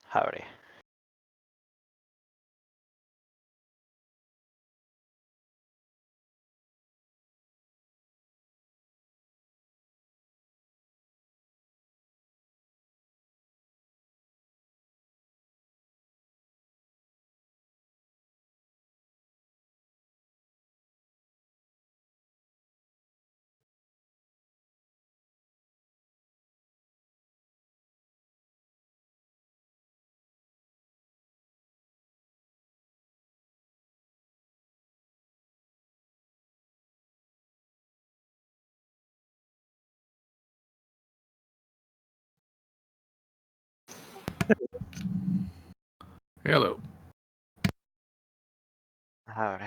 Howdy. Hello. Howdy.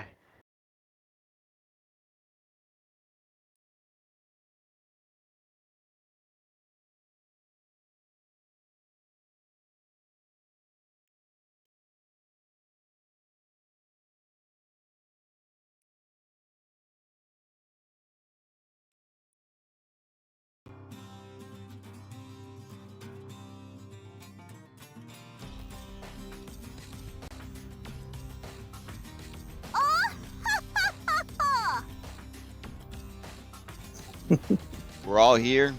We're all here.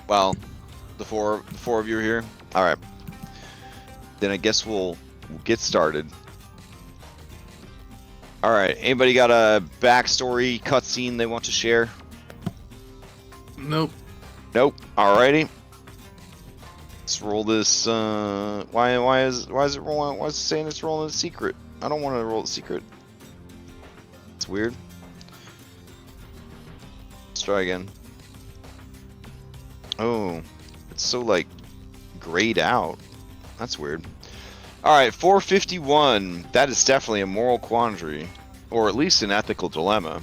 Well, the four of you are here. All right. Then I guess we'll get started. All right. Anybody got a backstory cutscene they want to share? Nope. Nope. Alrighty. Let's roll this. Why is it rolling? Why is it saying it's rolling a secret? I don't want to roll a secret. It's weird. Let's try again. Oh, it's so like grayed out. That's weird. All right, 451. That is definitely a moral quandary, or at least an ethical dilemma.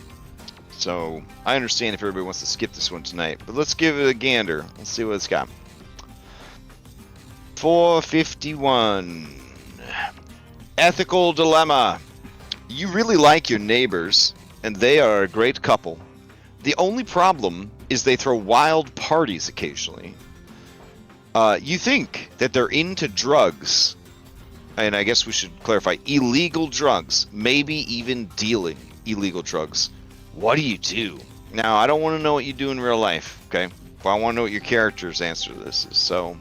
So I understand if everybody wants to skip this one tonight, but let's give it a gander. Let's see what it's got. 451. Ethical dilemma. You really like your neighbors, and they are a great couple. The only problem is they throw wild parties occasionally. You think that they're into drugs, and I guess we should clarify, illegal drugs, maybe even dealing illegal drugs. What do you do? Now, I don't want to know what you do in real life, okay? But I want to know what your character's answer to this is. So,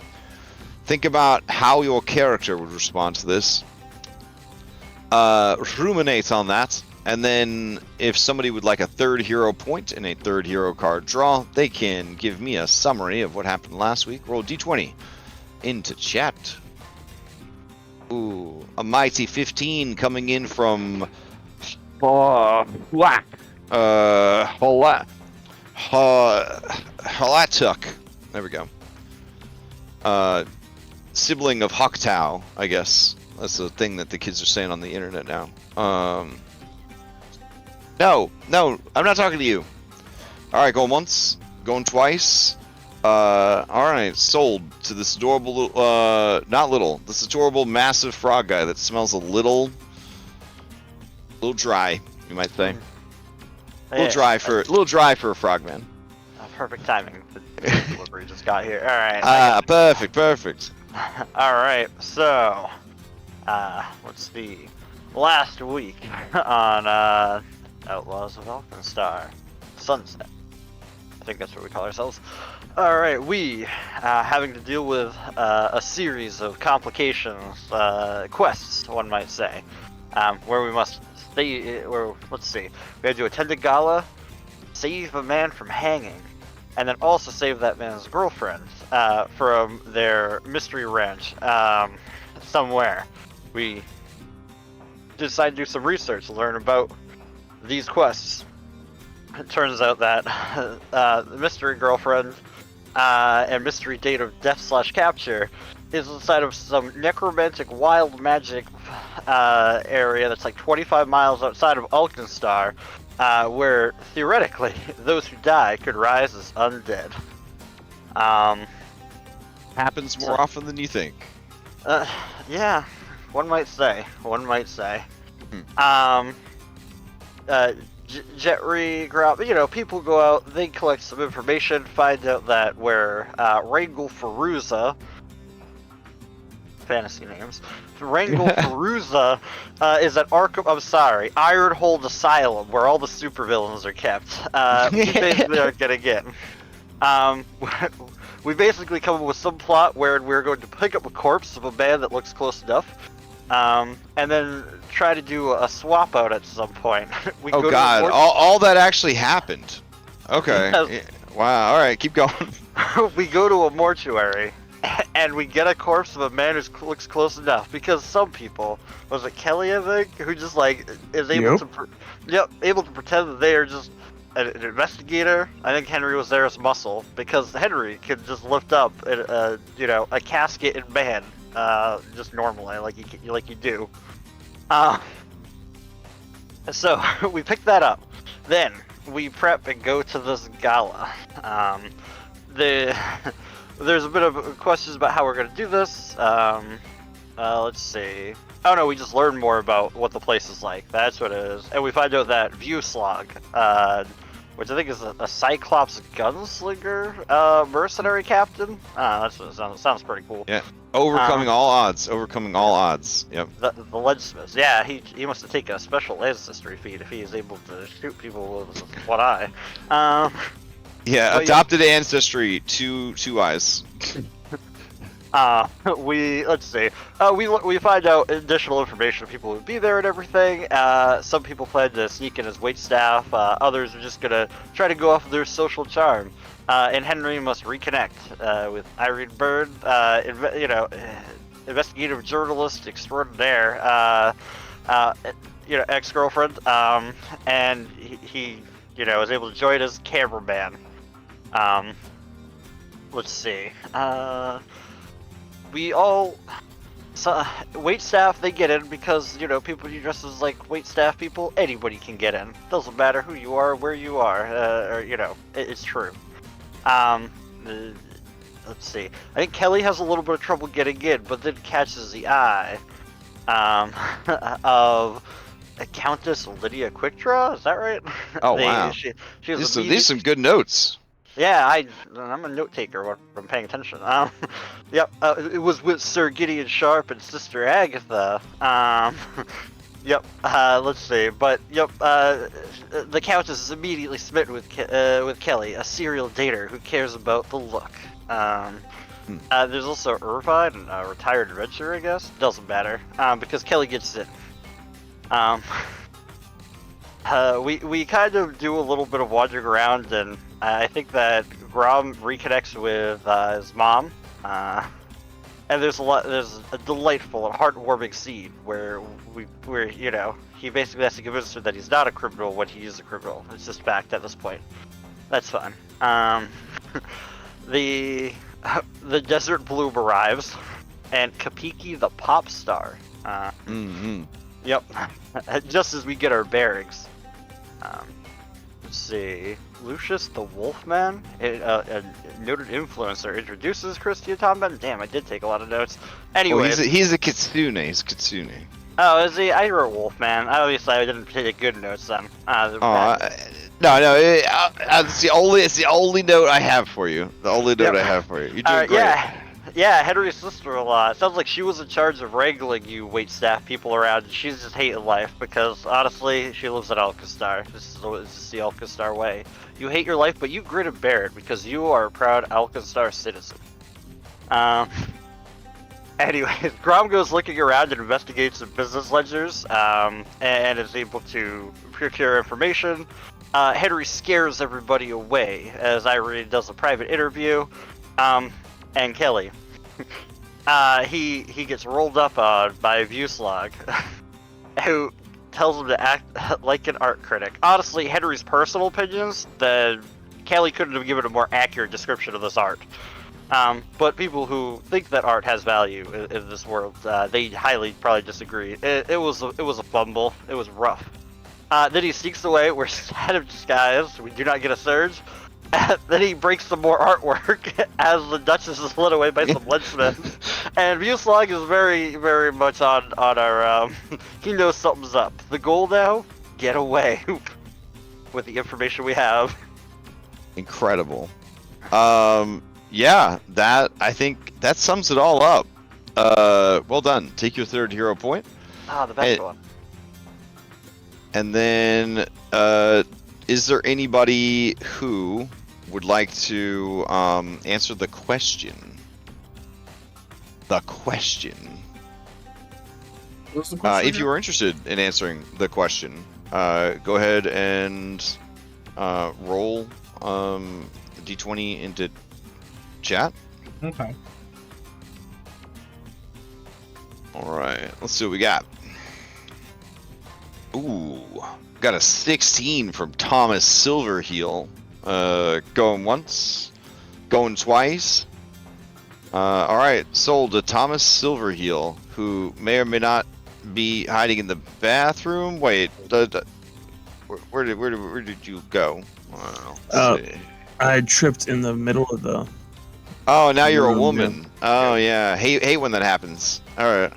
think about how your character would respond to this. Ruminate on that. And then, if somebody would like a third hero point and a third hero card draw, they can give me a summary of what happened last week. Roll d20 into chat. Ooh, a mighty 15 coming in from Black. Halatuk. There we go. Sibling of Huktau, I guess. That's the thing that the kids are saying on the internet now. No, I'm not talking to you. Alright, going once, going twice. Alright, sold to this adorable, this adorable massive frog guy that smells a little dry, you might say. A little dry for a frogman. Perfect timing. The delivery just got here. Alright. Perfect. Alright, so, let's see. Last week on, Outlaws of Alkenstar. Sunset. I think that's what we call ourselves. Alright, we, having to deal with, a series of complications, quests, one might say, where we must let's see, we had to attend a gala, save a man from hanging, and then also save that man's girlfriend, from their mystery ranch, somewhere. We decided to do some research, learn about these quests. It turns out that the mystery girlfriend and mystery date of death/capture is inside of some necromantic wild magic area that's like 25 miles outside of Alkenstar, where theoretically those who die could rise as undead. Happens more often than you think. Yeah, one might say. Jetri, people go out, they collect some information, find out that where Rangel Feruza fantasy names. Wrangle Perusa is at Arkham. I'm sorry, Ironhold Asylum, where all the supervillains are kept. We basically aren't gonna get. We basically come up with some plot where we're going to pick up a corpse of a man that looks close enough, and then try to do a swap out at some point. Oh God! All that actually happened. Okay. Yes. Yeah. Wow. All right. Keep going. We go to a mortuary, and we get a corpse of a man who looks close enough. Because some people, was it Kelly, I think, who just like is able able to pretend that they are just an investigator. I think Henry was there as muscle because Henry could just lift up, a casket in man, just normally, like you do. So we pick that up. Then we prep and go to this gala. There's a bit of questions about how we're gonna do this. Let's see. Oh no, we just learn more about what the place is like. That's what it is. And we find out that Viewslog, which I think is a Cyclops gunslinger mercenary captain. That's what it sounds pretty cool. Yeah. Overcoming all odds. Overcoming all odds. Yep. The leadsmith. Yeah, he must have taken a special ancestry feat if he is able to shoot people with one eye. Yeah, adopted ancestry, two eyes. Let's see. We find out additional information of people who would be there and everything. Some people plan to sneak in as waitstaff. Others are just gonna try to go off of their social charm. And Henry must reconnect with Irene Bird, investigative journalist extraordinaire, ex-girlfriend, and he is able to join as cameraman. Let's see. Waitstaff, they get in because, people who dress as like waitstaff people, anybody can get in. Doesn't matter who you are, where you are, it's true. Let's see. I think Kelly has a little bit of trouble getting in, but then catches the eye of Countess Lydia Quickdraw. Is that right? Oh wow! These are some good notes. Yeah, I'm a note taker when I'm paying attention. Yep. It was with Sir Gideon Sharp and Sister Agatha. Yep. Let's see. But yep. The Countess is immediately smitten with Kelly, a serial dater who cares about the look. There's also Irvine, a retired adventurer, I guess. Doesn't matter. Because Kelly gets in. We kind of do a little bit of wandering around, and I think that Grom reconnects with his mom. And there's a delightful and heartwarming scene where he basically has to convince her that he's not a criminal when he is a criminal. It's just fact at this point. That's fun. The Desert Bloom arrives, and Kapiki the pop star. Yep. Just as we get our bearings. Let's see. Lucius the Wolfman, a noted influencer, introduces Christy and Tom. Damn, I did take a lot of notes. Anyway, he's a kitsune. He's kitsune. Oh, is he? I wrote Wolfman. Obviously, I didn't take good notes then. No. It's the only note I have for you. The only note I have for you. You're doing great. Yeah, Henry's sister-in-law. It sounds like she was in charge of wrangling you waitstaff people around, and she's just hating life because, honestly, she lives at Alkenstar. This is the Alkenstar way. You hate your life, but you grit and bear it because you are a proud Alkenstar citizen. Anyways, Grom goes looking around and investigates the business ledgers, and is able to procure information. Henry scares everybody away as Irene does a private interview. And Kelly, he gets rolled up on by Viewslog, who tells him to act like an art critic. Honestly, Henry's personal opinions, Kelly couldn't have given a more accurate description of this art. But people who think that art has value in this world, they highly probably disagree. It was a fumble. It was rough. Then he sneaks away. We're out of disguise. We do not get a surge. Then he breaks some more artwork as the Duchess is led away by some leadsmiths. And Viewslog is very, very much on our, he knows something's up. The goal now, get away with the information we have. Incredible. Yeah, I think that sums it all up. Well done. Take your third hero point. Ah, the best one. And then, is there anybody who would like to answer the question? The question. What's the question? If you are interested in answering the question, go ahead and roll d20 into chat. Okay. All right, let's see what we got. Ooh, got a 16 from Thomas Silverheel. Going once, going twice. All right, sold to Thomas Silverheel, who may or may not be hiding in the bathroom. Wait, where did you go? Let's see. I tripped in the middle of the. Oh, now you're a room, woman. Oh yeah, hate when that happens. All right.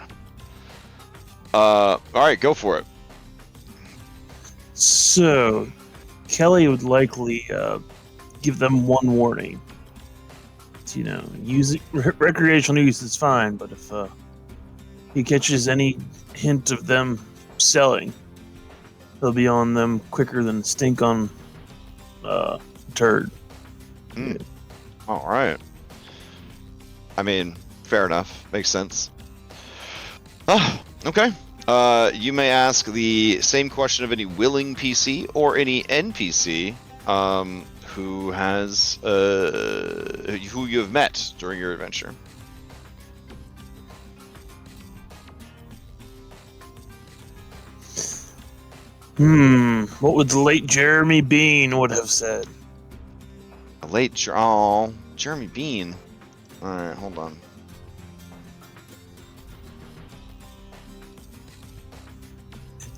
All right, go for it. So, Kelly would likely give them one warning. You know, recreational use is fine, but if he catches any hint of them selling, he'll be on them quicker than stink on turd. All right. I mean, fair enough. Makes sense. Okay. You may ask the same question of any willing PC or any NPC who has who you have met during your adventure. What would the late Jeremy Bean would have said? Jeremy Bean. All right, hold on.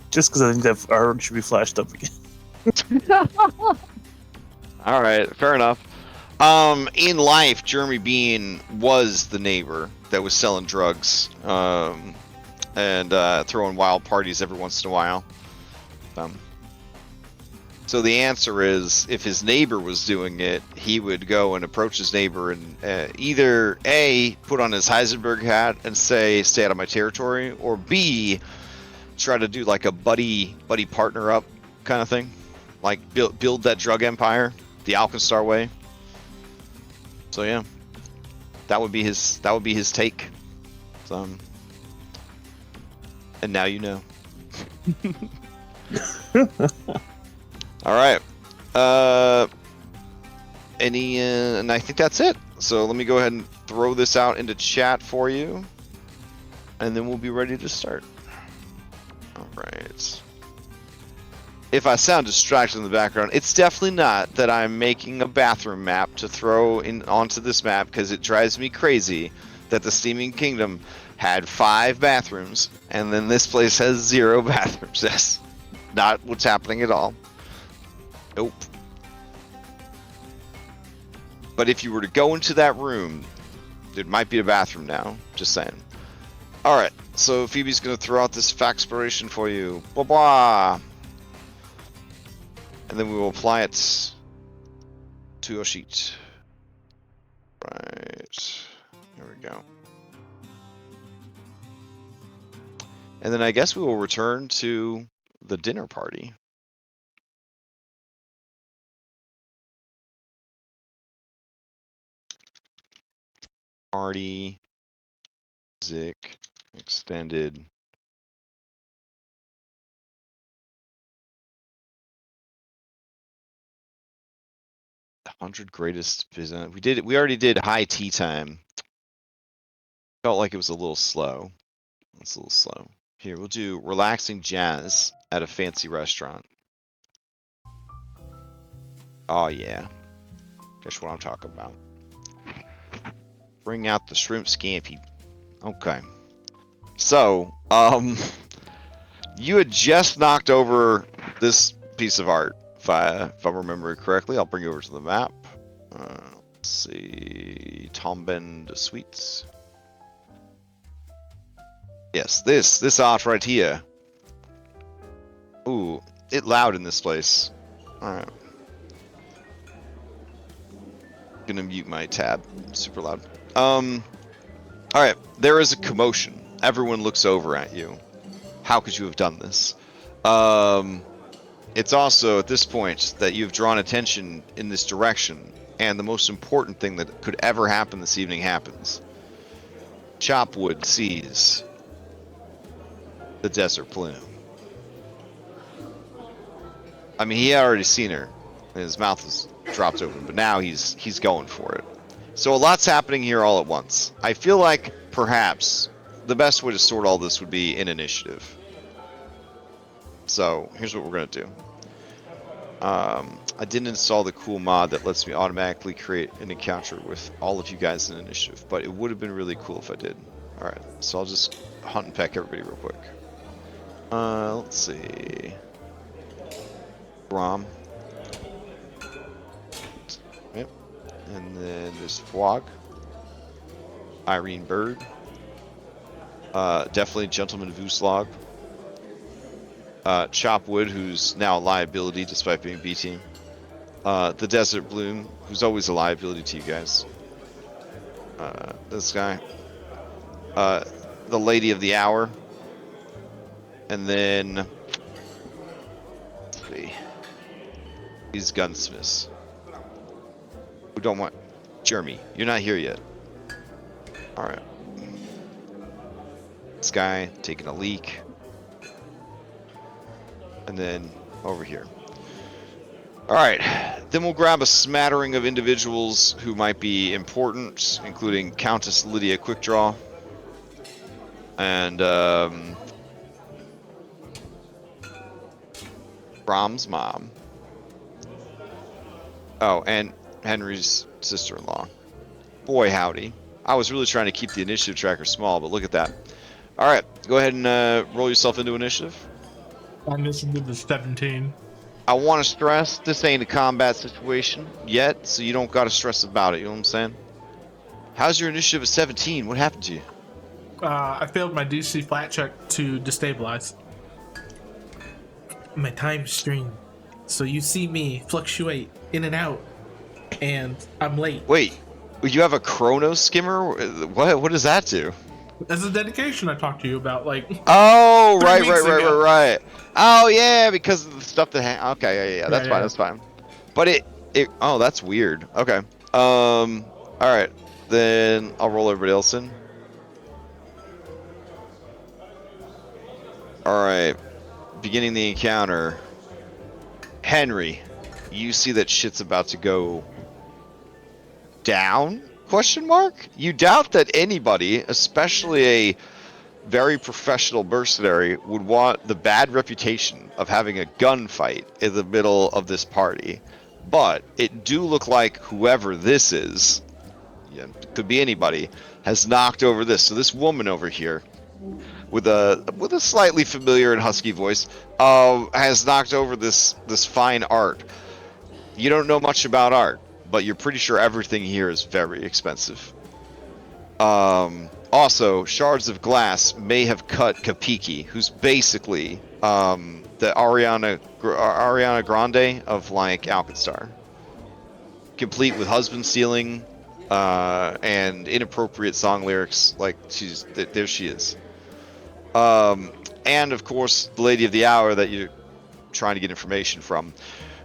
Just because I think that artwork should be flashed up again. All right, fair enough. In life, Jeremy Bean was the neighbor that was selling drugs and throwing wild parties every once in a while. So the answer is, if his neighbor was doing it, he would go and approach his neighbor and either A, put on his Heisenberg hat and say, "Stay out of my territory," or B, try to do like a buddy partner up kind of thing, like build that drug empire the Alkenstar way. So yeah, that would be his take. So, and now you know. All right. And I think that's it. So let me go ahead and throw this out into chat for you, and then we'll be ready to start. All right. If I sound distracted in the background, it's definitely not that I'm making a bathroom map to throw in onto this map, because it drives me crazy that the Steaming Kingdom had 5 bathrooms and then this place has 0 bathrooms. That's not what's happening at all. Nope. But if you were to go into that room, there might be a bathroom now. Just saying. All right. So Phoebe's going to throw out this factspiration for you. Blah blah. And then we will apply it to your sheet. Right. Here we go. And then I guess we will return to the dinner party. Party. Music. Extended. 100 greatest business. We already did high tea time. Felt like it was a little slow. It's a little slow. Here, we'll do relaxing jazz at a fancy restaurant. Oh yeah. That's what I'm talking about. Bring out the shrimp scampi. Okay. So, you had just knocked over this piece of art. If I remember correctly, I'll bring you over to the map. Let's see, Tombend Suites. Yes, this art right here. Ooh, it loud in this place. All right. Gonna mute my tab. Super loud. All right, there is a commotion. Everyone looks over at you. How could you have done this? It's also at this point that you've drawn attention in this direction, and the most important thing that could ever happen this evening happens. Chopwood sees the desert plume. I mean, he had already seen her, and his mouth was dropped open, but now he's going for it. So a lot's happening here all at once. I feel like perhaps the best way to sort all this would be in initiative. So here's what we're gonna do. I didn't install the cool mod that lets me automatically create an encounter with all of you guys in initiative, but it would have been really cool if I did. Alright, so I'll just hunt and peck everybody real quick. Let's see. Rom. Yep. And then there's Fwog. Irene Bird. Definitely Gentleman Vuslog. Chopwood, who's now a liability despite being B team. The Desert Bloom, who's always a liability to you guys. This guy. The Lady of the Hour. And then... let's see. These gunsmiths. Who don't want... Jeremy, you're not here yet. Alright. This guy taking a leak. And then over here. Alright, then we'll grab a smattering of individuals who might be important, including Countess Lydia Quickdraw. And, Brom's mom. Oh, and Henry's sister-in-law. Boy, howdy. I was really trying to keep the initiative tracker small, but look at that. Alright, go ahead and roll yourself into initiative. I'm missing to the 17. I want to stress, this ain't a combat situation yet, so you don't got to stress about it, you know what I'm saying? How's your initiative at 17? What happened to you? I failed my DC flat check to destabilize. My time stream. So you see me fluctuate in and out, and I'm late. Wait, you have a chrono skimmer? What does that do? That's a dedication I talked to you about, like. Oh, right. 3 weeks ago. Oh, yeah, because of the stuff that. Okay, yeah, that's fine, that's fine. But it. Oh, that's weird. Okay. All right, then I'll roll everybody else in. All right, beginning the encounter. Henry, you see that shit's about to go down? Question mark? You doubt that anybody, especially a very professional mercenary, would want the bad reputation of having a gunfight in the middle of this party. But it do look like whoever this is, yeah, it could be anybody, has knocked over this. So this woman over here, with a slightly familiar and husky voice, has knocked over this fine art. You don't know much about art, but you're pretty sure everything here is very expensive. Also, shards of glass may have cut Kapiki, who's basically the Ariana Grande of like Alkenstar, complete with husband stealing and inappropriate song lyrics. Like there she is. And of course, the Lady of the Hour that you're trying to get information from,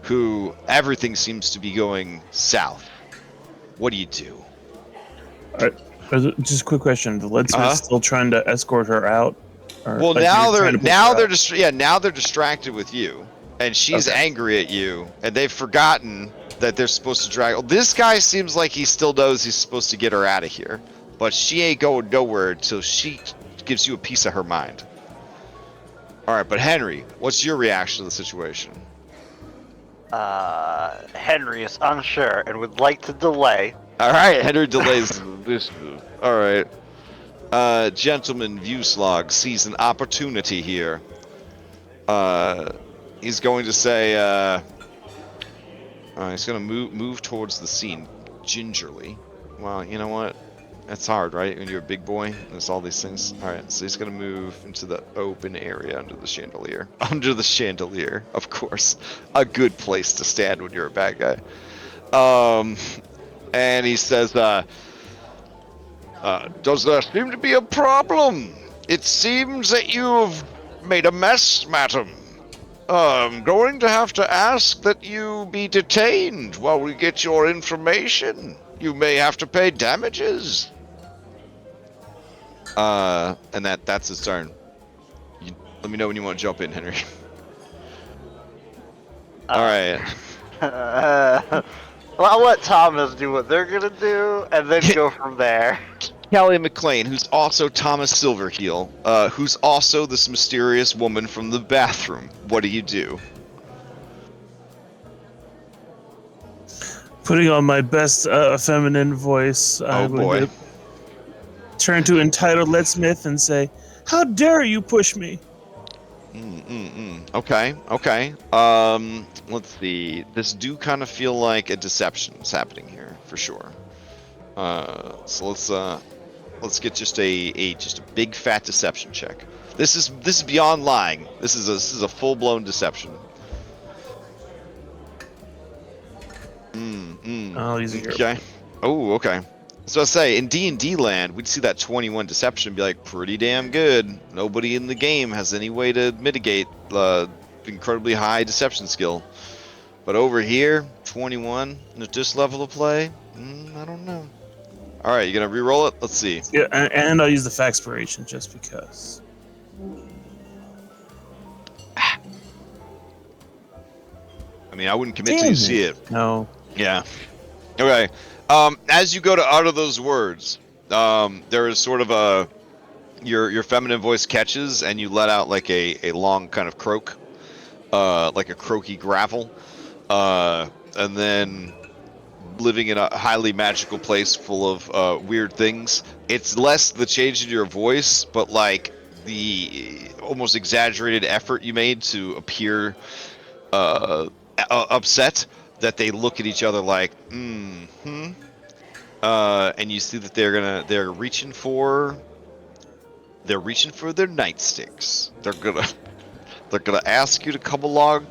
who everything seems to be going south. What do you do? Just a quick question: the leadsmith's still trying to escort her out? Or, well, like, now they're out? distracted with you, and she's angry at you, and they've forgotten that they're supposed to drag. Well, this guy seems like he still knows he's supposed to get her out of here, but she ain't going nowhere until she gives you a piece of her mind. All right, but Henry, what's your reaction to the situation? Henry is unsure and would like to delay. All right, Henry delays this move. All right. Gentleman Vuslog sees an opportunity here. He's going to say, he's going to move towards the scene gingerly. Well, you know what? That's hard, right? When you're a big boy, there's all these things. All right, so he's going to move into the open area under the chandelier. Under the chandelier, of course. A good place to stand when you're a bad guy. And he says, Does there seem to be a problem? It seems that you've made a mess, madam. I'm going to have to ask that you be detained while we get your information. You may have to pay damages. And that's his turn. Let me know when you want to jump in, Henry. All right. Well, I'll let Thomas do what they're gonna do, and then go from there. Kelly McLean, who's also Thomas Silverheel, who's also this mysterious woman from the bathroom. What do you do? Putting on my best feminine voice, I'm going to turn to entitled Let Smith and say, "How dare you push me?" Okay. Let's see. This do kind of feel like a deception is happening here for sure. So let's get just a big fat deception check. This is beyond lying. This is a full blown deception. I'll use a Okay. Oh, okay. So I say in D&D land, we'd see that 21 deception and be like pretty damn good. Nobody in the game has any way to mitigate incredibly high deception skill. But over here, 21 at this level of play, I don't know. All right, you gonna re-roll it? Let's see. Yeah, and I'll use the Faxpiration just because. I mean, I wouldn't commit till you see it. No. Yeah. Okay. As you go to utter those words, there is sort of your feminine voice catches, and you let out like a long kind of croak, like a croaky gravel, and then living in a highly magical place full of weird things. It's less the change in your voice, but like the almost exaggerated effort you made to appear upset. That they look at each other like, and you see that they're reaching for their nightsticks. They're gonna ask you to come along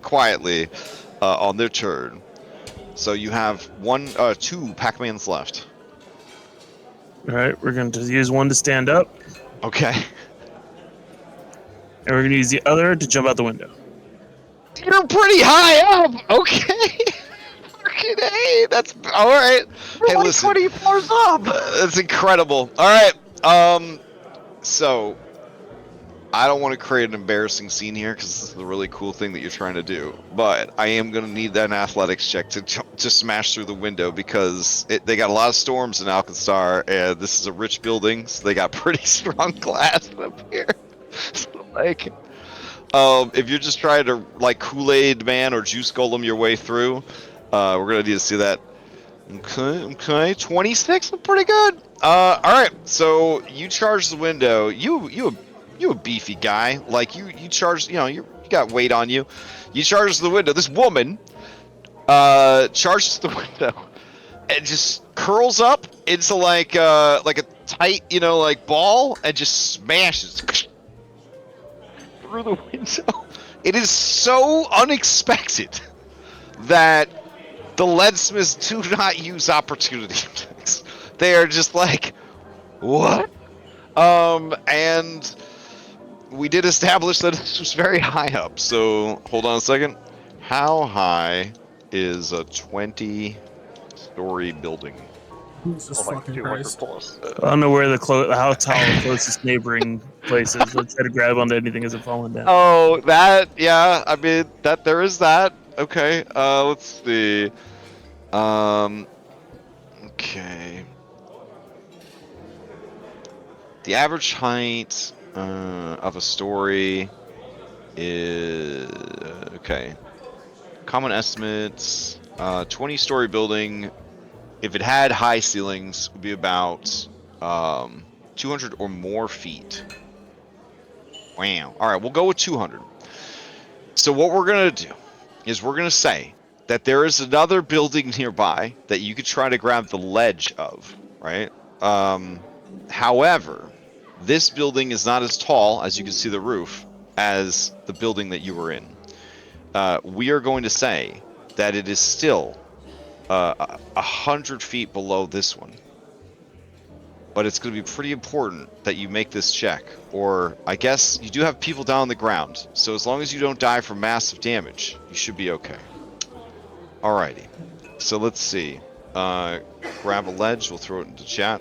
quietly on their turn. So you have two Pac-Mans left. All right, we're going to use one to stand up, Okay. and we're going to use the other to jump out the window. You're pretty high up. Okay. Fucking hey, that's all right. Hey, Like listen. 20 floors up. That's incredible. All right. So I don't want to create an embarrassing scene here because this is a really cool thing that you're trying to do. But I am going to need that athletics check to smash through the window because they got a lot of storms in Alkenstar, and this is a rich building, so they got pretty strong glass up here. So, like, if you're just trying to like Kool-Aid Man or Juice Golem your way through, we're gonna need to see that. Okay, 26, pretty good. All right, so you charge the window. You a beefy guy. Like you charge. You got weight on you. You charge the window. This woman charges the window and just curls up into like a tight like ball and just smashes through the window. It is so unexpected that the leadsmiths do not use opportunity attacks. They are just like, what? And we did establish that this was very high up. So hold on a second. How high is a 20-story building? Jesus Like fucking 200 Christ. plus. I don't know where how tall the closest neighboring place is. Let's try to grab onto anything as it falling down. Oh, that, yeah. I mean, that there is that. Okay. Let's see. Okay. The average height of a story is okay. Common estimates: 20-story building. If it had high ceilings, would be about 200 or more feet. Wow. All right, we'll go with 200. So what we're gonna do is we're gonna say that there is another building nearby that you could try to grab the ledge of, right? However, this building is not as tall, as you can see the roof, as the building that you were in. We are going to say that it is still 100 feet below this one. but it's going to be pretty important that you make this check. Or, I guess, you do have people down on the ground, so as long as you don't die from massive damage, you should be okay. Alrighty. So let's see. Grab a ledge, we'll throw it into chat.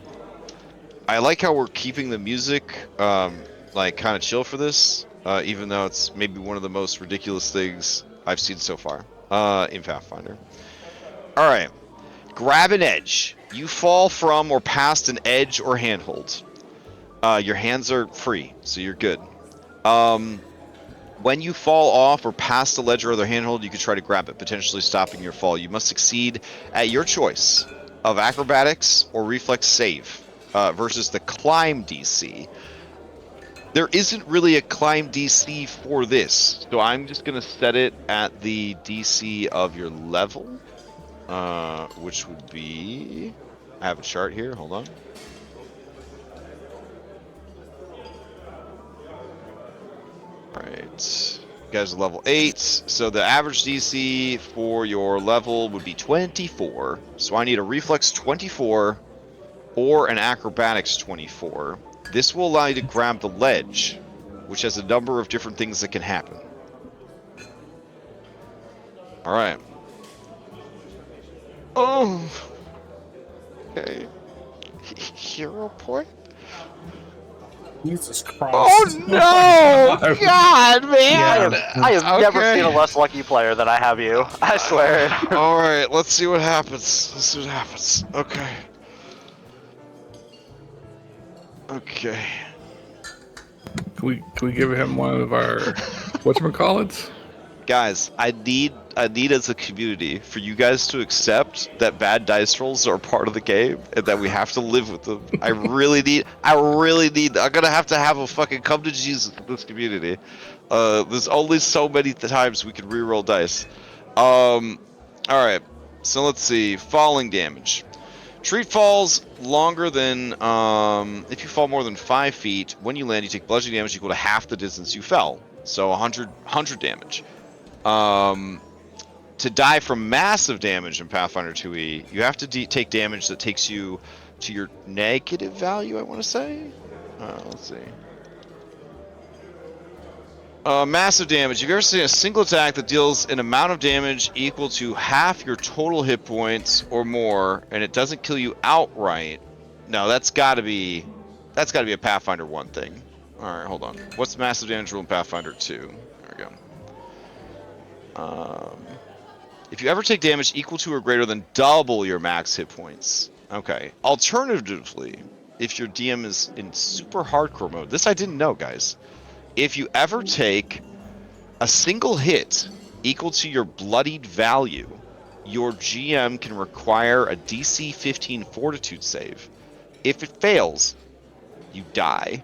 I like how we're keeping the music, like, kind of chill for this, even though it's maybe one of the most ridiculous things I've seen so far, in Pathfinder. Alright. Grab an edge. You fall from or past an edge or handhold. Your hands are free, so you're good. When you fall off or past a ledge or other handhold, you can try to grab it, potentially stopping your fall. You must succeed at your choice of acrobatics or reflex save versus the climb DC. There isn't really a climb DC for this, so I'm just going to set it at the DC of your level, which would be... I have a chart here, hold on. Alright, you guys are level 8, so the average DC for your level would be 24. So I need a reflex 24 or an acrobatics 24. This will allow you to grab the ledge, which has a number of different things that can happen. Alright. Oh! Okay. Hero point? Jesus Christ. Oh no! God, man! I have never seen a less lucky player than I have you. I swear. Alright, let's see what happens. Let's see what happens. Okay. Okay. Can we give him one of our whatchamacallits? Guys, I need as a community for you guys to accept that bad dice rolls are part of the game and that we have to live with them. I really need I'm gonna have to have a fucking come to Jesus in this community. There's only so many times we can reroll dice. Alright, so let's see. Falling damage. Treat falls longer than, if you fall more than 5 feet, when you land you take bludgeoning damage equal to half the distance you fell. So 100 damage. To die from massive damage in Pathfinder 2e, you have to take damage that takes you to your negative value, I want to say? Let's see. Massive damage. Have you ever seen a single attack that deals an amount of damage equal to half your total hit points or more, and it doesn't kill you outright? No, that's gotta be a Pathfinder 1 thing. Alright, hold on. What's the massive damage rule in Pathfinder 2? There we go. If you ever take damage equal to or greater than double your max hit points. Okay. Alternatively, if your DM is in super hardcore mode, this I didn't know, guys. If you ever take a single hit equal to your bloodied value, your GM can require a DC 15 fortitude save. If it fails, you die.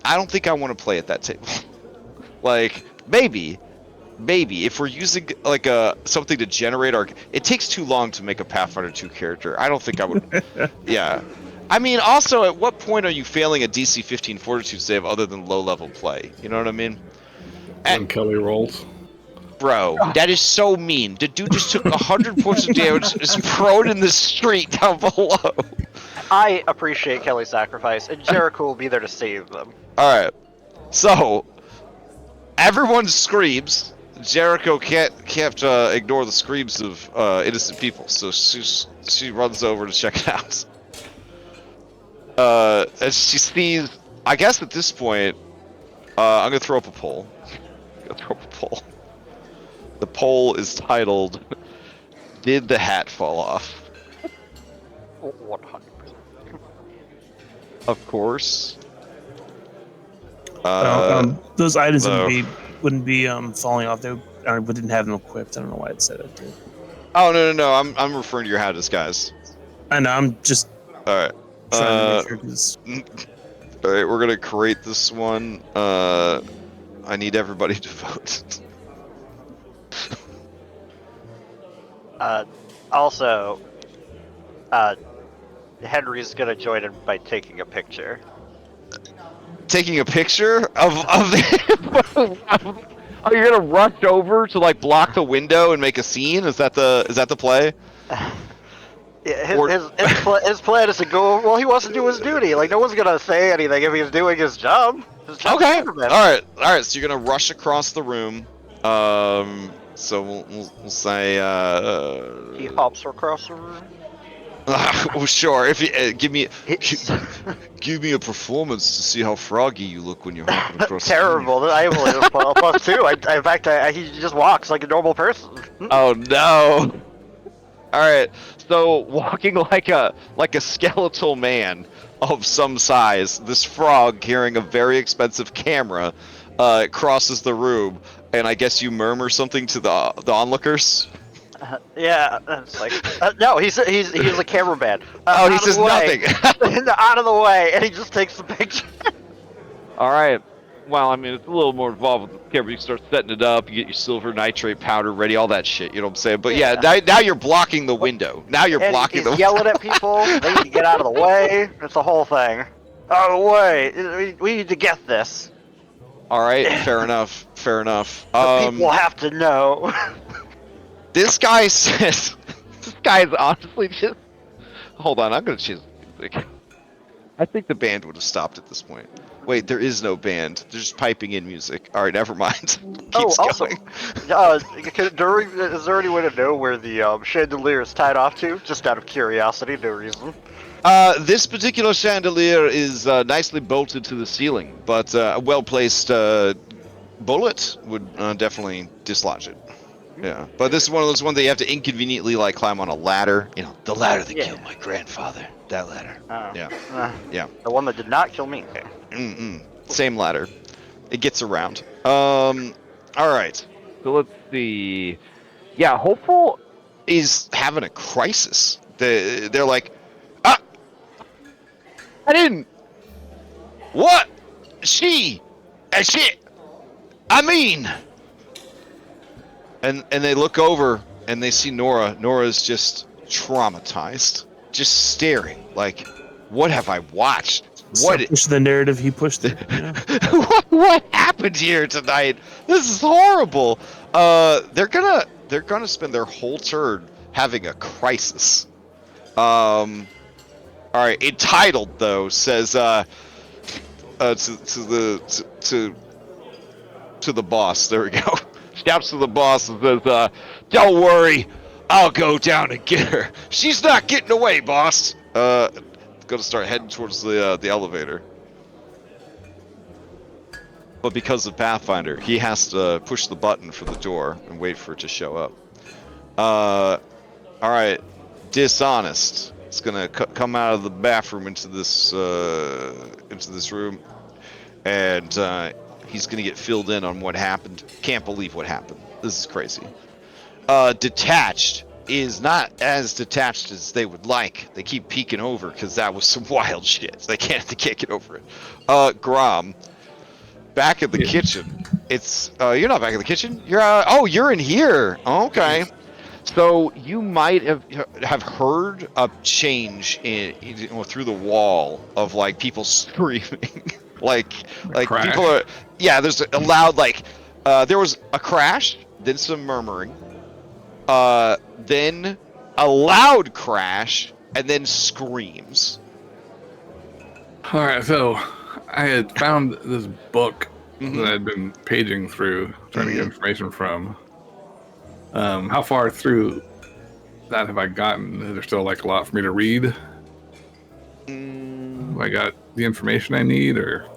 I don't think I want to play at that table. Like, maybe if we're using like something to generate our, it takes too long to make a Pathfinder 2 character. I don't think I would. Yeah, I mean, also, at what point are you failing a DC 15 fortitude save other than low level play? You know what I mean? When Kelly rolls. Bro, that is so mean. The dude just took 100 points of damage, is prone in the street down below. I appreciate Kelly's sacrifice, and Jericho will be there to save them. All right, so everyone screams. Jericho can't ignore the screams of innocent people, so she runs over to check it out. As she sees, I guess at this point, I'm gonna throw up a poll. The poll is titled, "Did the hat fall off?" 100%. Of course. Those items wouldn't be falling off. They didn't have them equipped. I don't know why it said it did. Oh no! I'm referring to your hat disguise. I know. I'm just All right. trying to make sure because All right, we're gonna create this one. I need everybody to vote. Also, Henry's gonna join in by taking a picture. Taking a picture of Are you gonna rush over to like block the window and make a scene? Is that the play? Yeah, Or- his plan is to go. Well, he wants to do his duty. Like no one's gonna say anything if he's doing his job. His job's Okay. Superman. All right. So you're gonna rush across the room. So we'll say He hops across the room. well, sure. If you It's give me a performance to see how froggy you look when you're hopping across. terrible. I only have a +2. In fact, he just walks like a normal person. Oh no! All right. So walking like a skeletal man of some size, this frog carrying a very expensive camera crosses the room, and I guess you murmur something to the onlookers. Yeah, it's like no, he's a cameraman. Oh, he Out of says the way. nothing. Out of the way, and he just takes the picture. All right. Well, I mean, it's a little more involved with the camera. You start setting it up, you get your silver nitrate powder ready, all that shit. You know what I'm saying? But yeah, now you're blocking the window. Now you're And blocking he's the yelling at people. They need to get out of the way. It's the whole thing. Out of the way. We need to get this. All right. Fair enough. Fair enough. People have to know. This guy says, this guy is honestly just. Hold on, I'm gonna choose music. I think the band would have stopped at this point. Wait, there is no band. They're just piping in music. All right, never mind. Keeps also, going. is there any way to know where the chandelier is tied off to? Just out of curiosity, no reason. This particular chandelier is nicely bolted to the ceiling, but a well-placed bullet would definitely dislodge it. Yeah, but this is one of those ones that you have to inconveniently like climb on a ladder. You know, the ladder that killed my grandfather. That ladder. Yeah. The one that did not kill me. Same ladder. It gets around. All right. So let's see. Yeah, Hopeful is having a crisis. They're like, I didn't. What? Shit. I mean. And they look over and they see Nora. Nora's just traumatized, just staring. Like, what have I watched? What? Push the narrative. He pushed it. Yeah. What happened here tonight? This is horrible. They're gonna spend their whole turn having a crisis. All right. Entitled though says to the boss. There we go. Shouts to the boss and says, "Don't worry, I'll go down and get her. She's not getting away, boss." Gonna start heading towards the elevator. But because of Pathfinder, he has to push the button for the door and wait for it to show up. All right, Dishonest. It's gonna come out of the bathroom into this room, and he's gonna get filled in on what happened. Can't believe what happened. This is crazy. Detached is not as detached as they would like. They keep peeking over because that was some wild shit. They can't get over it. Grom, back in the kitchen. It's you're not back in the kitchen. You're in here. Okay. So you might have heard a change through the wall of like people screaming, like crash. people are. Yeah, there's a loud there was a crash, then some murmuring, then a loud crash, and then screams. All right, so I had found this book that I'd been paging through, trying to get information from. How far through that have I gotten? Is there still like a lot for me to read? Have I got the information I need, or?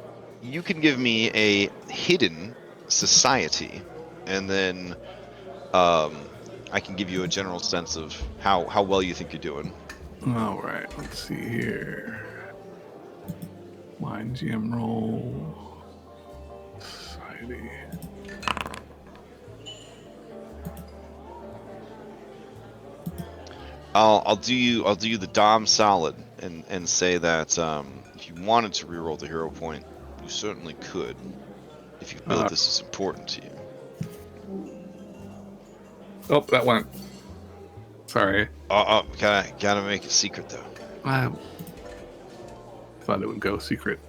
You can give me a hidden society, and then I can give you a general sense of how well you think you're doing. All right, let's see here. Mind GM roll. Society. I'll do you the Dom solid and say that if you wanted to reroll the hero point, you certainly could, if you feel this is important to you. Oh, that went. Sorry. Gotta make it secret though. I thought it would go secret.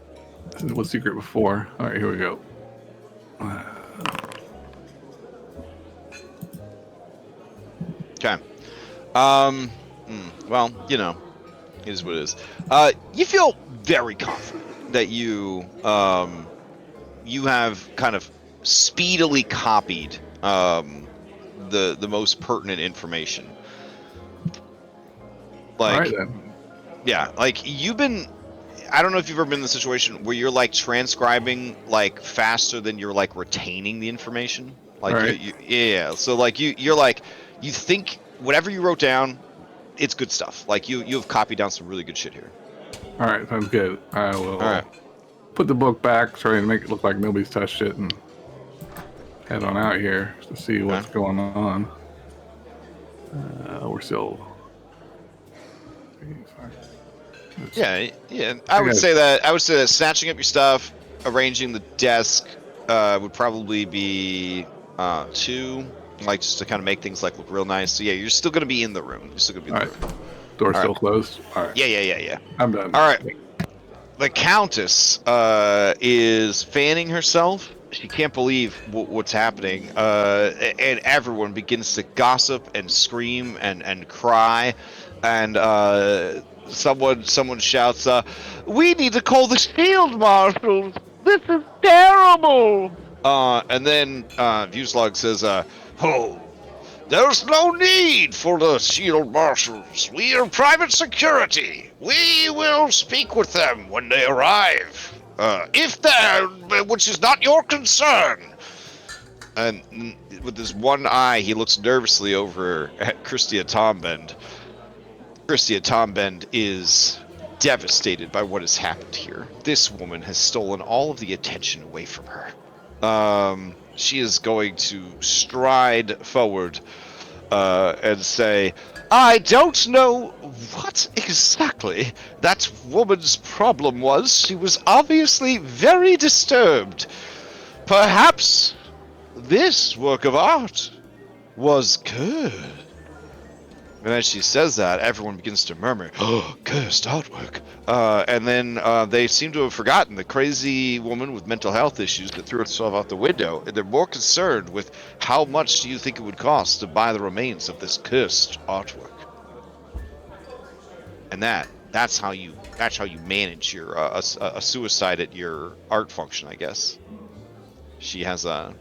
It was secret before. All right, here we go. Okay. Well, you know, it is what it is. You feel very confident that you have kind of speedily copied the most pertinent information. All Like, right then. yeah, like you've been. I don't know if you've ever been in the situation where you're like transcribing like faster than you're like retaining the information. Like Right. yeah. So like you're like you think whatever you wrote down, it's good stuff. Like you have copied down some really good shit here. All right, sounds good. I will All right. put the book back, trying to make it look like nobody's touched it, and head on out here to see what's going on. We're still. Yeah. I would say that snatching up your stuff, arranging the desk, would probably be 2, like just to kind of make things like look real nice. So yeah, you're still gonna be in the room. You're still gonna be in the room. Door All still right. closed. All right. Yeah. I'm done. All right. The Countess is fanning herself. She can't believe what's happening, and everyone begins to gossip and scream and cry, and someone shouts, "We need to call the shield marshals. This is terrible." And then Vuslog says, "Oh, there's no need for the shield marshals. We are private security. We will speak with them when they arrive. If they're, which is not your concern." And with his one eye, he looks nervously over at Christia Tombend. Christia Tombend is devastated by what has happened here. This woman has stolen all of the attention away from her. She is going to stride forward and say, "I don't know what exactly that woman's problem was. She was obviously very disturbed. Perhaps this work of art was good." And as she says that, everyone begins to murmur, "Oh, cursed artwork." And then they seem to have forgotten the crazy woman with mental health issues that threw herself out the window. And they're more concerned with how much do you think it would cost to buy the remains of this cursed artwork. And that's how you manage your a suicide at your art function, I guess. She has a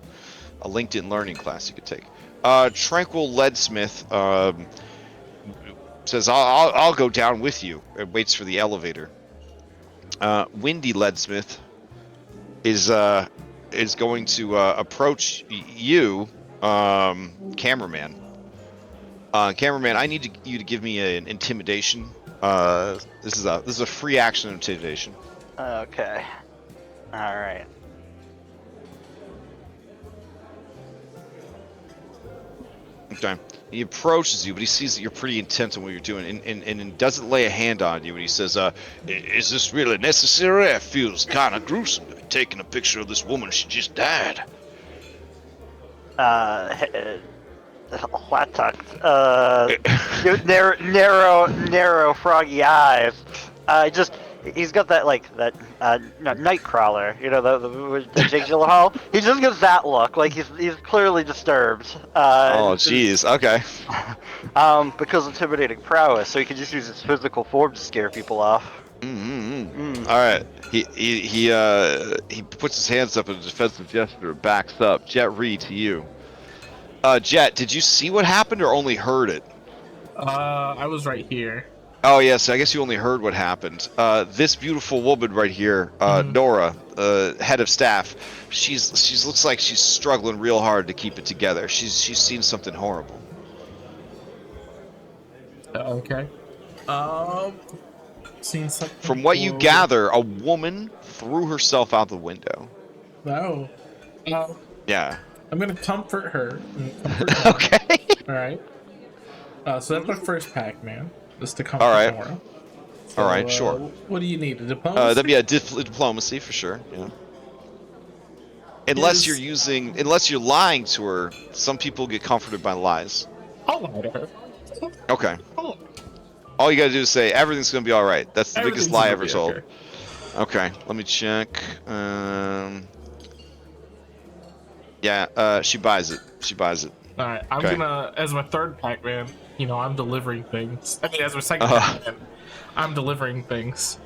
LinkedIn learning class you could take. Tranquil Leadsmith says, I'll go down with you, and waits for the elevator. Windy Leadsmith is going to approach you, cameraman. Cameraman, I need you to give me an intimidation. This is a free action intimidation. Okay. All right. Okay. He approaches you, but he sees that you're pretty intent on what you're doing, and doesn't lay a hand on you. And he says, "Is this really necessary? It feels kind of gruesome to be taking a picture of this woman. She just died." Flat tucked. Narrow, froggy eyes. He's got that Nightcrawler, the Jake Gyllenhaal. He just gives that look, like he's clearly disturbed. Oh, jeez. Okay. Because intimidating prowess, so he can just use his physical form to scare people off. All right. He puts his hands up in a defensive gesture and backs up. Jet Reed, to you. Jet, did you see what happened or only heard it? I was right here. Oh, yes, so I guess you only heard what happened. This beautiful woman right here, Nora, head of staff, she's looks like she's struggling real hard to keep it together. She's seen something horrible. Okay. Seen something. From what you gather, a woman threw herself out the window. Oh. Yeah. I'm gonna comfort her. Okay. All right. So that's my first pack, man. Just to comfort Nora. So, all right, sure. What do you need? A diplomacy? That'd be a diplomacy for sure. Yeah. Unless you're lying to her, some people get comforted by lies. I'll lie to her. Okay. All you gotta do is say everything's gonna be all right. That's the biggest lie ever told. Okay, let me check. Yeah, she buys it. All right, I'm gonna, as my third pack, man, I'm delivering things. I mean, as my second Uh-huh. Pac-Man, I'm delivering things.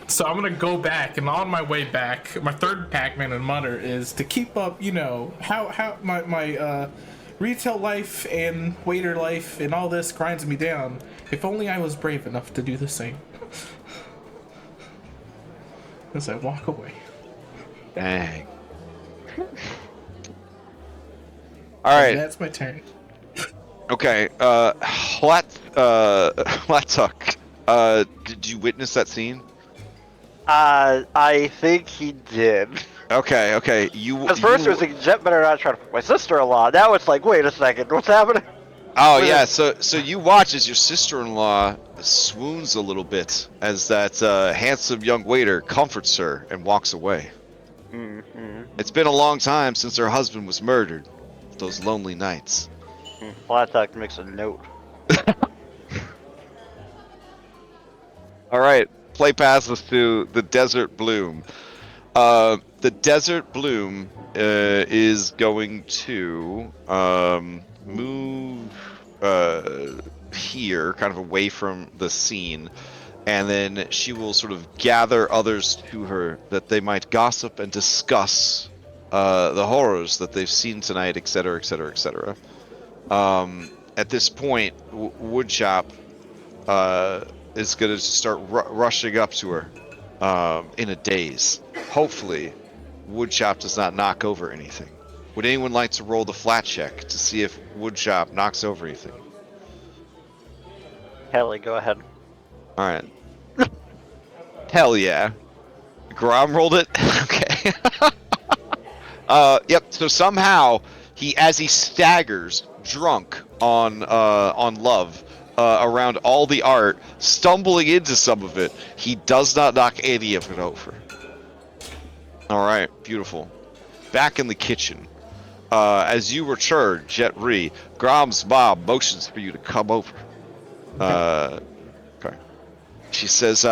So I'm gonna go back, and on my way back, my third Pac-Man and mutter is to keep up, how my retail life and waiter life and all this grinds me down. If only I was brave enough to do the same. As I walk away. Dang. All right. That's my turn. Okay. Latuk. Did you witness that scene? I think he did. Okay. At first it was like, Jet better not try to fuck my sister-in-law. Now it's like, wait a second, what's happening? Oh yeah, so you watch as your sister-in-law swoons a little bit as that handsome young waiter comforts her and walks away. Mm-hmm. It's been a long time since her husband was murdered. Those lonely nights. Flatak makes a note. All right, play passes to the Desert Bloom. The Desert Bloom is going to move here, kind of away from the scene, and then she will sort of gather others to her that they might gossip and discuss the horrors that they've seen tonight, etc., etc., etc. At this point, Woodchop is going to start rushing up to her in a daze. Hopefully, Woodchop does not knock over anything. Would anyone like to roll the flat check to see if Woodchop knocks over anything? Kelly, go ahead. All right. Hell yeah. Grom rolled it? Okay. Yep, so somehow, as he staggers, drunk on love, around all the art, stumbling into some of it, he does not knock any of it over. Alright, beautiful. Back in the kitchen. As you return, Jet Ree, Grom's mom motions for you to come over. Okay. She says,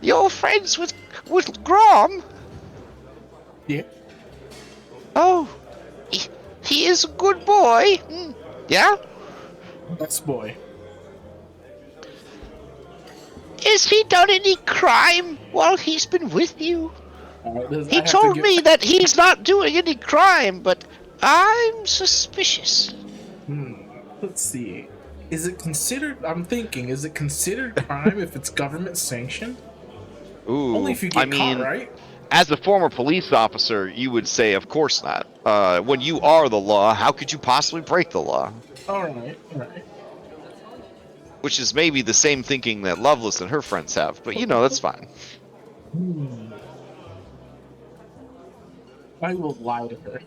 you're friends with Grom? Yeah. Oh, he is a good boy. Yeah? Best boy. Has he done any crime while he's been with you? He I told me that he's not doing any crime, but I'm suspicious. Let's see. Is it considered? I'm thinking. Is it considered crime if it's government sanctioned? Ooh, Only if you get caught, right? As a former police officer, you would say, of course not. When you are the law, how could you possibly break the law? All right. Which is maybe the same thinking that Loveless and her friends have, but that's fine. I will lie to her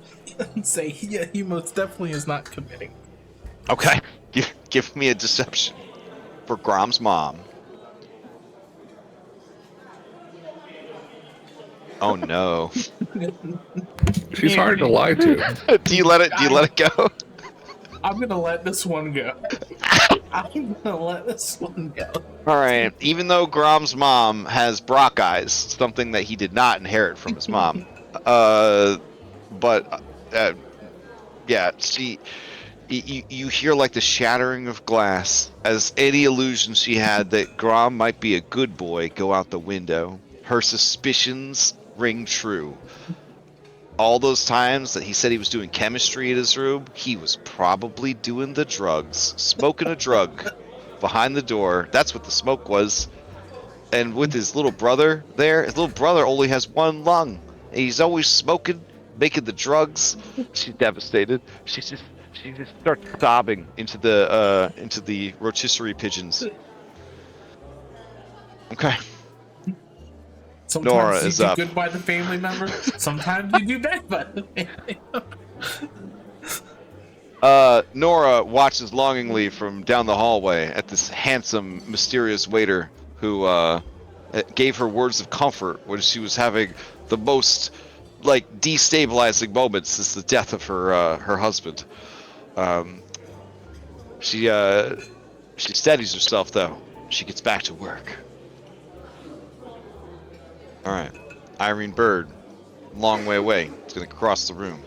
and say, yeah, he most definitely is not committing. Okay, give me a deception for Grom's mom. Oh no. She's hard to lie to. Do you let it go? I'm gonna let this one go. I'm gonna let this one go. Alright, even though Grom's mom has Brock eyes, something that he did not inherit from his mom, yeah, you hear like the shattering of glass as any illusion she had that Grom might be a good boy go out the window. Her suspicions ring true. All those times that he said he was doing chemistry in his room, he was probably doing the drugs, smoking a drug behind the door. That's what the smoke was. And with his little brother there, his little brother only has one lung. And he's always smoking, making the drugs. She's devastated. She just starts sobbing into the rotisserie pigeons. Okay. Sometimes Nora you is do up. good by the family member. Sometimes you do bad by the family member. Nora watches longingly from down the hallway at this handsome, mysterious waiter who gave her words of comfort when she was having the most destabilizing moments since the death of her husband. She steadies herself though. She gets back to work. All right, Irene Bird, long way away. It's gonna cross the room.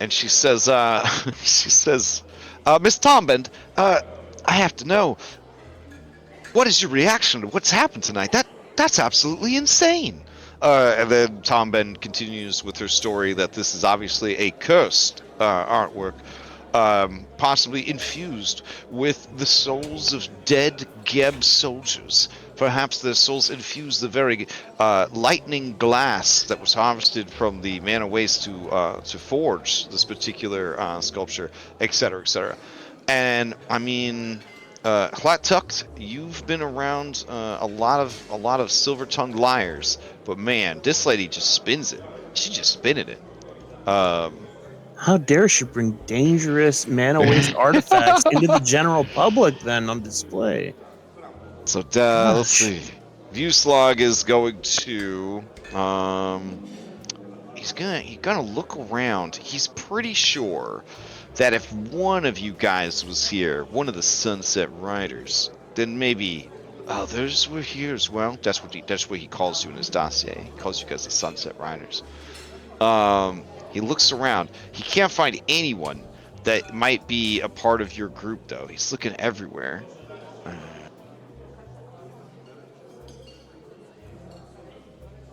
and she says, Miss Tombend, I have to know, what is your reaction to what's happened tonight? That's absolutely insane. And then Tombend continues with her story that this is obviously a cursed artwork, possibly infused with the souls of dead Geb soldiers. Perhaps their souls infuse the very lightning glass that was harvested from the mana waste to forge this particular sculpture, etc., etc. And I mean, Hlattuck, you've been around a lot of silver-tongued liars, but man, this lady just spins it. She's just spinning it. How dare she bring dangerous mana waste artifacts into the general public then on display? So let's see. Viewslog is going to he's gonna look around. He's pretty sure that if one of you guys was here, one of the Sunset Riders, then maybe others were here as well. That's what he calls you in his dossier. He calls you guys the Sunset Riders. He looks around. He can't find anyone that might be a part of your group, though. He's looking everywhere.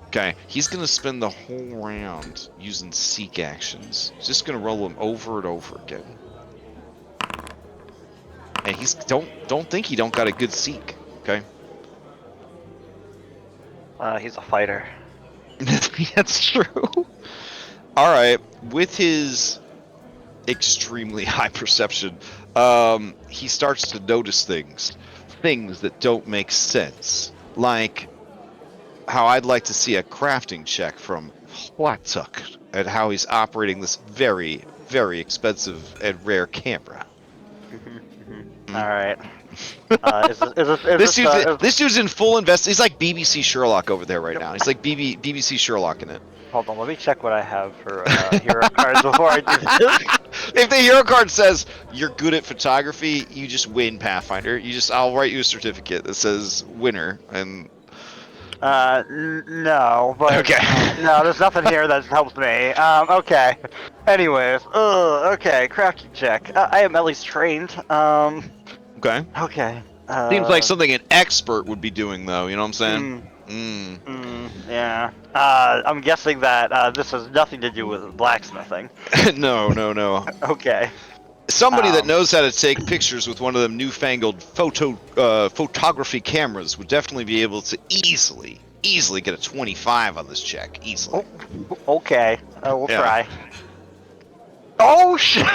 Okay, he's gonna spend the whole round using seek actions. He's just gonna roll them over and over again. And he's don't think he don't got a good seek, okay? He's a fighter. That's true. Alright, with his extremely high perception, he starts to notice things that don't make sense. Like how I'd like to see a crafting check from Hlattuck at how he's operating this very, very expensive and rare camera. All right. This dude's in full invest. He's like BBC Sherlock over there right now. He's like BBC Sherlock in it. Hold on, let me check what I have for hero cards before I do this. If the hero card says you're good at photography, you just win Pathfinder. I'll write you a certificate that says winner and. No, but okay. No, there's nothing here that helps me. Okay. Anyways, okay, crafting check. I am at least trained. Okay. Okay. Seems like something an expert would be doing, though. You know what I'm saying? Yeah. I'm guessing that this has nothing to do with blacksmithing. No. Okay. Somebody that knows how to take pictures with one of them newfangled photography cameras would definitely be able to easily get a 25 on this check. Easily. Oh, okay. We'll try. Oh, shit!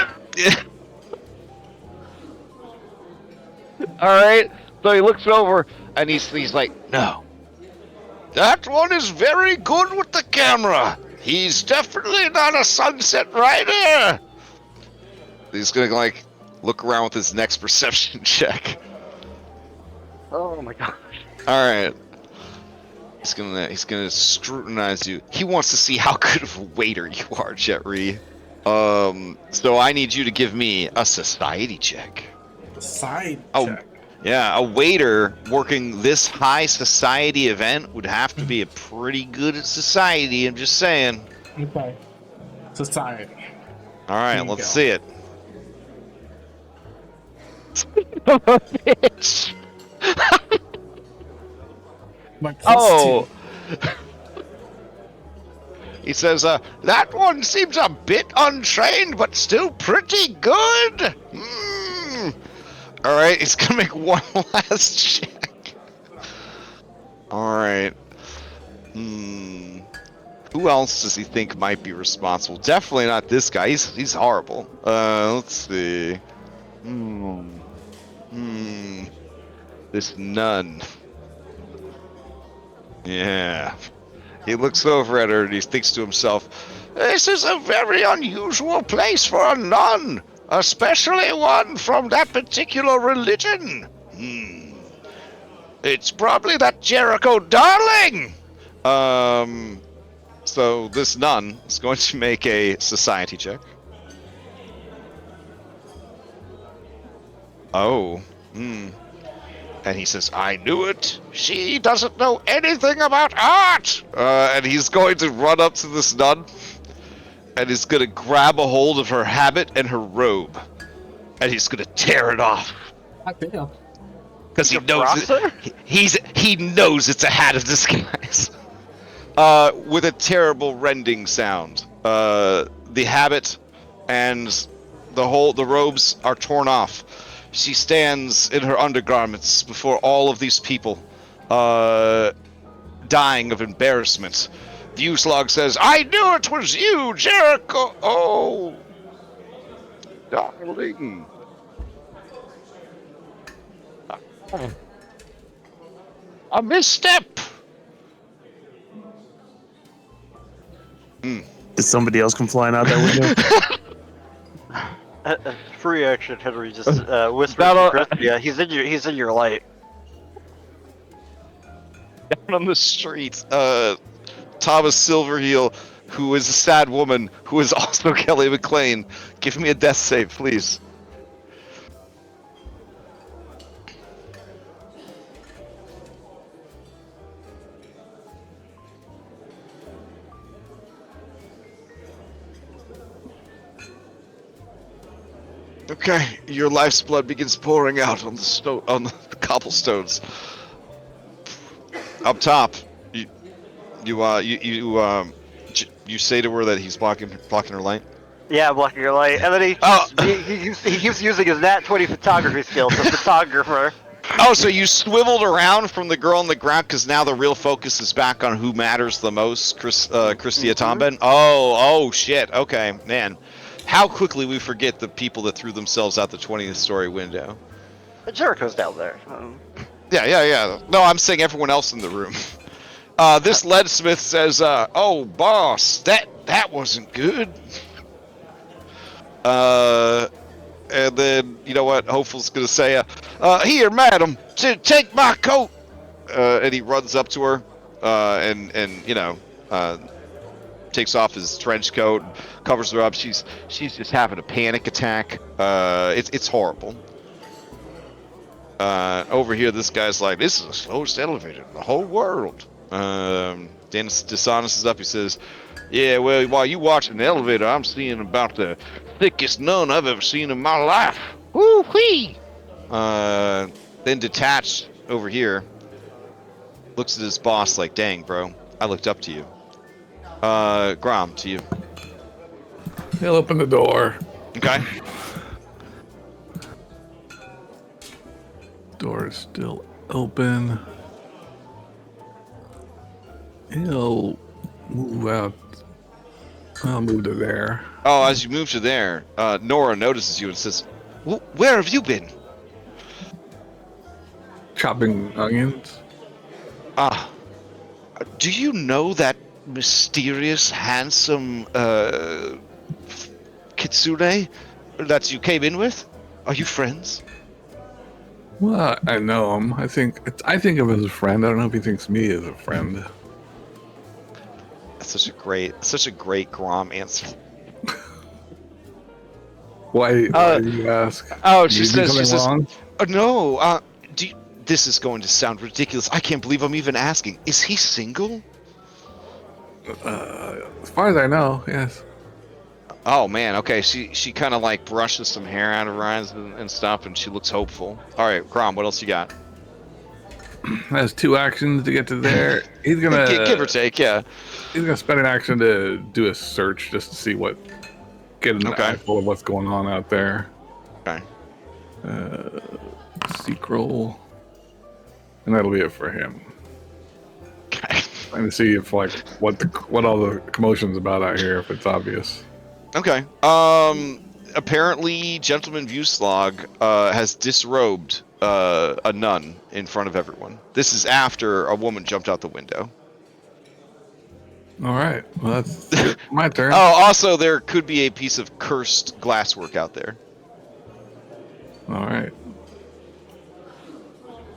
Alright. So he looks over, and he's like, No. That one is very good with the camera. He's definitely not a Sunset Rider. He's gonna like look around with his next perception check. oh my gosh. All right. He's gonna scrutinize you. He wants to see how good of a waiter you are, Jetri. So I need you to give me a society check. Side Oh, check. yeah, a waiter working this high society event would have to be a pretty good at society. I'm just saying. Okay. Society. All right, Here you let's go. see it. Bitch. My Oh. He says, that one seems a bit untrained, but still pretty good. All right, he's gonna make one last check. All right. Who else does he think might be responsible? Definitely not this guy. He's horrible. Let's see. This nun. Yeah. He looks over at her and he thinks to himself, this is a very unusual place for a nun, especially one from that particular religion. It's probably that Jericho darling. So this nun is going to make a society check. Oh. And he says, I knew it. She doesn't know anything about art. And he's going to run up to this nun. and is gonna grab a hold of her habit and her robe, and he's gonna tear it off. Damn. Because he The knows processor? he knows it's a hat of disguise. With a terrible rending sound. The habit and the robes are torn off. She stands in her undergarments before all of these people, dying of embarrassment. The Uslog says, "I knew it was you, Jericho! Oh, darling. A misstep!" Did somebody else come flying out that window? Free action, Henry just whispered That'll- to Chris. Yeah, he's in your light. Down on the street, Thomas Silverheel, who is a sad woman, who is also Kelly McLean. Give me a death save, please. Okay, your life's blood begins pouring out on the cobblestones. Up top, you say to her that he's blocking her light. Yeah, blocking your light, and then he keeps using his Nat 20 photography skills as a photographer. Oh, so you swiveled around from the girl on the ground because now the real focus is back on who matters the most, Christia Tomben? Oh, shit. Okay, man. How quickly we forget the people that threw themselves out the 20th story window. Jericho's down there. Yeah. No, I'm saying everyone else in the room. This leadsmith says, "Oh, boss, that wasn't good." And then, you know what? Hopeful's gonna say, "Here, madam, take my coat." And he runs up to her, and takes off his trench coat, and covers her up. She's just having a panic attack. It's horrible. Over here, this guy's like, "This is the slowest elevator in the whole world." Dennis Dishonest is up. He says, "Yeah, well, while you watching the elevator, I'm seeing about the thickest nun I've ever seen in my life. Woo-wee!" Then Detached over here looks at his boss like, "Dang, bro, I looked up to you." Grom, to you. He'll open the door. Okay. Door is still open. He'll move out. I'll move to there. Oh, as you move to there, Nora notices you and says, "Where have you been?" Chopping onions. Do you know that mysterious, handsome, Kitsune that you came in with? Are you friends? Well, I know him. I think of him as a friend. I don't know if he thinks me as a friend. That's such a great Grom answer. Why do you ask? Oh, Did she you do says, something wrong? no, this is going to sound ridiculous. I can't believe I'm even asking. Is he single? As far as I know, yes. Oh man, okay. She kind of like brushes some hair out of her eyes and stuff, and she looks hopeful. All right, Grom, what else you got? Has 2 actions to get to there. He's gonna Give or take, yeah. He's gonna spend an action to do a search just to see get an eyeful of what's going on out there. Okay. Seek roll, and that'll be it for him. Okay. Trying to see if what all the commotion's about out here, if it's obvious. Okay. Apparently, Gentleman Viewslog has disrobed a nun in front of everyone. This is after a woman jumped out the window. All right. Well, that's my turn. Oh, also, there could be a piece of cursed glasswork out there. All right.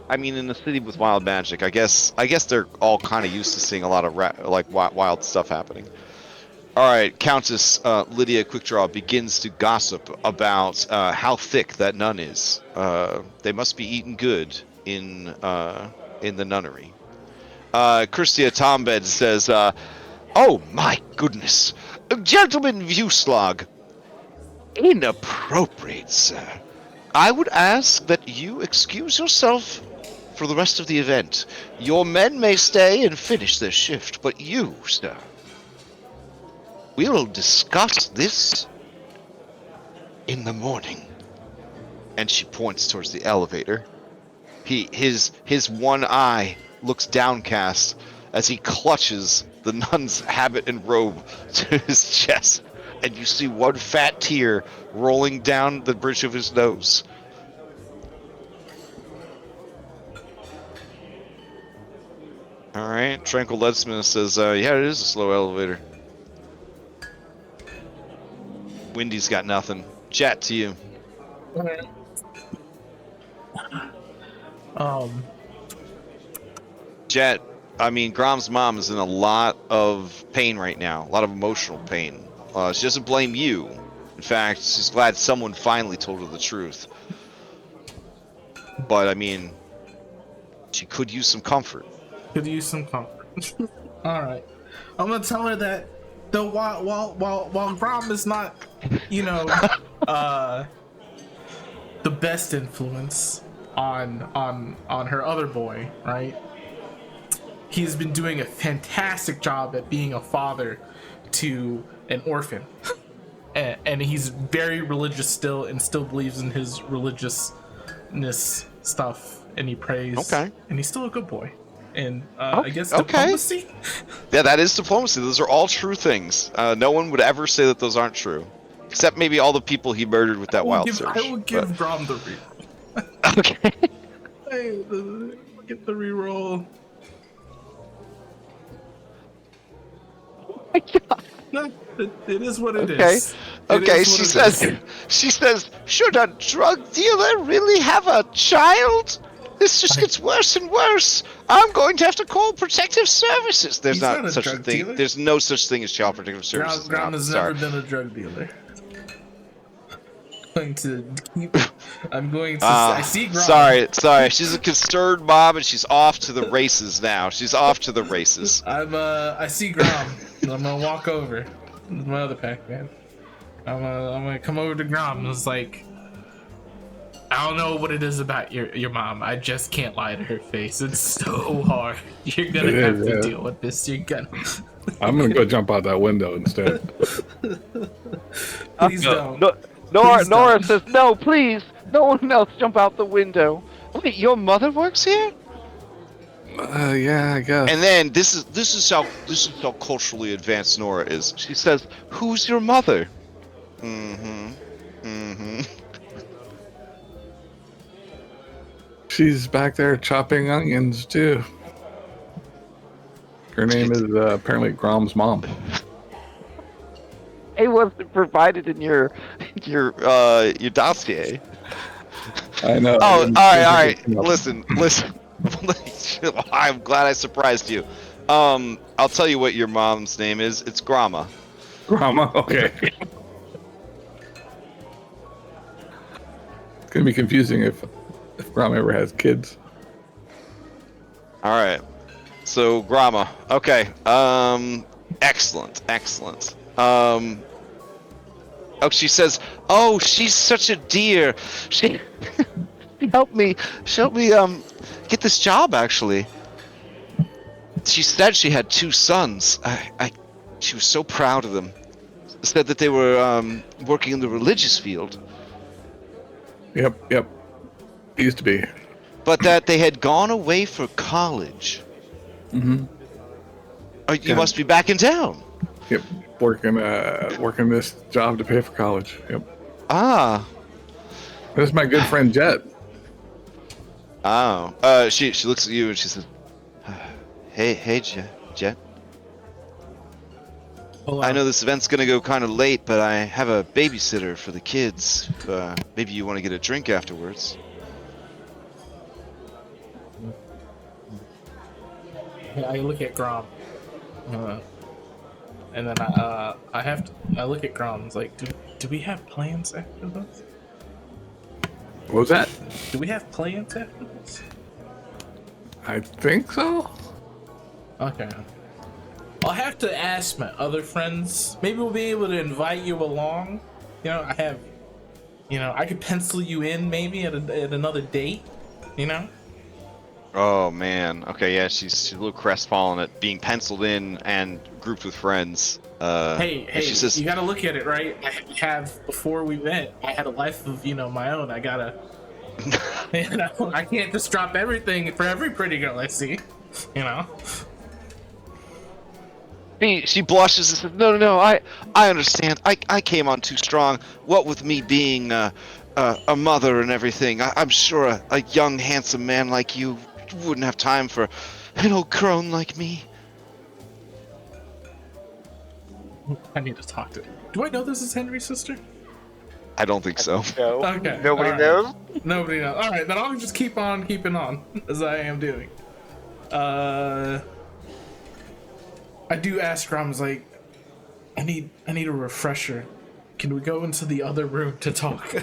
I mean, in the city with wild magic, I guess they're all kind of used to seeing a lot of wild stuff happening. All right, Countess Lydia Quickdraw begins to gossip about how thick that nun is. They must be eating good in the nunnery. Christia Tombed says, "Oh my goodness, Gentleman Vuslag. Inappropriate, sir. I would ask that you excuse yourself for the rest of the event. Your men may stay and finish their shift, but you, sir, we'll discuss this in the morning. And she points towards the elevator. His one eye looks downcast as he clutches the nun's habit and robe to his chest, and you see one fat tear rolling down the bridge of his nose. All right, Tranquil Leadsmith says, yeah, it is a slow elevator. Windy's got nothing. Chat to you. Jet, I mean, Grom's mom is in a lot of pain right now, a lot of emotional pain. She doesn't blame you. In fact, she's glad someone finally told her the truth. But, I mean, she could use some comfort. Could use some comfort. Alright. I'm gonna tell her that though while Grom is not, you know, the best influence on her other boy, right? He's been doing a fantastic job at being a father to an orphan. and he's very religious still and still believes in his religiousness stuff, and he prays. Okay. And he's still a good boy. And I guess diplomacy? Yeah, that is diplomacy. Those are all true things. No one would ever say that those aren't true. Except maybe all the people he murdered with that wild search. I will give Grom the reroll. Okay. Hey, get the reroll. Oh my god. No, it is what it okay. is. Okay, she says, should a drug dealer really have a child? This just gets worse and worse. I'm going to have to call protective services. There's not such a thing. Dealer? There's no such thing as child protective services. Grom has never been a drug dealer. I see Grom. Sorry. She's a concerned mom, and she's off to the races now. She's off to the races. I see Grom. I'm gonna walk over. This is my other Pac-Man. I'm gonna come over to Grom. And it's like, I don't know what it is about your mom. I just can't lie to her face. It's so hard. You're gonna have to deal with this. You're gonna. I'm gonna go jump out that window instead. Please don't. No, Nora says, no, please, no one else jump out the window. Wait, your mother works here? Yeah, I guess. And then this is how culturally advanced Nora is. She says, "Who's your mother?" She's back there chopping onions too. Her name is apparently Grom's mom. It wasn't provided in your dossier. I know. Oh, all right. Listen. I'm glad I surprised you. I'll tell you what your mom's name is. It's Grama. Grama, okay. It's gonna be confusing if Grama ever has kids. All right. So Grama. Okay. Excellent. Oh, she says, "Oh, she's such a dear. She helped me get this job. Actually, she said she had 2 sons. She was so proud of them. Said that they were working in the religious field. Yep. Used to be. But that they had gone away for college. Mm-hmm. Oh, you must be back in town. Yep. Working this job to pay for college. Yep. Ah. This is my good friend Jet. Oh. She looks at you and she says, Hey, Jet. Hello. I know this event's gonna go kind of late, but I have a babysitter for the kids. Maybe you want to get a drink afterwards. I look at Grom. And then I look at Grom. It's like, do we have plans after this? What was that? Do we have plans after this? I think so. Okay. I'll have to ask my other friends. Maybe we'll be able to invite you along. You know, I could pencil you in maybe at another date. You know. Oh man. Okay, yeah, she's a little crestfallen at being penciled in and grouped with friends. Hey, she says, you gotta look at it, right? I have, before we met, I had a life of, my own. I gotta, I can't just drop everything for every pretty girl I see, She blushes and says, no, I understand. I came on too strong. What with me being a mother and everything, I'm sure a young, handsome man like you wouldn't have time for an old crone like me. I need to talk to her. Do I know this is Henry's sister? I don't think so. No. Okay. Nobody all right. knows? Nobody knows. All right, then I'll just keep on keeping on as I am doing. I do ask her. I was like, I need a refresher. Can we go into the other room to talk?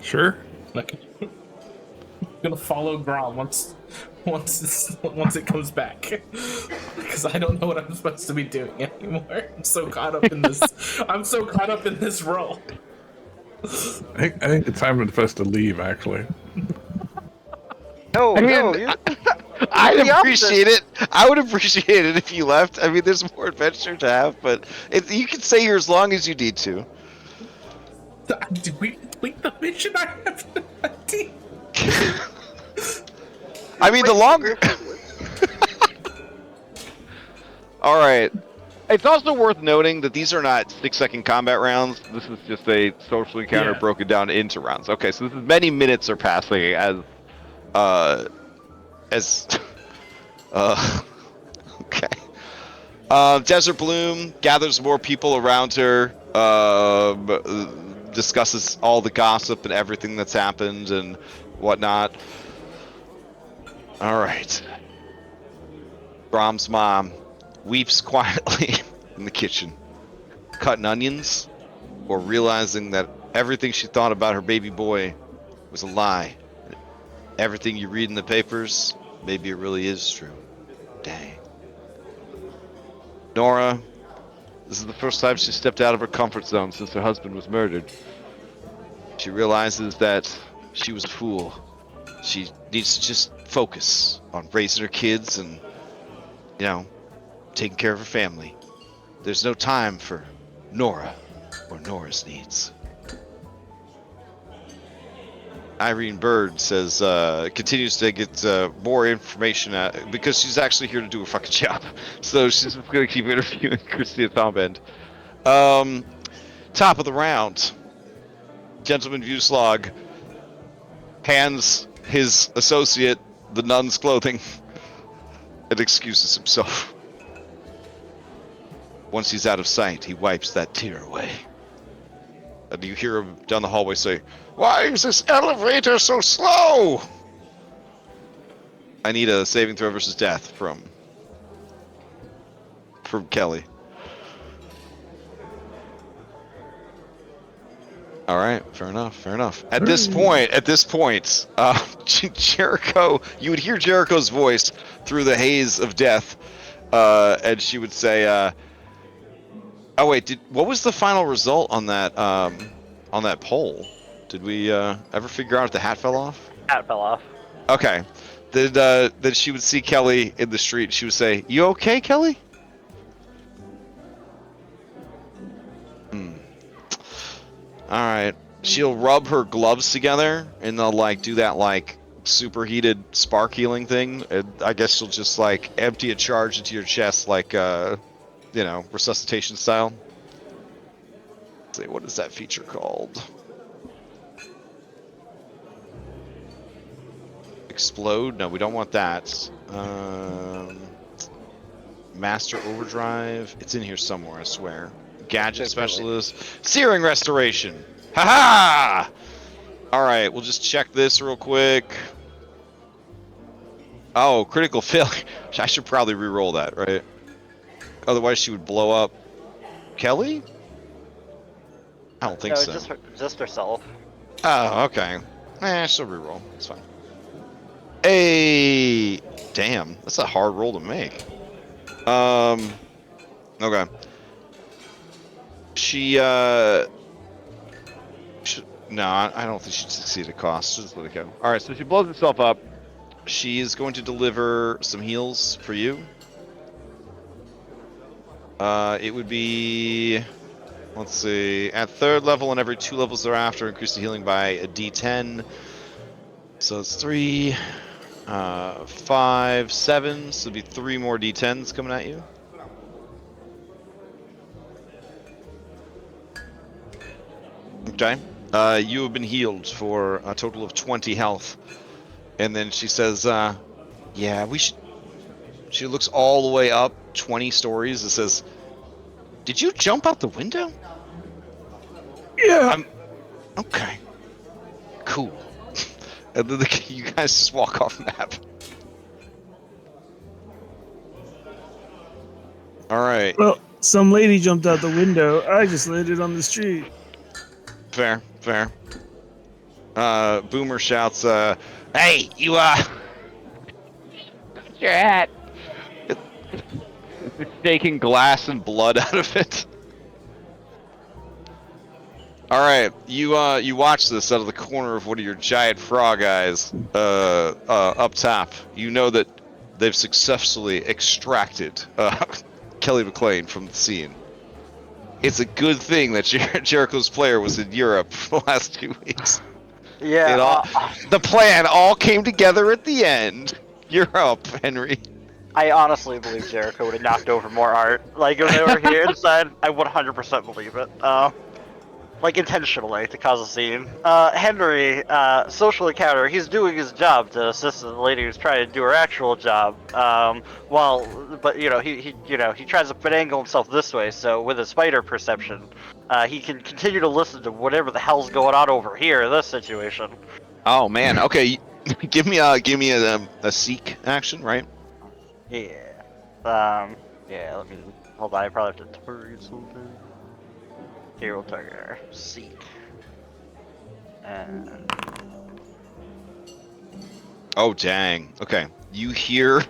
Sure. Like, I'm gonna follow Grom once it comes back, because I don't know what I'm supposed to be doing anymore. I'm so caught up in this. I'm so caught up in this role. I think it's time for us to leave, actually. No, I mean, no. I'd the appreciate it. I would appreciate it if you left. I mean, there's more adventure to have, but you can stay here as long as you need to. Did we complete the mission? I have no idea. I mean, the longer. All right. It's also worth noting that these are not 6-second combat rounds. This is just a social encounter broken down into rounds. Okay, so this is many minutes are passing as okay. Desert Bloom gathers more people around her, discusses all the gossip and everything that's happened and whatnot. All right. Brom's mom weeps quietly in the kitchen, cutting onions, or realizing that everything she thought about her baby boy was a lie. Everything you read in the papers, maybe it really is true. Dang. Nora, this is the first time she stepped out of her comfort zone since her husband was murdered. She realizes that she was a fool. She needs to just focus on raising her kids and, taking care of her family. There's no time for Nora or Nora's needs. Irene Bird says, continues to get more information because she's actually here to do her fucking job. So she's just going to keep interviewing Christina Thombend. Top of the round. Gentleman Vuslog hands his associate the nun's clothing and excuses himself. Once he's out of sight, he wipes that tear away. And you hear him down the hallway say, "Why is this elevator so slow?" I need a saving throw versus death from Kelly. All right, fair enough. At this point, Jericho, you would hear Jericho's voice through the haze of death, and she would say, "Oh wait, what was the final result on that poll? Did we ever figure out if the hat fell off?" Hat fell off. Okay, then she would see Kelly in the street. She would say, "You okay, Kelly?" All right. She'll rub her gloves together, and they'll do that superheated spark healing thing. And I guess she'll just empty a charge into your chest, resuscitation style. Let's see, what is that feature called? Explode? No, we don't want that. Master Overdrive. It's in here somewhere, I swear. Gadget Specialist. Searing Restoration. Haha! Alright, we'll just check this real quick. Oh, critical failure. I should probably re-roll that, right? Otherwise she would blow up. Kelly? I don't think so. Just herself. Oh, okay. She'll re-roll. It's fine. Hey, damn, that's a hard roll to make. Okay. No, I don't think she'd succeed at cost. Just let it go. All right, so she blows herself up. She is going to deliver some heals for you. It would be, let's see, at 3rd level and every 2 levels thereafter, increase the healing by a D10. So it's 3, 5, 7. So it'd be 3 more D10s coming at you. Okay. You have been healed for a total of 20 health. And then she says, yeah, we should... She looks all the way up 20 stories and says, did you jump out the window? Yeah. Okay. Cool. And then you guys just walk off map. Alright. Well, some lady jumped out the window. I just landed on the street. Fair. Boomer shouts, hey, you, Your hat. taking glass and blood out of it. All right, you watch this out of the corner of one of your giant frog eyes, up top. You know that they've successfully extracted Kelly McLean from the scene. It's a good thing that Jericho's player was in Europe for the last 2 weeks. Yeah. The plan all came together at the end. You're up, Henry. I honestly believe Jericho would have knocked over more art. Like, if they were here inside, I would 100% believe it. Like, intentionally, to cause a scene. Henry, social encounter, he's doing his job to assist the lady who's trying to do her actual job. But, he tries to finagle himself this way, so with his spider perception, he can continue to listen to whatever the hell's going on over here in this situation. Oh, man, okay. give me a seek action, right? Yeah. Yeah, let me... Hold on, I probably have to target something. Hero target, seek. And... Oh, dang. Okay. You hear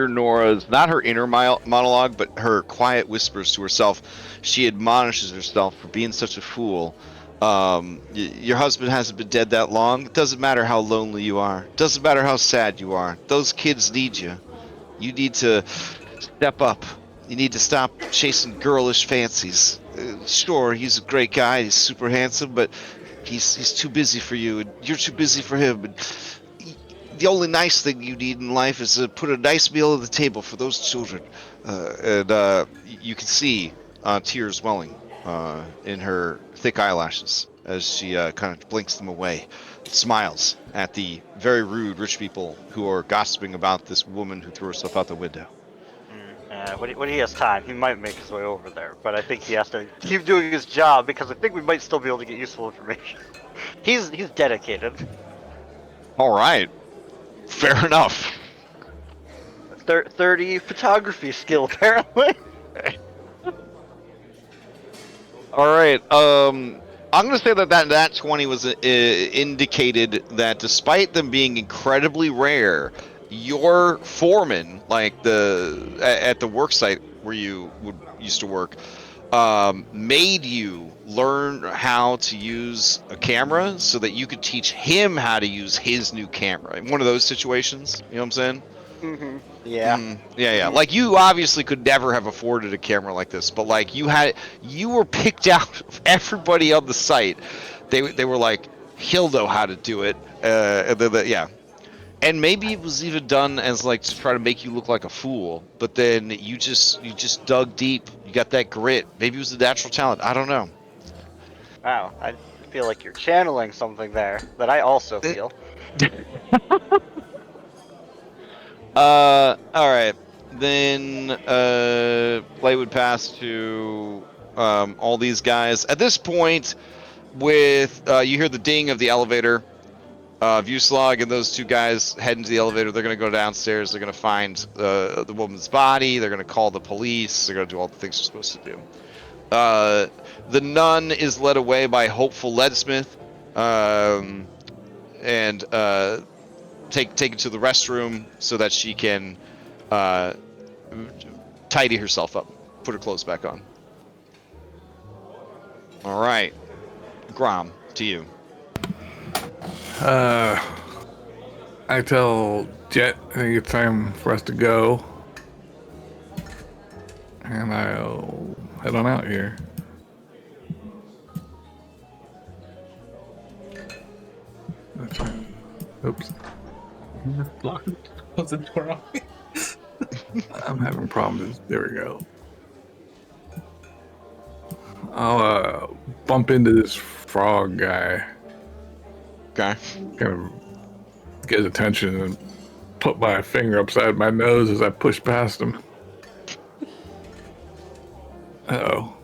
Nora's, not her inner monologue, but her quiet whispers to herself. She admonishes herself for being such a fool. Your husband hasn't been dead that long. It doesn't matter how lonely you are. It doesn't matter how sad you are. Those kids need you. You need to step up. You need to stop chasing girlish fancies. Sure, he's a great guy. He's super handsome, but he's too busy for you, and you're too busy for him. And the only nice thing you need in life is to put a nice meal on the table for those children. You can see tears welling in her thick eyelashes as she kind of blinks them away, smiles at the very rude rich people who are gossiping about this woman who threw herself out the window. When he has time, he might make his way over there, but I think he has to keep doing his job because I think we might still be able to get useful information. He's dedicated. All right, fair enough. 30 photography skill apparently. All right. I'm gonna say that 20 was indicated that despite them being incredibly rare, your foreman, like at the work site where you used to work, made you learn how to use a camera so that you could teach him how to use his new camera. One of those situations, you know what I'm saying? Mm-hmm. Yeah. Yeah. Like, you obviously could never have afforded a camera like this, but like you were picked out of everybody on the site. They were like, he'll know how to do it. Yeah. And maybe it was even done as like to try to make you look like a fool, but then you just dug deep. You got that grit. Maybe it was a natural talent. I don't know. Wow, I feel like you're channeling something there that I also feel. All right. Then play would pass to all these guys. At this point, with you hear the ding of the elevator. Vuslog and those two guys head into the elevator. They're going to go downstairs. They're going to find the woman's body. They're going to call the police. They're going to do all the things they're supposed to do. The nun is led away by Hopeful Leadsmith. And take it to the restroom so that she can tidy herself up, put her clothes back on. All right, Grom, to you. I tell Jet I think it's time for us to go, and I'll head on out here. That's right. Oops, Close the door on me. I'm having problems. There we go. I'll bump into this frog guy, Okay. kind of get his attention, and put my finger upside my nose as I push past him. Uh-oh.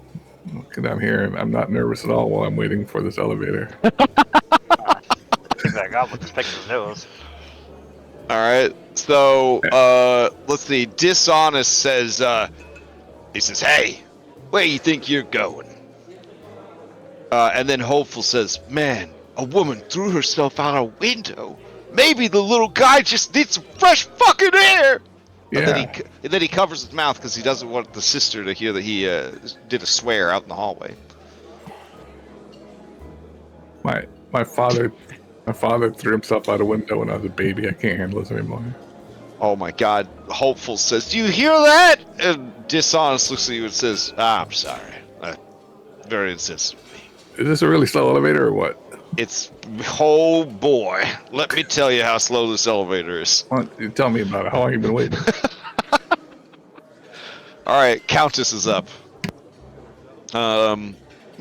Get down here, and I'm not nervous at all while I'm waiting for this elevator. Think that goblin just picked his nose. All right. So, let's see. Dishonest says, he says, "Hey, where you think you're going?" And then Hopeful says, "Man, a woman threw herself out a window. Maybe the little guy just needs some fresh fucking air." Yeah. And then he covers his mouth because he doesn't want the sister to hear that he did a swear out in the hallway. My father threw himself out a window when I was a baby. I can't handle this anymore. Oh my God. Hopeful says, "Do you hear that?" And Dishonest looks at you and says, "I'm sorry. Very insensitive of me. Is this a really slow elevator or what? It's, oh boy. Let me tell you how slow this elevator is." Why don't you tell me about it? How long have you been waiting? All right, Countess is up.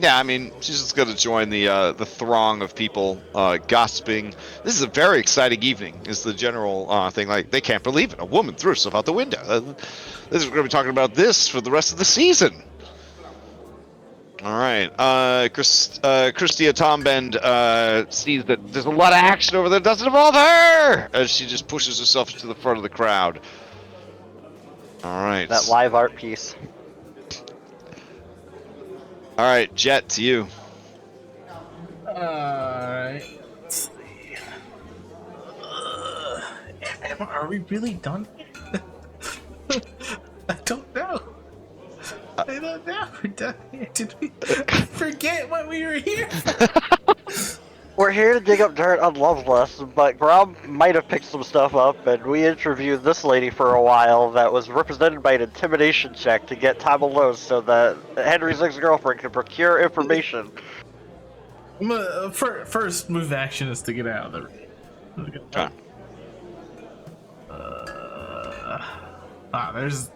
Yeah, I mean, she's just gonna join the throng of people gossiping. This is a very exciting evening. Is the general thing, like, they can't believe it. A woman threw herself out the window. We're gonna be talking about this for the rest of the season. All right, Christia Tombend sees that there's a lot of action over there. Doesn't involve her, as she just pushes herself to the front of the crowd. All right. That live art piece. All right, Jet, to you. Alright. Let's see. Are we really done? I don't know. I don't know. We're done here. Did we forget what we were here for? We're here to dig up dirt on Loveless, but Grom might have picked some stuff up, and we interviewed this lady for a while that was represented by an intimidation check to get time alone so that Henry's ex-girlfriend could procure information. First move action is to get out of there. Okay. There's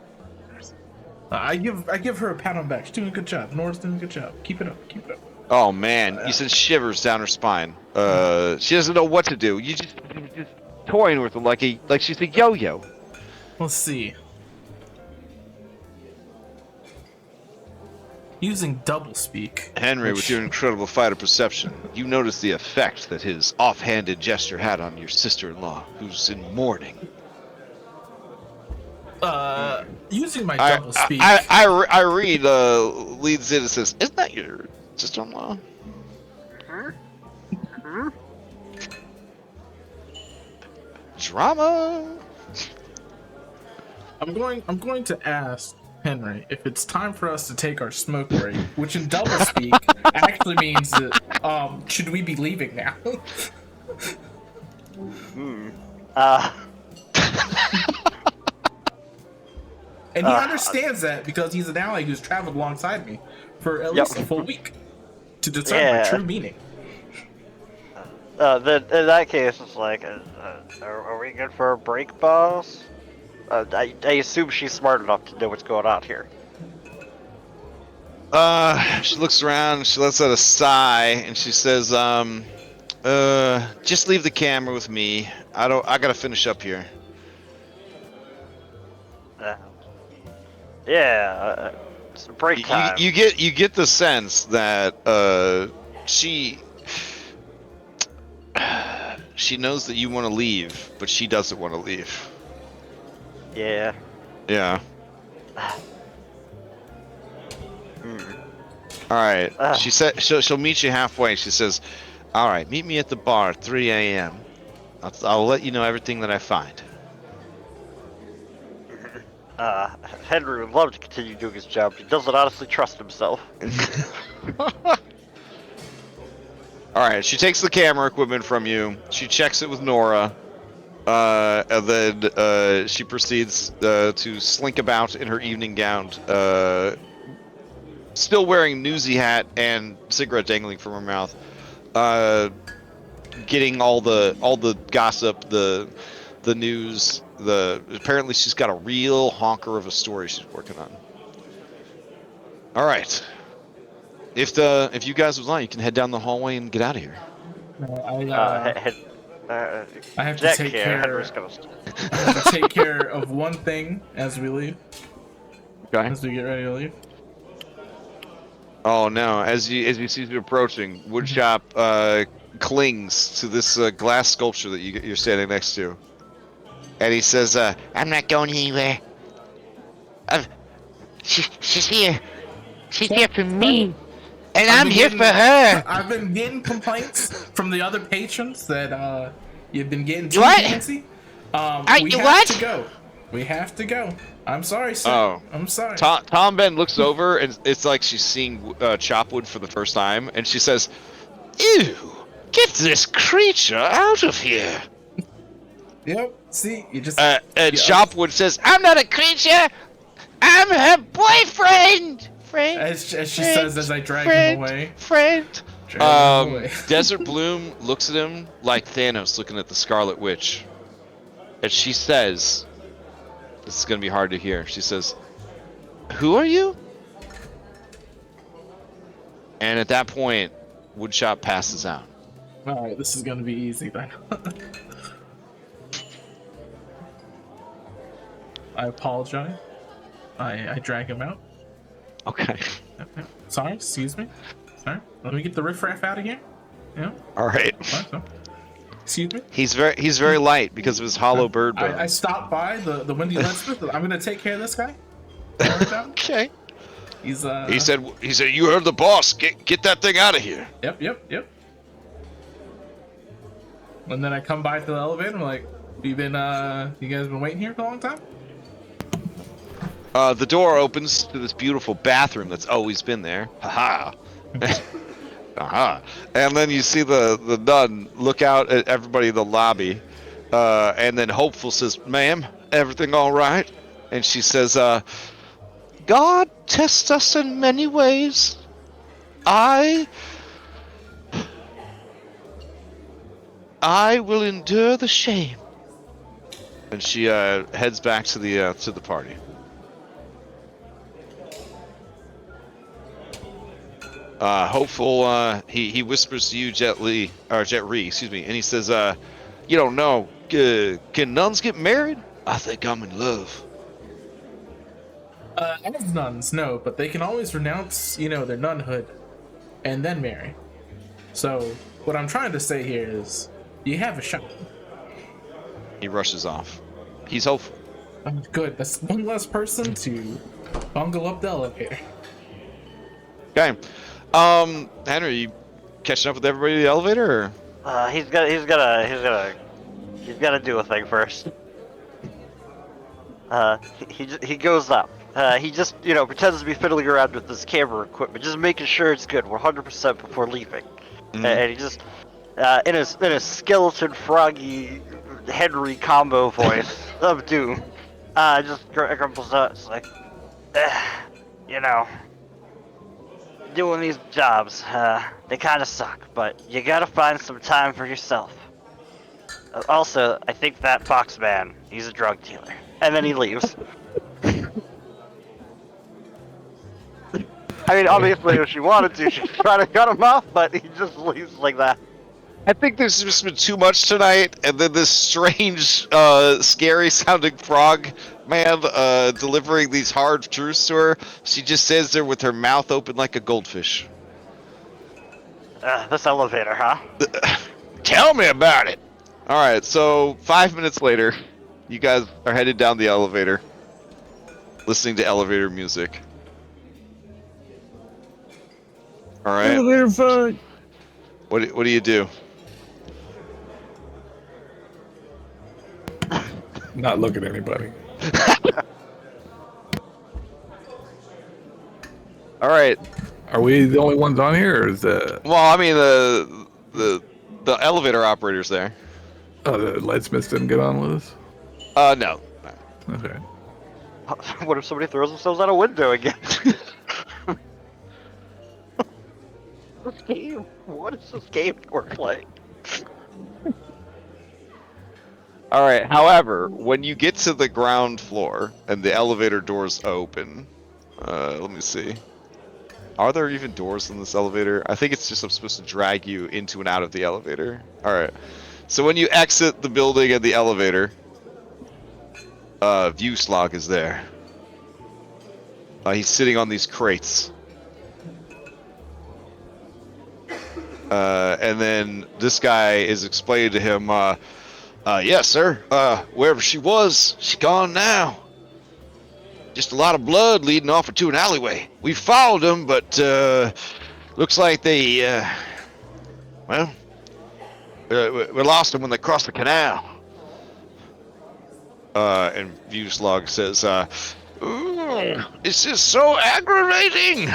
I give her a pat on the back. She's doing a good job. Nora's doing a good job. Keep it up. Keep it up. Oh man, you sent shivers down her spine. She doesn't know what to do. You just toying with her like she's a yo-yo. Let's see. Using double speak. Henry, with your incredible fighter perception, you notice the effect that his offhanded gesture had on your sister-in-law, who's in mourning. Using my double speak. Irene leads in and says, "Isn't that your sister-in-law?" Drama. I'm going to ask Henry if it's time for us to take our smoke break, which in double speak actually means that should we be leaving now? And he understands that because he's an ally who's traveled alongside me for at least a full week to discern my true meaning. Then in that case, it's like, are we good for a break, boss? I assume she's smart enough to know what's going on here. She looks around, she lets out a sigh, and she says, just leave the camera with me. I gotta finish up here. It's break time. You get the sense that she knows that you want to leave, but she doesn't want to leave. Yeah. Yeah. All right. She said she'll meet you halfway. She says, "All right, meet me at the bar at 3 a.m. I'll let you know everything that I find. Henry would love to continue doing his job. He doesn't honestly trust himself. All right, she takes the camera equipment from you. She checks it with Nora, and then she proceeds to slink about in her evening gown, still wearing newsy hat and cigarette dangling from her mouth, getting all the gossip, the news. Apparently she's got a real honker of a story she's working on. All right. If you guys would like, you can head down the hallway and get out of here. I have to Jack take here, care. Henry's ghost. I have to take care of one thing as we leave. Okay. As we get ready to leave. Oh no! As you see you approaching, Woodshop clings to this glass sculpture that you're standing next to, and he says, I'm not going anywhere. She's here. She's here for me. And I'm here for her. I've been getting complaints from the other patrons that you've been getting too What? fancy. You We have what? to go. We have to go. I'm sorry, sir. Oh. I'm sorry. Tom Ben looks over, and it's like she's seeing Chopwood for the first time, and she says, "Ew! Get this creature out of here!" Yep. See, you just. And Chopwood says, I'm not a creature. I'm her boyfriend. Friend. As she friend, says, as I drag friend, him away. Friend. Drag him away. Desert Bloom looks at him like Thanos looking at the Scarlet Witch. And she says, this is going to be hard to hear. She says, "Who are you?" And at that point, Woodshop passes out. All right, this is gonna be easy then. I apologize. I drag him out. Okay. Sorry, excuse me. Sorry. Let me get the riffraff out of here. Yeah. All right. Excuse me. He's very light because of his hollow bird bone. I stopped by the Windy Leadsmith. I'm gonna take care of this guy. Okay. He's He said you heard the boss. Get that thing out of here. Yep. And then I come by to the elevator. I'm like, you guys been waiting here for a long time? The door opens to this beautiful bathroom that's always been there. Haha. Aha. And then you see the nun look out at everybody in the lobby, and then Hopeful says, "Ma'am, everything all right?" And she says, "God tests us in many ways. I will endure the shame." And she heads back to the party. Hopeful, he whispers to you, Jet Ree, excuse me, and he says, "You don't know, can nuns get married? I think I'm in love." As nuns, no, but they can always renounce, their nunhood and then marry. So, what I'm trying to say here is, you have a shot. He rushes off. He's hopeful. Good, that's one less person to bungle up the elevator. Okay. Henry, you catching up with everybody in the elevator, or? He's gotta do a thing first. He goes up. He just, pretends to be fiddling around with this camera equipment, just making sure it's good 100% before leaving. And he just, in a skeleton froggy Henry combo voice of doom, just grumbles out. It's like, doing these jobs, they kind of suck, but you gotta find some time for yourself. Also, I think that fox man, he's a drug dealer. And then he leaves. I mean, obviously, if she wanted to, she'd try to cut him off, but he just leaves like that. I think there's just been too much tonight, and then this strange, scary-sounding frog man delivering these hard truths to her. She just stands there with her mouth open like a goldfish. This elevator, huh? Tell me about it! Alright, so 5 minutes later, you guys are headed down the elevator, listening to elevator music. Alright. Elevator fight. What do you do? Not look at anybody. All right. Are we the only ones on here, or is the Well, I mean the elevator operator's there. the lightsmiths didn't get on with us? No. Okay. What if somebody throws themselves out a window again? This game. What is this game we're playing? All right. However, when you get to the ground floor and the elevator doors open, let me see. Are there even doors in this elevator? I think it's just I'm supposed to drag you into and out of the elevator. All right. So when you exit the building and the elevator, Vuslog is there. He's sitting on these crates. And then this guy is explaining to him, yes, sir. Wherever she was, she's gone now. Just a lot of blood leading off into an alleyway. We followed them, but looks like they, we lost them when they crossed the canal. And Vuslog says, this is so aggravating.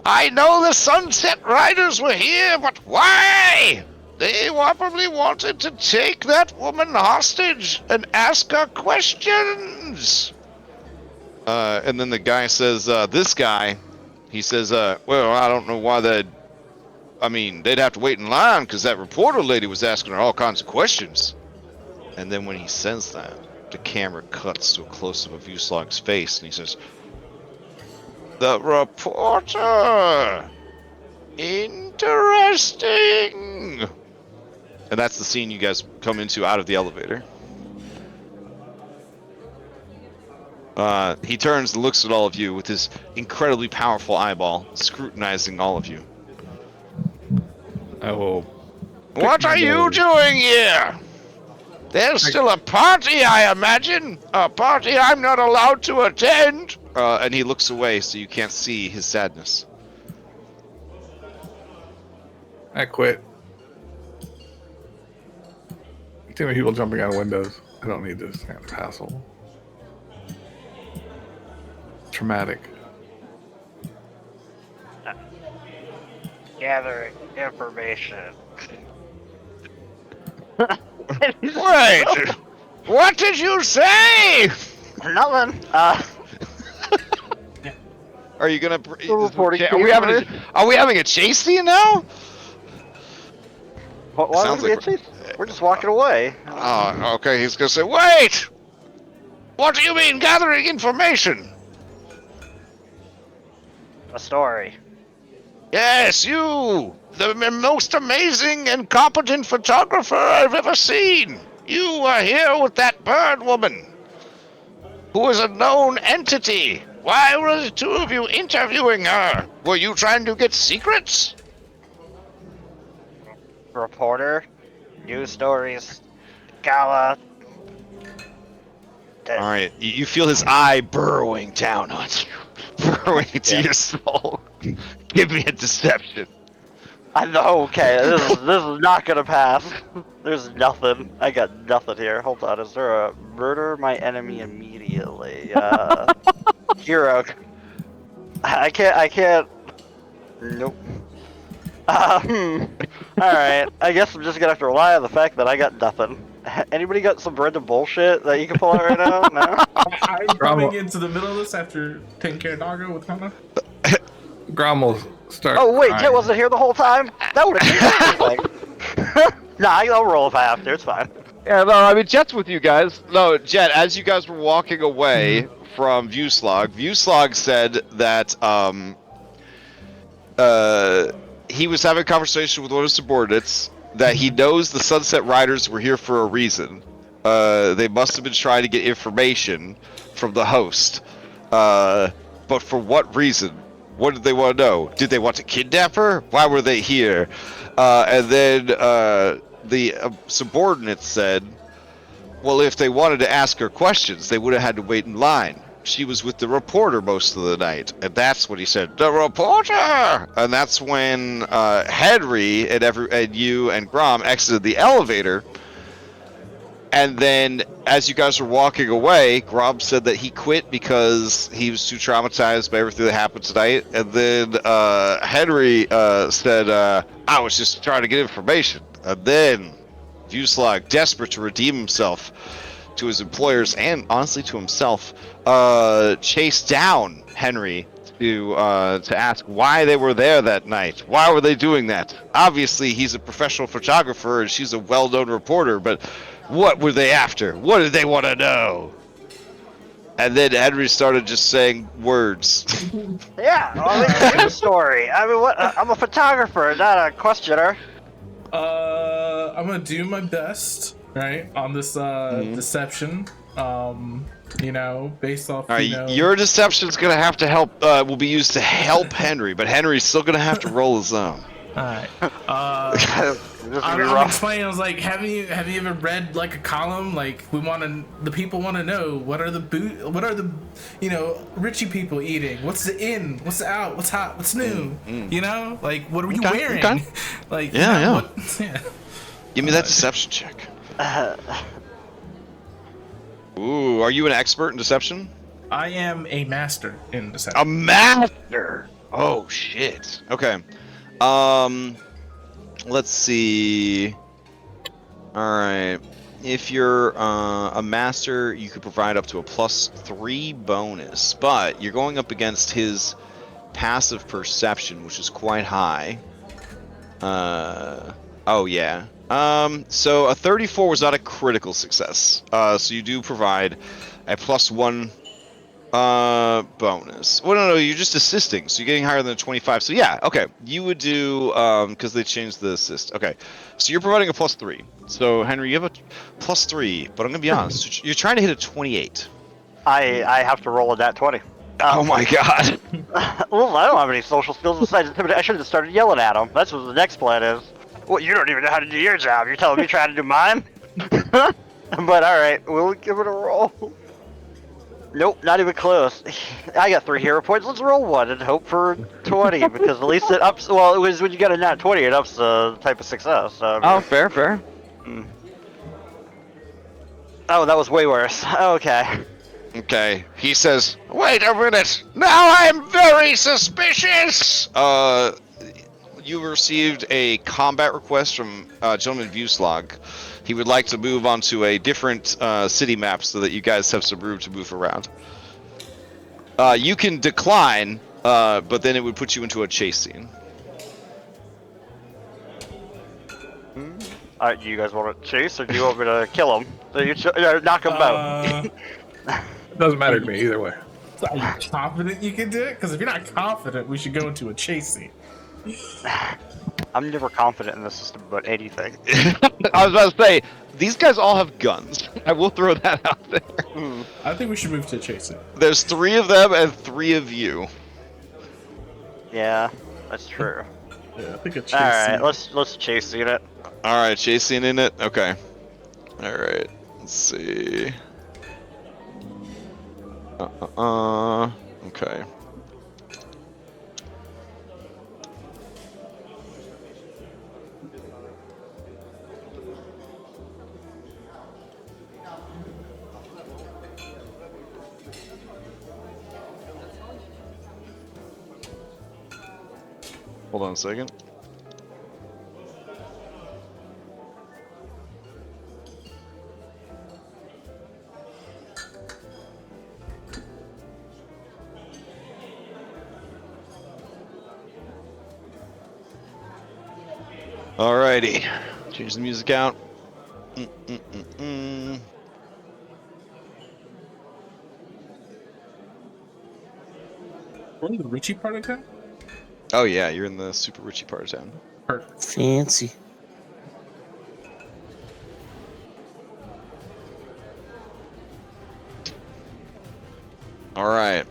I know the Sunset Riders were here, but why? They probably wanted to take that woman hostage and ask her questions. And then the guy says, this guy, he says, well, I don't know why they'd have to wait in line because that reporter lady was asking her all kinds of questions. And then when he says that, the camera cuts to a close-up of Vuslog's face, and he says, the reporter! Interesting! And that's the scene you guys come into out of the elevator. He turns and looks at all of you with his incredibly powerful eyeball, scrutinizing all of you. I will. What are you doing here? There's still a party, I imagine. A party I'm not allowed to attend. And he looks away so you can't see his sadness. I quit. Too many people jumping out of windows. I don't need this kind of hassle. Traumatic. Gathering information. Wait! What did you say? Nothing. Are you gonna? reporting Are we having a chase scene now? Why Sounds would we like get chased? We're just walking away. Oh, okay. He's gonna say, "Wait! What do you mean gathering information?" A story. Yes, you, the most amazing and competent photographer I've ever seen. You are here with that bird woman, who is a known entity. Why were the two of you interviewing her? Were you trying to get secrets? Reporter. News stories. Gala. Alright, you feel his eye burrowing down on you. Burrowing into your soul. Give me a deception. I know, okay, this is not gonna pass. There's nothing. I got nothing here. Hold on, is there a murder my enemy immediately? Hero. I can't. Nope. Alright, I guess I'm just gonna have to rely on the fact that I got nothing. Anybody got some random bullshit that you can pull out right now? No? I'm coming into the middle of this after taking care of Doggo with Kona. Grom will start. Oh wait, crying. Jet wasn't here the whole time? That would've changed everything. Nah, I'll roll if I have to, it's fine. Yeah, no, I mean, Jet's with you guys. No, Jet, as you guys were walking away from Vuslog said that he was having a conversation with one of his subordinates that he knows the Sunset Riders were here for a reason. They must have been trying to get information from the host. But for what reason? What did they want to know? Did they want to kidnap her? Why were they here? And then the subordinate said, well, if they wanted to ask her questions, they would have had to wait in line. She was with the reporter most of the night, and that's what he said. The reporter! And that's when Henry and you and Grom exited the elevator, And then, as you guys were walking away, Grob said that he quit because he was too traumatized by everything that happened tonight. And then Henry said, I was just trying to get information. And then Vuslag, desperate to redeem himself to his employers and honestly to himself, chased down Henry to ask why they were there that night. Why were they doing that? Obviously, he's a professional photographer and she's a well-known reporter, but what were they after? What did they want to know? And then Henry started just saying words. Yeah, well, it's a story. I mean, what? I'm a photographer, not a questioner. I'm gonna do my best, right, on this deception. You know, based off. All right, your deception's gonna have to help. Will be used to help Henry, but Henry's still gonna have to roll his own. Alright. This would be I'm rough. explaining. I was like, have you ever read like a column? Like, the people want to know what are the richy people eating? What's the in? What's the out? What's hot? What's new? You know, like what are you wearing? Okay. Like, Yeah. yeah. Give me that deception check. Ooh, are you an expert in deception? I am a master in deception. A master. Oh shit. Okay. Let's see. All right. If you're a master, you could provide up to a +3 bonus, but you're going up against his passive perception, which is quite high. Oh yeah. So a 34 was not a critical success. So you do provide a +1 bonus. Well, no, you're just assisting, so you're getting higher than a 25. So yeah, okay, you would do because they changed the assist. Okay, so you're providing a +3. So Henry, you have a +3, but I'm gonna be honest, you're trying to hit a 28. I have to roll a nat 20. Oh my god. Well, I don't have any social skills besides intimidate. I should have started yelling at him. That's what the next plan is. Well, you don't even know how to do your job. You're telling me trying to do mine? But alright, we'll give it a roll. Nope, not even close. I got 3 hero points. Let's roll one and hope for 20, because at least it ups. Well, it was when you got a nat 20, it ups the type of success. So, Oh, fair. Oh, that was way worse. Okay. Okay, he says, wait a minute, now I'm very suspicious! You received a combat request from Gentleman Vuslag. He would like to move on to a different city map so that you guys have some room to move around. You can decline, but then it would put you into a chase scene. Alright, do you guys want to chase, or do you want me to kill him? So you knock him out. It doesn't matter to me either way. Are you confident you can do it? Because if you're not confident, we should go into a chase scene. I'm never confident in this system about anything. I was about to say, these guys all have guns. I will throw that out there. I think we should move to chase scene. There's 3 of them and 3 of you. Yeah, that's true. Yeah, I think a chase Alright, scene. let's chase scene it. Alright, chase scene in it? Okay. Alright, let's see. Okay. Hold on a second. Alrighty, change the music out. We're in the Richie part of town? Oh yeah, you're in the super richy part of town. Perfect. Fancy. Alright.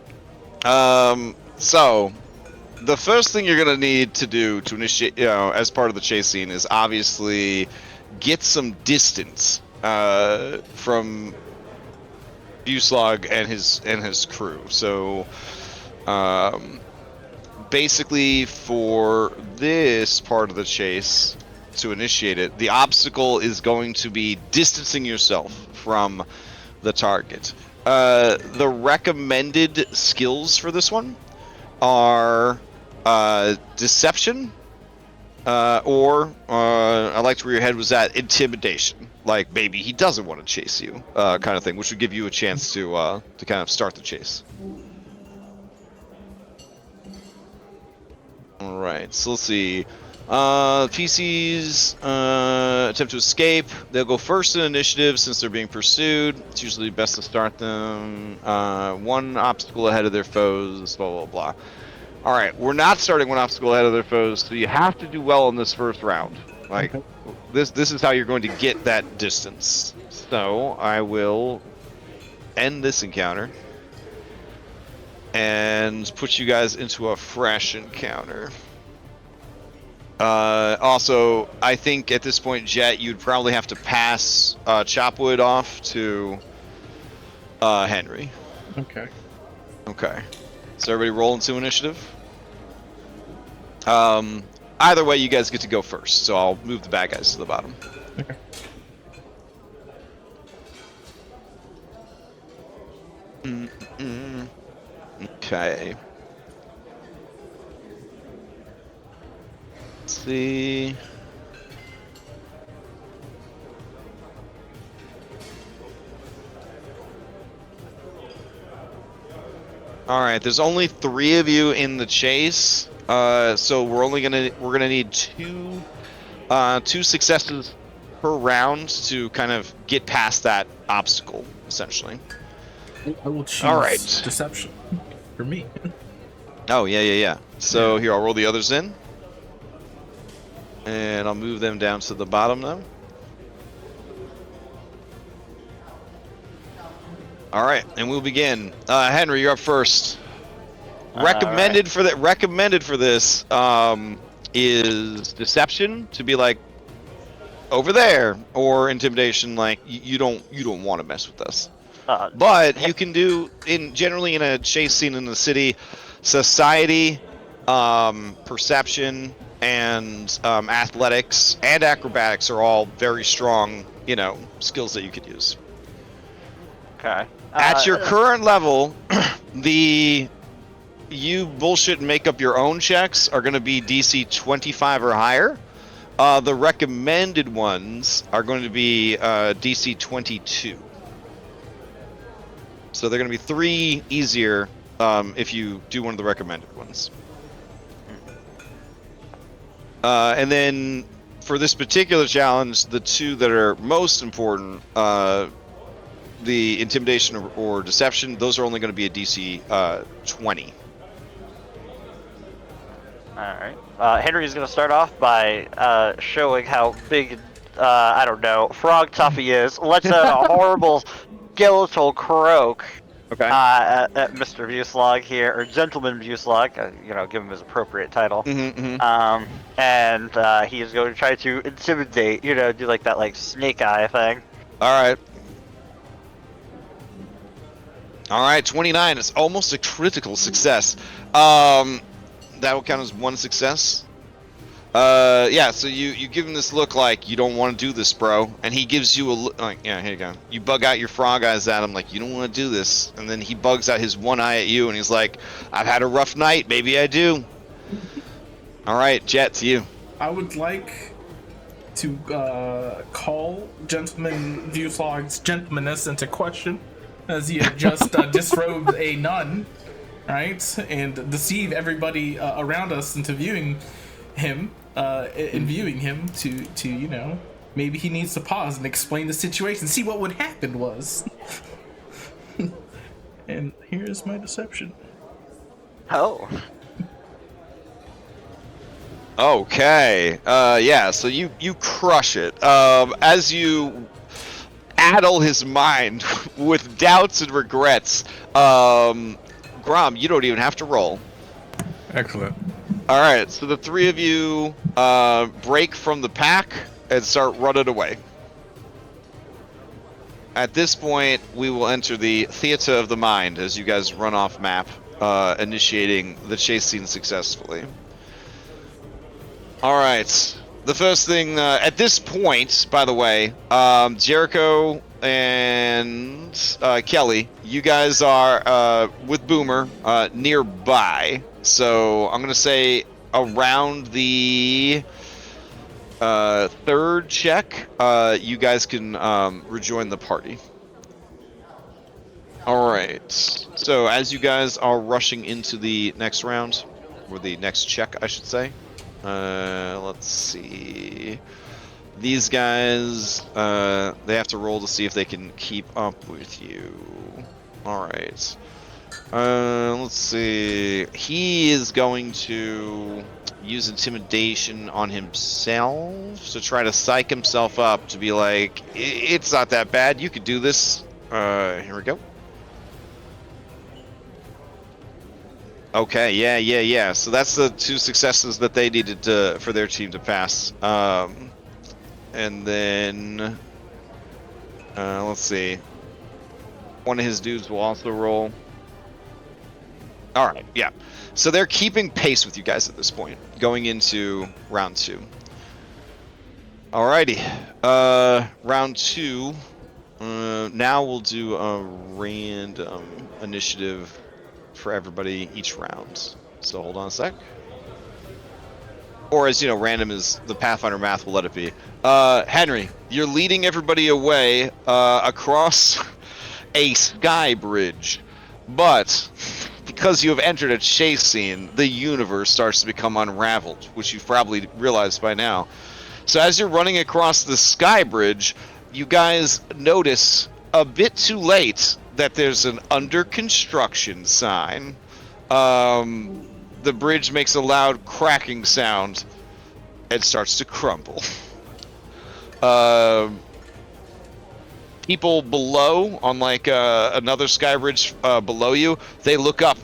So the first thing you're gonna need to do to initiate, as part of the chase scene, is obviously get some distance from Vuslag and his crew. So, basically, for this part of the chase, to initiate it. The obstacle is going to be distancing yourself from the target. The recommended skills for this one are deception, or I liked where your head was at, intimidation. Like maybe he doesn't want to chase you, kind of thing, which would give you a chance to kind of start the chase. All right, so let's see. PCs attempt to escape. They'll go first in initiative since they're being pursued. It's usually best to start them one obstacle ahead of their foes. Blah blah blah. All right, we're not starting one obstacle ahead of their foes, so you have to do well in this first round. Like this is how you're going to get that distance. So I will end this encounter and put you guys into a fresh encounter. Also, I think at this point, Jet, you'd probably have to pass Chopwood off to Henry. Okay. Okay. So everybody roll into initiative. Either way, you guys get to go first, so I'll move the bad guys to the bottom. Okay. Okay. Let's see. All right, there's only 3 of you in the chase, so we're gonna need two successes per round to kind of get past that obstacle, essentially. I will choose All right. deception for me. Oh yeah. So here, I'll roll the others in, and I'll move them down to the bottom now. All right, and we'll begin. Henry, you're up first. Recommended for that. Recommended for this is deception, to be like over there, or intimidation, like you don't want to mess with us. But you can do generally in a chase scene in the city, society, perception, and athletics and acrobatics are all very strong, skills that you could use. Okay. At your current level, you bullshit and make up your own checks are going to be DC 25 or higher. The recommended ones are going to be DC 22. So they're going to be 3 easier if you do one of the recommended ones. And then for this particular challenge, the 2 that are most important, the intimidation or deception, those are only going to be a DC 20. Alright. Henry's going to start off by showing how big, I don't know, frog tough he is. Let's a horrible skeletal croak Okay. at Mr. Vuslog here, or Gentleman Vuslog, give him his appropriate title. And he is going to try to intimidate, do like that snake eye thing. All right, 29. It's almost a critical success. That will count as 1 success. Yeah, so you give him this look like, you don't want to do this, bro. And he gives you a look like, yeah, here you go. You bug out your frog eyes at him like, you don't want to do this. And then he bugs out his one eye at you and he's like, I've had a rough night. Maybe I do. All right, Jet, to you. I would like to call Gentleman Vuslog's gentlemanness into question, as he had just disrobed a nun, right, and deceive everybody around us into viewing him, to maybe he needs to pause and explain the situation, see what would happen was. And here's my deception. Oh. Okay. Yeah, so you crush it. As you addle his mind with doubts and regrets, Grom, you don't even have to roll. Excellent. All right, so the 3 of you break from the pack and start running away. At this point, we will enter the theater of the mind as you guys run off map, initiating the chase scene successfully. All right, the first thing at this point, by the way, Jericho and Kelly, you guys are with Boomer nearby. So I'm gonna say around the third check, you guys can rejoin the party. All right. So as you guys are rushing into the next round, or the next check, I should say. Let's see. These guys, they have to roll to see if they can keep up with you. All right. Let's see. He is going to use intimidation on himself to try to psych himself up to be like, it's not that bad. You could do this. Here we go. Okay, yeah. So that's the 2 successes that they needed for their team to pass. And then, let's see. One of his dudes will also roll. All right, yeah. So they're keeping pace with you guys at this point, going into round 2. Alrighty. Round 2. Now we'll do a random initiative for everybody each round. So hold on a sec. Or as you know, random is the Pathfinder math will let it be. Henry, you're leading everybody away across a sky bridge, but because you have entered a chase scene, the universe starts to become unraveled, which you've probably realized by now. So as you're running across the sky bridge, you guys notice a bit too late that there's an under construction sign. The bridge makes a loud cracking sound and starts to crumble. People below on like another sky bridge below you, they look up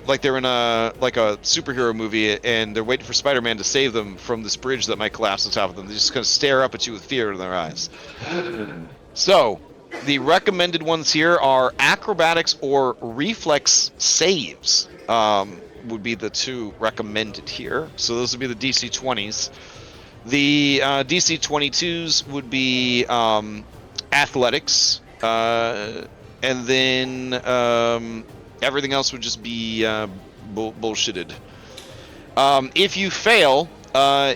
like they're in a superhero movie and they're waiting for Spider-Man to save them from this bridge that might collapse on top of them. They just kind of stare up at you with fear in their eyes. So the recommended ones here are acrobatics or reflex saves. Would be the 2 recommended here. So those would be the DC 20s. The DC 22s would be athletics, and then everything else would just be bullshitted. If you fail,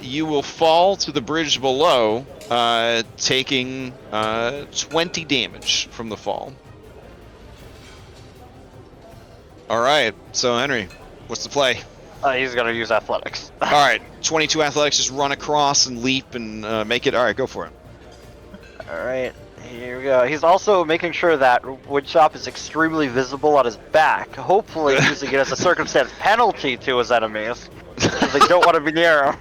you will fall to the bridge below, taking 20 damage from the fall. All right, so Henry, what's the play? He's gonna use athletics. All right, 22 athletics, just run across and leap and make it. All right, go for it. All right, here we go. He's also making sure that woodchop is extremely visible on his back, hopefully using it as a circumstance penalty to his enemies, because they don't want to be near him.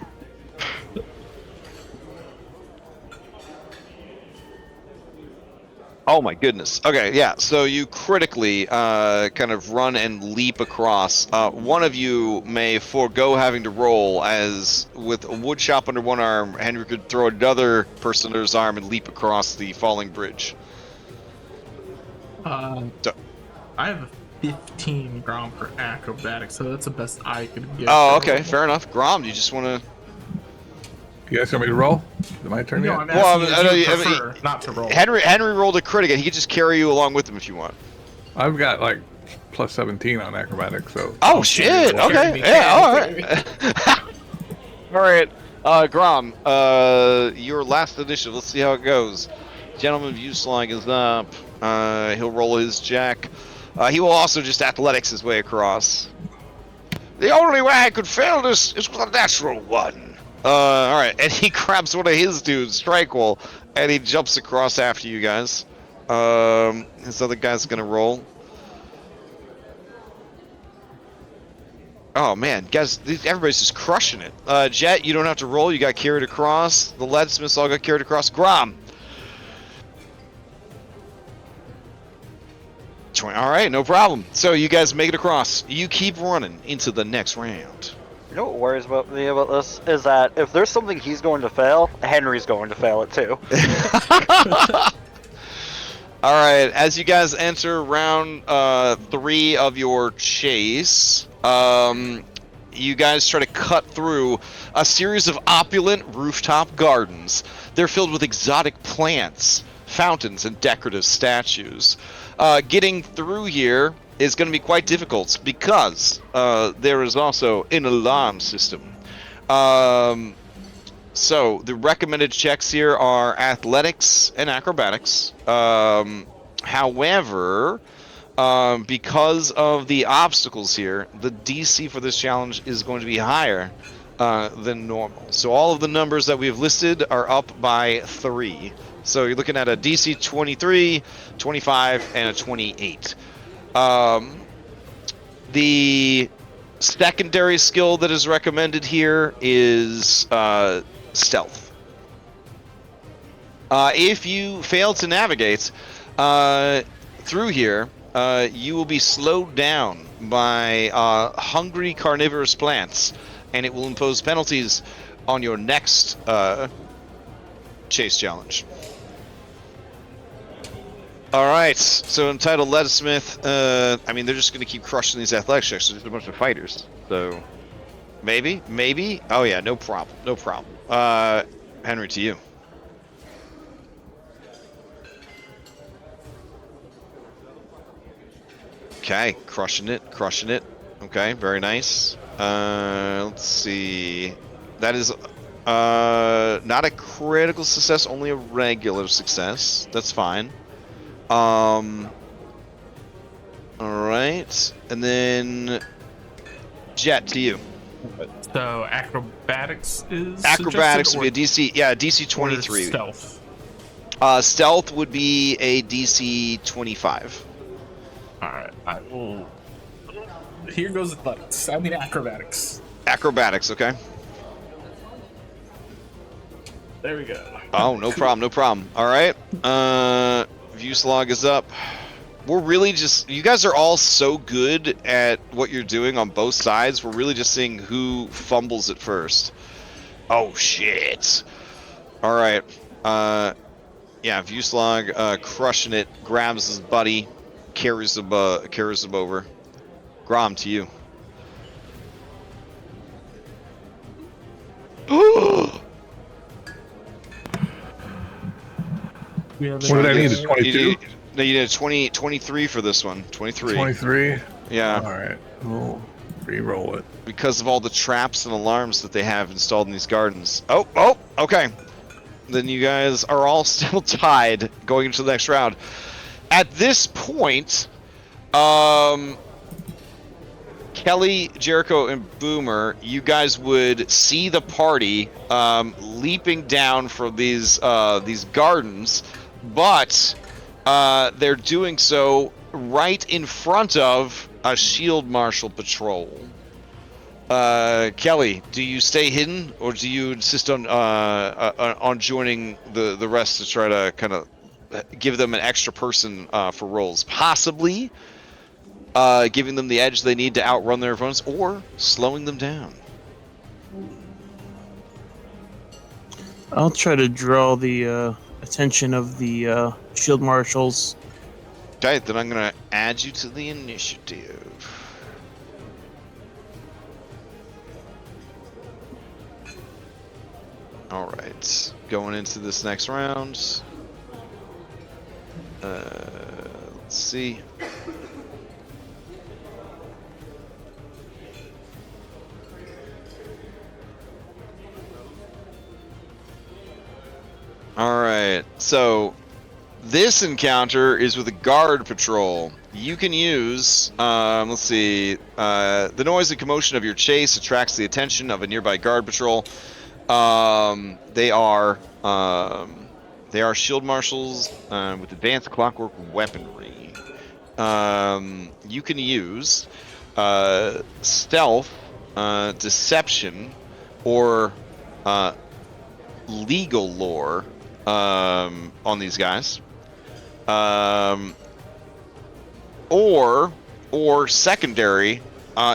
Oh my goodness. Okay, yeah. So you critically kind of run and leap across. One of you may forego having to roll, as with a wood chop under one arm, Henry could throw another person under his arm and leap across the falling bridge. I have a 15 Grom for acrobatics, so that's the best I could get. Oh, okay, fair enough. Grom, do you just want to? You guys want me to roll? Is it my turn No, yet? I'm Well, asking if you prefer not to roll. Henry rolled a crit again. He could just carry you along with him if you want. I've got like plus 17 on acrobatics, so. Oh shit! Okay, yeah, all right. All right, Grom, your last initiative. Let's see how it goes. Gentleman of Uslag is up. He'll roll his jack. He will also just athletics his way across. The only way I could fail this is with a natural one. All right, and he grabs one of his dudes, Strikeable, and he jumps across after you guys. This other guy's gonna roll. Oh man, guys, everybody's just crushing it. Jet, you don't have to roll. You got carried across. The Leadsmiths all got carried across. Grom. All right, no problem. So you guys make it across. You keep running into the next round. You know what worries me about this is that if there's something he's going to fail, Henry's going to fail it too. All right, as you guys enter round 3 of your chase, you guys try to cut through a series of opulent rooftop gardens. They're filled with exotic plants, fountains, and decorative statues. Getting through here is going to be quite difficult because there is also an alarm system. So the recommended checks here are athletics and acrobatics. However, because of the obstacles here, the DC for this challenge is going to be higher than normal. So all of the numbers that we've listed are up by 3. So you're looking at a DC 23, 25, and a 28. The secondary skill that is recommended here is stealth. If you fail to navigate through here, you will be slowed down by hungry carnivorous plants, and it will impose penalties on your next chase challenge. Alright, so entitled Leadsmith, I mean, they're just going to keep crushing these athletics checks. There's a bunch of fighters, so maybe? Oh yeah, no problem. Henry, to you. Okay, crushing it. Okay, very nice. Let's see. That is not a critical success, only a regular success. That's fine. Alright, and then Jet, to you. So acrobatics is Acrobatics suggested, would be a DC, yeah, DC 23. Stealth. Stealth would be a DC 25. Alright, I will. Here goes athletics. I mean acrobatics. Acrobatics, okay. There we go. Oh, no problem. Alright. Views log is up. We're really just... You guys are all so good at what you're doing on both sides. We're really just seeing who fumbles it first. Oh, shit. Alright. Yeah, views log, crushing it. Grabs his buddy. Carries him over. Grom, to you. What did I need? A 22? No, you did 23 for this one. 23. 23? Yeah. Alright, we'll re-roll it. Because of all the traps and alarms that they have installed in these gardens. Oh, okay. Then you guys are all still tied going into the next round. At this point, Kelly, Jericho, and Boomer, you guys would see the party leaping down from these gardens, but they're doing so right in front of a shield marshal patrol. Kelly, do you stay hidden, or do you insist on joining the rest to try to kind of give them an extra person for rolls? Possibly giving them the edge they need to outrun their opponents, or slowing them down. I'll try to draw the attention of the shield marshals. Okay, then I'm going to add you to the initiative. Alright, going into this next round. Let's see. Alright, so this encounter is with a guard patrol. You can use, let's see, the noise and commotion of your chase attracts the attention of a nearby guard patrol. They are shield marshals with advanced clockwork weaponry. You can use stealth, deception, or legal lore on these guys, or secondary,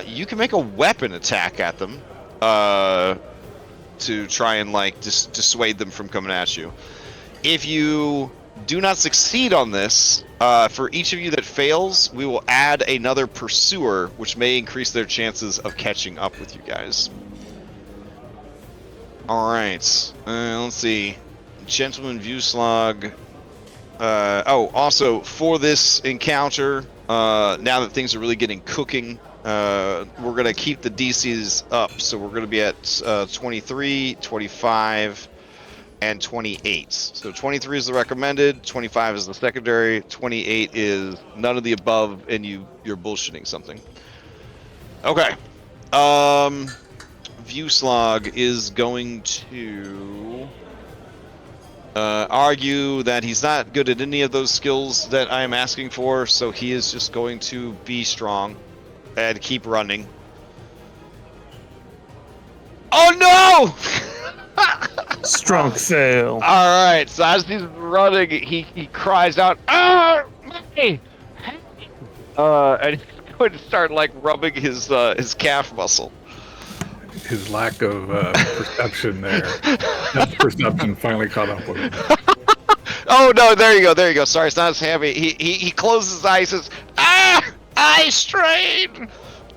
you can make a weapon attack at them to try and like dissuade them from coming at you. If you do not succeed on this, for each of you that fails, we will add another pursuer, which may increase their chances of catching up with you guys. Alright, let's see. Gentleman Viewslog. Also, for this encounter, now that things are really getting cooking, we're going to keep the DCs up. So we're going to be at 23, 25, and 28. So 23 is the recommended, 25 is the secondary, 28 is none of the above, and you're bullshitting something. Okay. Viewslog is going to argue that he's not good at any of those skills that I'm asking for, so he is just going to be strong and keep running. Oh no! Strong fail. Alright, so as he's running, he cries out, "Ah! Hey! And he's going to start, like, rubbing his calf muscle. His lack of perception there. That perception finally caught up with him. Oh no, there you go. Sorry, it's not as heavy. He closes his eyes and says, "Ah! Eye strain!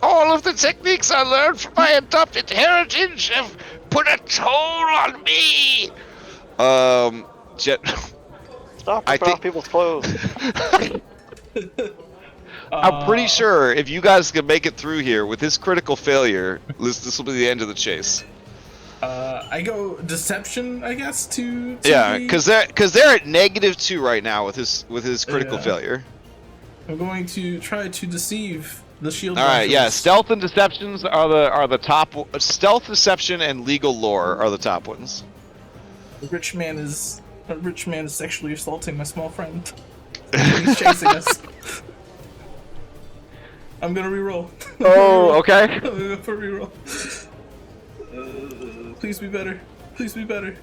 All of the techniques I learned from my adopted heritage have put a toll on me." Stop I ripping off think- people's clothes. I'm pretty sure if you guys can make it through here with his critical failure, this will be the end of the chase. I go deception, I guess, to Yeah, the- because they're at -2 right now with his critical Yeah. failure. I'm going to try to deceive the shield. All right, yeah, brokers. stealth and deceptions are the top. Stealth, deception, and legal lore are the top ones. A rich man is sexually assaulting my small friend. He's chasing us. I'm gonna reroll. Oh, okay. I'm gonna go for reroll. Please be better. Please be better.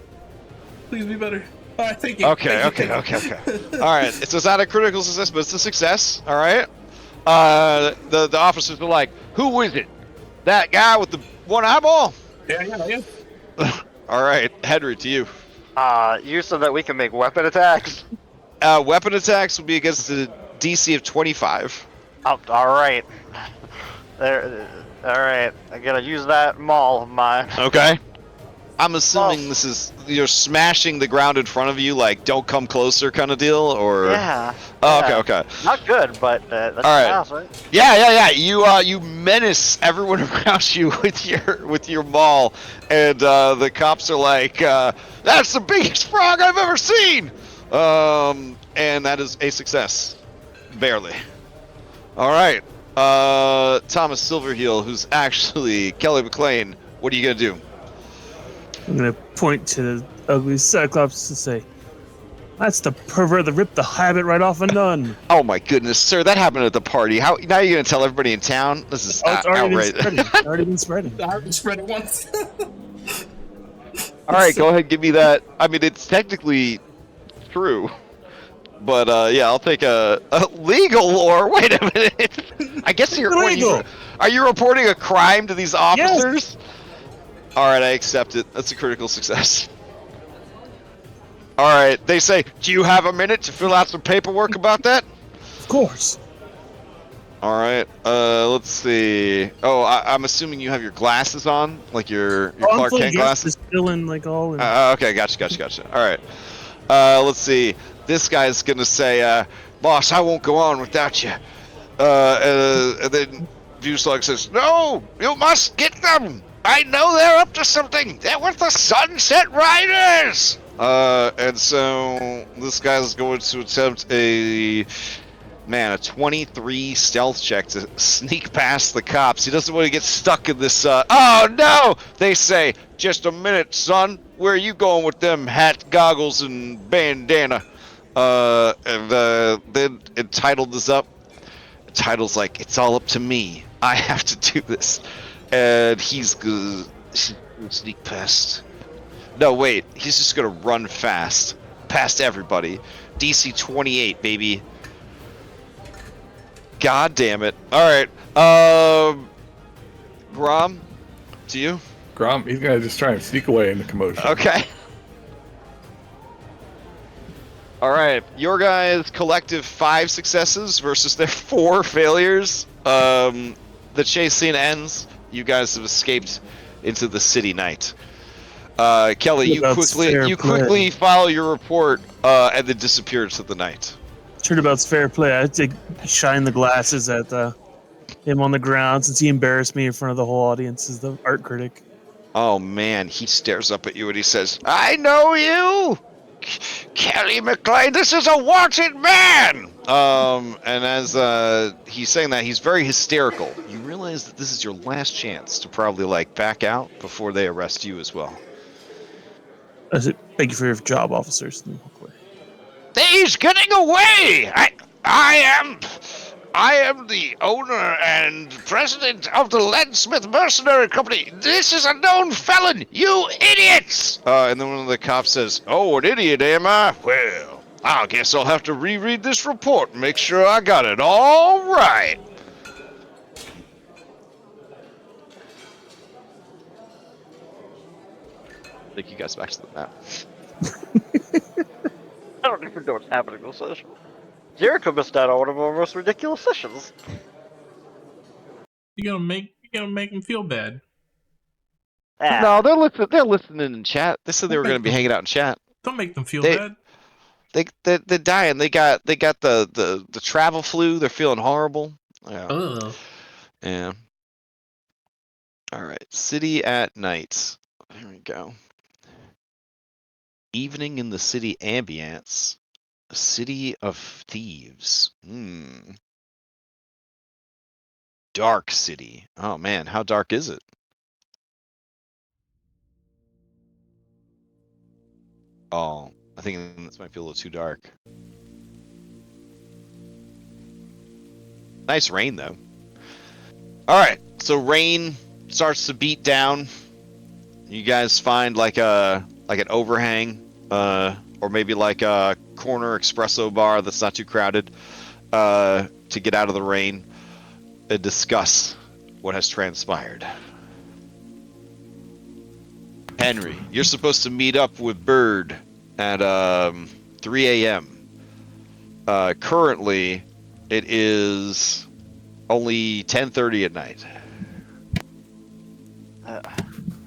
Please be better. All right, thank you. Okay. Thank you. All right, so it's not a critical success, but it's a success. All right. The officers are like, "Who is it? That guy with the one eyeball?" Yeah. All right, Henry, to you. You said that we can make weapon attacks. Weapon attacks will be against the DC of 25. Oh, all right. There. All right. I gotta use that maul of mine. Okay. I'm assuming this is you're smashing the ground in front of you, like don't come closer kind of deal, or Yeah. Oh, yeah. okay. Not good, but that's All right. fast, right? Yeah. You menace everyone around you with your maul, and the cops are like, "That's the biggest frog I've ever seen," and that is a success, barely. All right, Thomas Silverheel, who's actually Kelly McLean. What are you gonna do? I'm gonna point to the ugly Cyclops and say, "That's the pervert that ripped the habit right off a nun." Oh my goodness, sir, that happened at the party. How now you're gonna tell everybody in town? This is Oh, it's already been outrageous. spreading. It's already been spreading. I already spread it once. All right, go ahead, give me that. I mean, it's technically true, but yeah, I'll take a legal lore. Wait a minute. I guess you're. Illegal. Are you reporting a crime to these officers? All right, I accept it. That's a critical success. All right, they say, "Do you have a minute to fill out some paperwork about that?" Of course. All right, let's see. Oh, I'm assuming you have your glasses on, like your Oh, I'm Clark fully Kent dressed, glasses. just feeling like all. In... Okay, gotcha. All right. Let's see. This guy's gonna say, "Boss, I won't go on without you." And then Viewslug says, "No, you must get them. I know they're up to something. They're with the Sunset Riders." And so this guy's going to attempt a 23 stealth check to sneak past the cops. He doesn't want to get stuck in this. Oh no! They say, "Just a minute, son. Where are you going with them hat, goggles, and bandana?" And then it titled this up. The title's like, "It's all up to me. I have to do this." And he's gonna sneak past. No, wait. He's just gonna run fast past everybody. DC 28, baby. God damn it. All right. Grom, to you. Grom, he's gonna just try and sneak away in the commotion. Okay. All right, your guys' collective 5 successes versus their 4 failures. The chase scene ends. You guys have escaped into the city night. Kelly, you Turnabout's fair quickly file your report and then disappear into the night. Turnabout's fair play. I take shine the glasses at him on the ground since he embarrassed me in front of the whole audience as the art critic. Oh man, he stares up at you and he says, "I know you, Kelly McLean. This is a wanted man." And as he's saying that, he's very hysterical. You realize that this is your last chance to probably like back out before they arrest you as well. I said, "Thank you for your job, officers." And walk away. He's getting away! I am the owner and president of the Leadsmith Mercenary Company. This is a known felon, you idiots! And then one of the cops says, "Oh, an idiot, am I? Well, I guess I'll have to reread this report and make sure I got it all right." Take you guys back to the map. I don't even know what's happening in this session. Jericho missed out on one of our most ridiculous sessions. You're gonna make him feel bad. Ah, No, they're listening in chat. They said they were going to be hanging out in chat. Don't make them feel They- bad. They're dying. They got the travel flu. They're feeling horrible. Yeah. Ugh. Yeah. All right. City at night. There we go. Evening in the city ambience. A city of thieves. Dark city. Oh man, how dark is it? Oh, I think this might be a little too dark. Nice rain though. All right, so rain starts to beat down. You guys find like an overhang, or maybe like a corner espresso bar that's not too crowded, to get out of the rain and discuss what has transpired. Henry, you're supposed to meet up with Bird at 3 a.m. Currently, it is only 10:30 at night.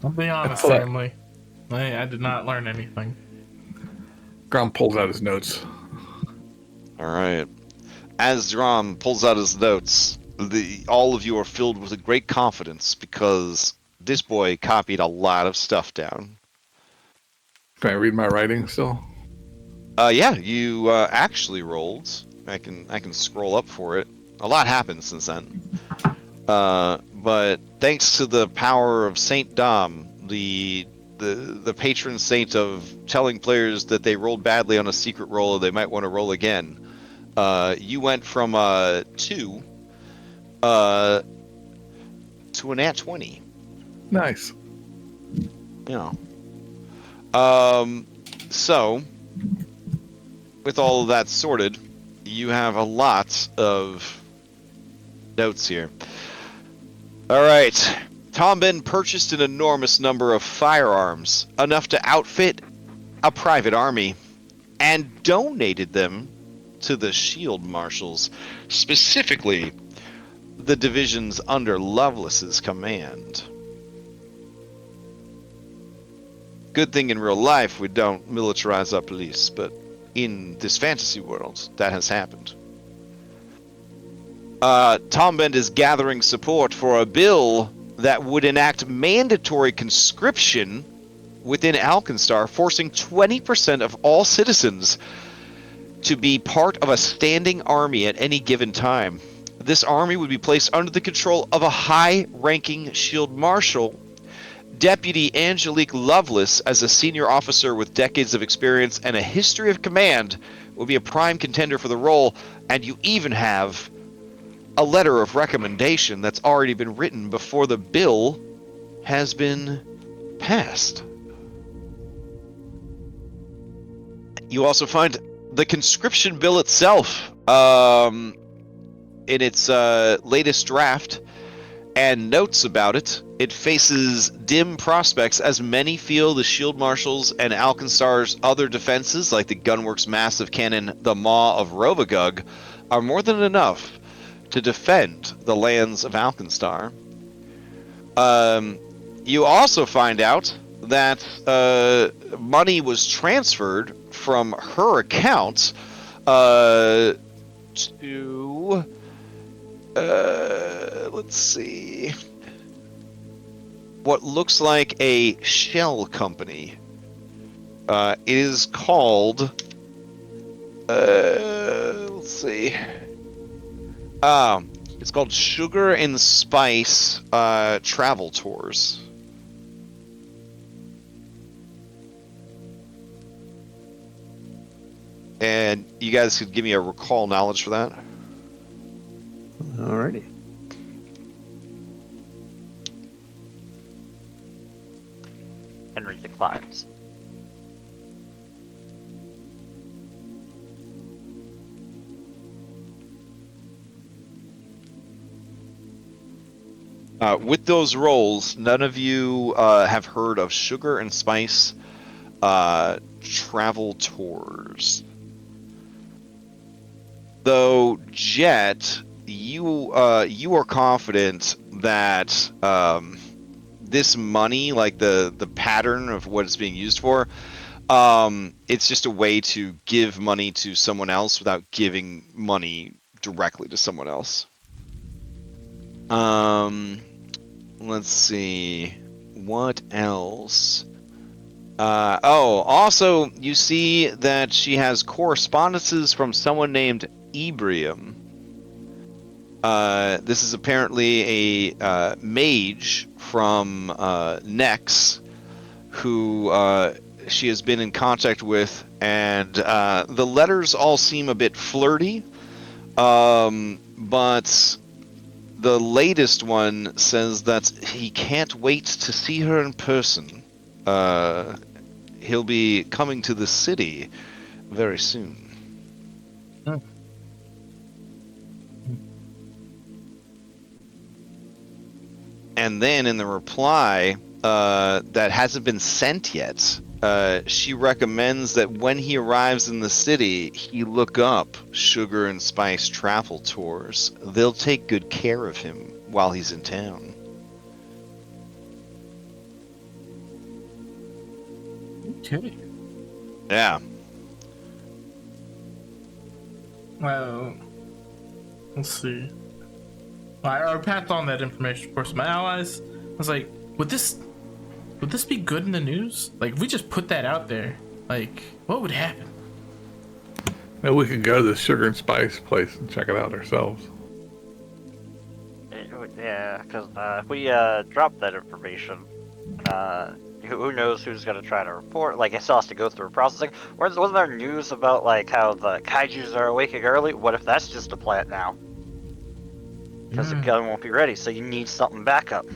I'll be honest, Fuck. family. I did not learn anything. Grom pulls out his notes. All right. As Drum pulls out his notes, all of you are filled with a great confidence because this boy copied a lot of stuff down. Can I read my writing still? Yeah, you actually rolled. I can scroll up for it. A lot happened since then. But thanks to the power of Saint Dom, the patron saint of telling players that they rolled badly on a secret roll or they might want to roll again, you went from 2 to a nat 20. Nice. Yeah. So, with all of that sorted, you have a lot of notes here. All right. Tom Ben purchased an enormous number of firearms, enough to outfit a private army, and donated them to the Shield Marshals, specifically the divisions under Lovelace's command. Good thing in real life we don't militarize our police, but in this fantasy world, that has happened. Tom Bend is gathering support for a bill that would enact mandatory conscription within Alkenstar, forcing 20% of all citizens to be part of a standing army at any given time. This army would be placed under the control of a high-ranking Shield Marshal. Deputy Angelique Lovelace, as a senior officer with decades of experience and a history of command, will be a prime contender for the role, and you even have a letter of recommendation that's already been written before the bill has been passed. You also find the conscription bill itself in its latest draft, and notes about it It faces dim prospects as many feel the shield marshals and Alkenstar's other defenses, like the gunworks massive cannon, the Maw of Rovagug, are more than enough to defend the lands of Alkenstar. You also find out that money was transferred from her account to let's see, what looks like a shell company. It is called let's see, it's called Sugar and Spice Travel Tours. And you guys could give me a recall knowledge for that. Alrighty. Henry declines. With those rolls, none of you have heard of Sugar and Spice Travel Tours. Though, Jet, you are confident that this money, like the pattern of what it's being used for, it's just a way to give money to someone else without giving money directly to someone else. Let's see, what else? Also, you see that she has correspondences from someone named Ebrium. This is apparently a mage from Nex, who she has been in contact with, and the letters all seem a bit flirty, but the latest one says that he can't wait to see her in person. He'll be coming to the city very soon. Oh. And then in the reply that hasn't been sent yet, she recommends that when he arrives in the city, he look up Sugar and Spice Travel Tours. They'll take good care of him while he's in town. Okay. Yeah. Well, let's see. I passed on that information, of course, to my allies. I was like, would this be good in the news? Like, if we just put that out there, like, what would happen? Maybe we could go to the Sugar and Spice place and check it out ourselves. Yeah, because if we drop that information, who knows who's going to try to report? Like, it still has to go through processing. Wasn't there news about, like, how the kaijus are awakening early? What if that's just a plant now? Because the gun won't be ready, so you need something backup.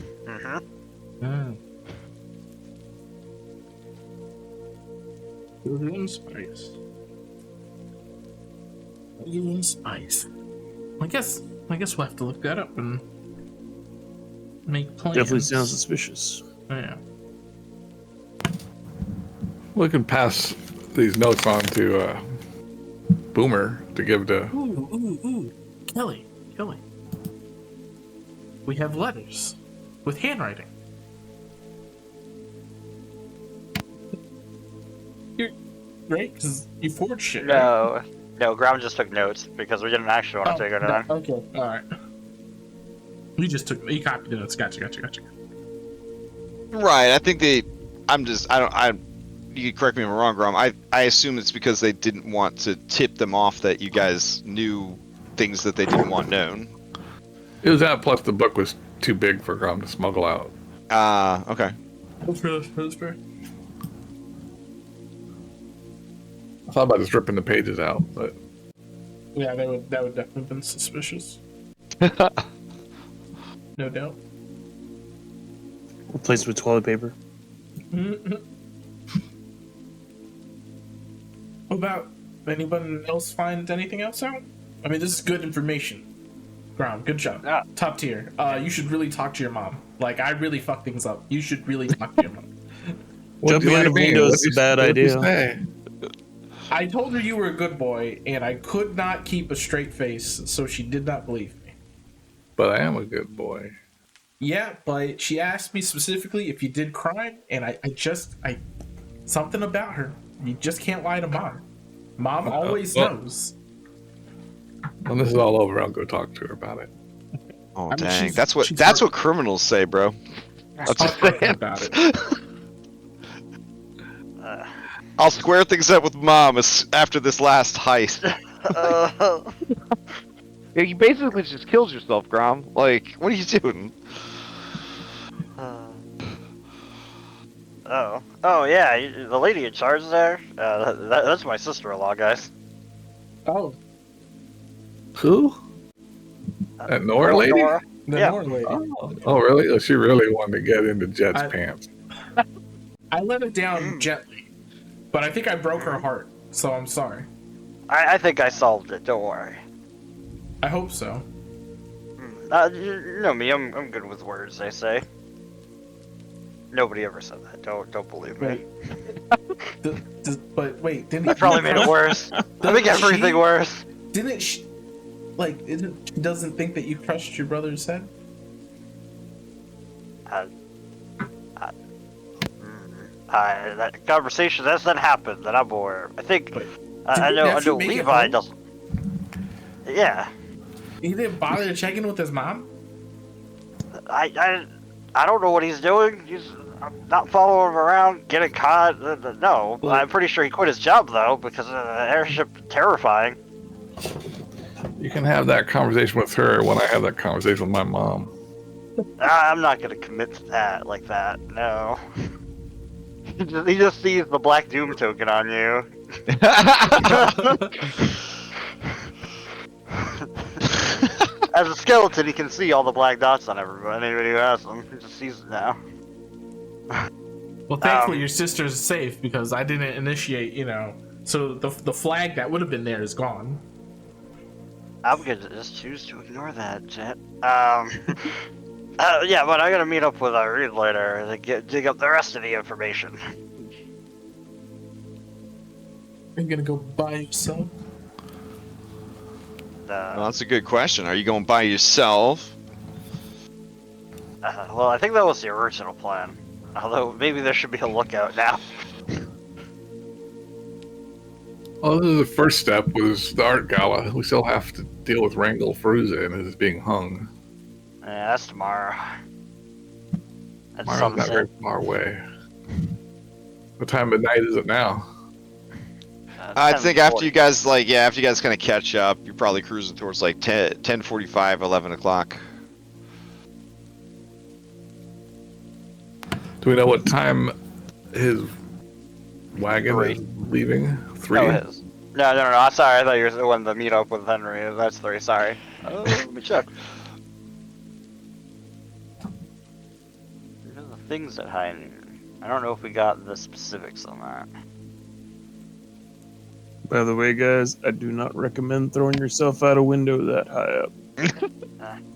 Sugar and Spice. Sugar and Spice. I guess we'll have to look that up and make plans. Definitely sounds suspicious. Yeah. We can pass these notes on to Boomer to give to. Ooh. Kelly. We have letters with handwriting. You're right, because you forged shit. Right? No, Graham just took notes because we didn't actually want to take it on. Okay, all right. You copied the notes. Gotcha. Right. I think you can correct me if I'm wrong, Grom. I assume it's because they didn't want to tip them off that you guys knew things that they didn't want known. It was that, plus the book was too big for Grom to smuggle out. Okay. That's fair. I thought about just ripping the pages out, but Yeah, that would definitely have been suspicious. No doubt. Replaced with toilet paper. What about anyone else find anything else out? I mean, this is good information. Grom, good job. Yeah. Top tier. You should really talk to your mom. Like, I really fucked things up. You should really talk to your mom. Jumping out of windows is a bad idea. I told her you were a good boy, and I could not keep a straight face, so she did not believe me. But I am a good boy. Yeah, but she asked me specifically if you did crime, and I something about her. You just can't lie to mom. Mom always knows. When this is all over, I'll go talk to her about it. Oh, I mean, dang. she's That's what criminals say, bro. I'm just Talk saying. about it. I'll square things up with mom after this last heist. Yeah, you basically just killed yourself, Grom. Like, what are you doing? Oh yeah, the lady in charge there. That's my sister-in-law, guys. Oh, Who? That Nora lady? Nora. the Yeah. Nora lady. Oh, really? Oh, she really wanted to get into Jet's I- pants. I let it down gently, but I think I broke her heart, so I'm sorry. I think I solved it. Don't worry. I hope so. You know me. I'm good with words. They say. Nobody ever said that. Don't believe me. But wait, didn't I probably made it worse. I make everything worse. Didn't she? Like, she doesn't think that you crushed your brother's head? That conversation hasn't happened that I'm aware of. I think But I did know nephew make it Levi home? doesn't. Yeah, He didn't bother to check in with his mom? I don't know what he's doing. He's not following him around, getting caught. No, Well- I'm pretty sure he quit his job though because the airship terrifying. You can have that conversation with her when I have that conversation with my mom. I'm not gonna commit to that like that. No. He just sees the Black Doom token on you. As a skeleton, he can see all the black dots on everybody. Anybody who has them, he just sees it now. Well, thankfully your sister's safe because I didn't initiate, so the flag that would have been there is gone. I'm gonna just choose to ignore that, Jet. Yeah, but I gotta meet up with Reed later to dig up the rest of the information. Are you gonna go by yourself? Well, that's a good question. Are you going by yourself? Well, I think that was the original plan. Although maybe there should be a lookout now. Well, this is the first step was the art gala. We still have to deal with Wrangel Fruza and his being hung. Yeah, that's tomorrow. That's Tomorrow's not very sunset. far away. What time of night is it now? I think after 10:40. you guys after you guys kind of catch up, you're probably cruising towards like 10:45, 11 o'clock. Do we know what time his wagon 3. is leaving? 3? No, his. No. I'm sorry. I thought you were the one to meet up with Henry. That's 3. Sorry. Let me check. These are the things that hide. I don't know if we got the specifics on that. By the way, guys, I do not recommend throwing yourself out a window that high up.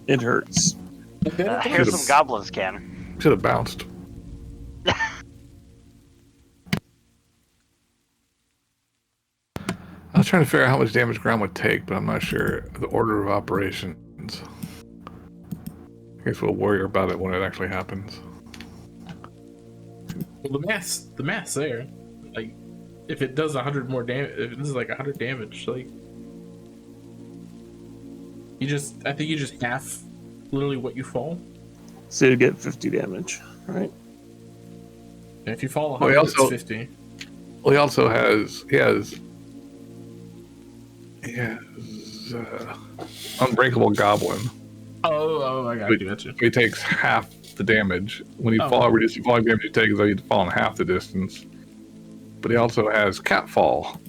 It hurts. Here's some goblins can. Should have bounced. I was trying to figure out how much damage ground would take, but I'm not sure the order of operations. I guess we'll worry about it when it actually happens. Well, the math's there. Like, if it does 100 more damage, if it does like 100 damage, like, I think you just half literally what you fall. So you get 50 damage, right? And if you fall Well, 100, he also- it's 50. Well, he also has Unbreakable Goblin. Oh, I got you. He takes half the damage. When you fall, reduce the falling damage you take as though you'd fall in half the distance. But he also has Catfall.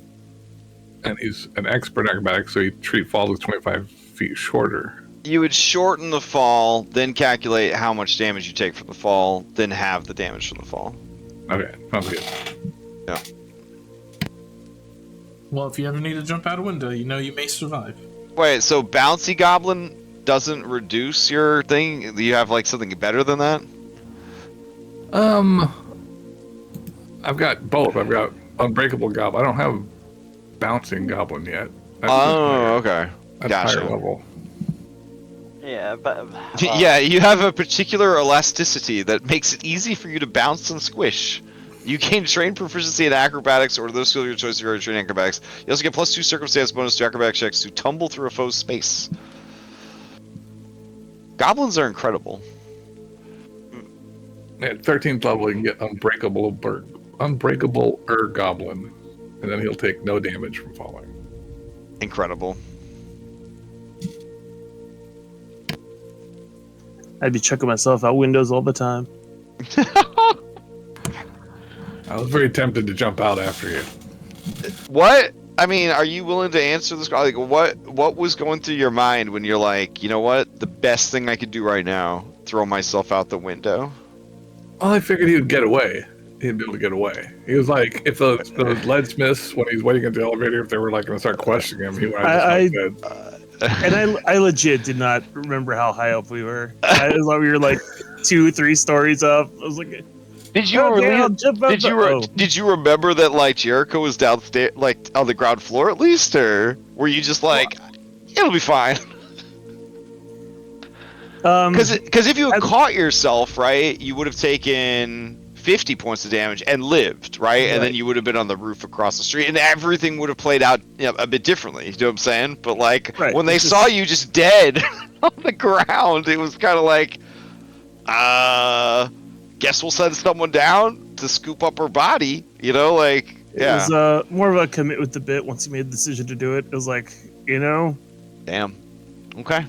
And he's an expert acrobatic, so he treat falls as 25 feet shorter. You would shorten the fall, then calculate how much damage you take from the fall, then have the damage from the fall. Okay, sounds good. Yeah. Well, if you ever need to jump out a window, you know you may survive. Wait, so Bouncy Goblin doesn't reduce your thing? Do you have like something better than that? I've got both. I've got Unbreakable Goblin. I don't have Bouncing Goblin yet. That's Okay. That's Gotcha. higher level. Yeah, but Yeah, you have a particular elasticity that makes it easy for you to bounce and squish. You gain trained proficiency in acrobatics or those skills of your choice if you are trained in acrobatics. You also get +2 circumstance bonus to acrobatic checks to tumble through a foe's space. Goblins are incredible. At 13th level, you can get Unbreakable Goblin, and then he'll take no damage from falling. Incredible. I'd be checking myself out windows all the time. I was very tempted to jump out after you. What? I mean, are you willing to answer this? Like, what was going through your mind when you're like, you know what? The best thing I could do right now, throw myself out the window. Well, I figured he would get away. He'd be able to get away. He was like, if those leadsmiths, when he's waiting at the elevator, if they were like going to start questioning him, he would have just And I legit did not remember how high up we were. I thought we were like 2-3 stories up. I was like, Did you okay, I'll jump out the- did you remember that like Jericho was downstairs, like on the ground floor at least, or were you just like, it'll be fine? Because if you had caught yourself, right, you would have taken 50 points of damage and lived, right? And then you would have been on the roof across the street, and everything would have played out, you know, a bit differently. You know what I'm saying? But like when they saw you just dead on the ground, it was kind of like, guess we'll send someone down to scoop up her body. You know, like It was more of a commit with the bit once you made the decision to do it. It was like, you know. Damn. Okay.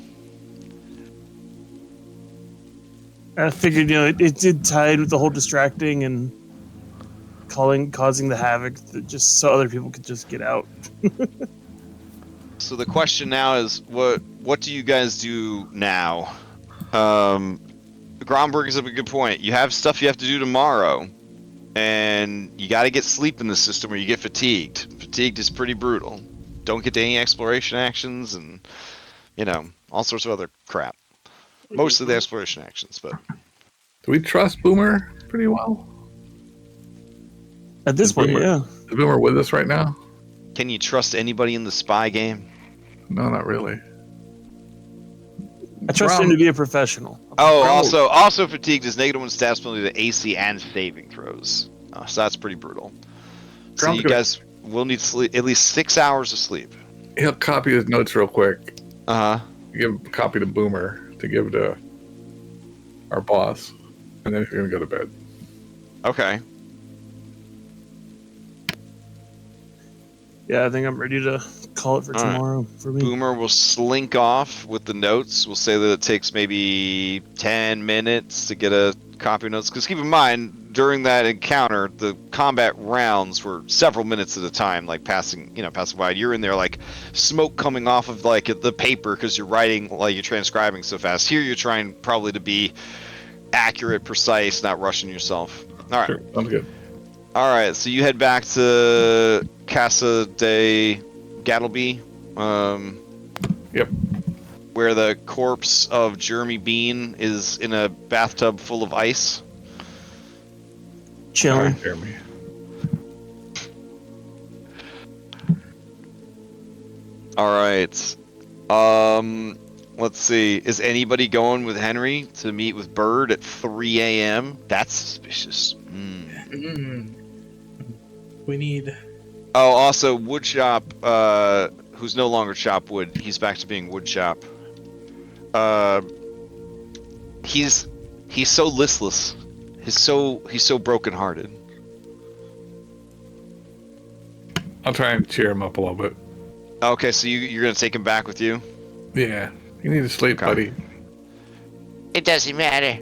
I figured, you know, it did tied with the whole distracting and causing the havoc that just so other people could just get out. So the question now is, what do you guys do now? Grom brings up a good point. You have stuff you have to do tomorrow, and you got to get sleep in the system or you get fatigued. Fatigued is pretty brutal. Don't get to any exploration actions and, you know, all sorts of other crap. Mostly the exploration actions, but... Do we trust Boomer pretty well? At this point, yeah. Is Boomer with us right now? Can you trust anybody in the spy game? No, not really. I trust him to be a professional. Oh, also fatigued is -1 stats penalty to AC and saving throws. So that's pretty brutal. So you guys will need sleep, at least 6 hours of sleep. He'll copy his notes real quick. Uh-huh. Give a copy to Boomer to give to our boss, and then he's gonna go to bed. Okay. Yeah, I think I'm ready to call it for tomorrow for me. Boomer will slink off with the notes. We'll say that it takes maybe 10 minutes to get a copy of notes. Because keep in mind, during that encounter, the combat rounds were several minutes at a time, like passing by. You're in there like smoke coming off of like the paper because you're writing, like you're transcribing so fast. Here you're trying probably to be accurate, precise, not rushing yourself. All right. Sure, sounds good. All right, so you head back to Casa de Gattleby. Yep. Where the corpse of Jeremy Bean is in a bathtub full of ice. Chilling. Jeremy. All right. Let's see. Is anybody going with Henry to meet with Bird at 3 a.m.? That's suspicious. We need... Oh, also, Woodshop, who's no longer Chop Wood. He's back to being Woodshop. He's so listless. He's so brokenhearted. I'll try and cheer him up a little bit. Okay, so you're gonna take him back with you? Yeah. You need to sleep, buddy. It doesn't matter.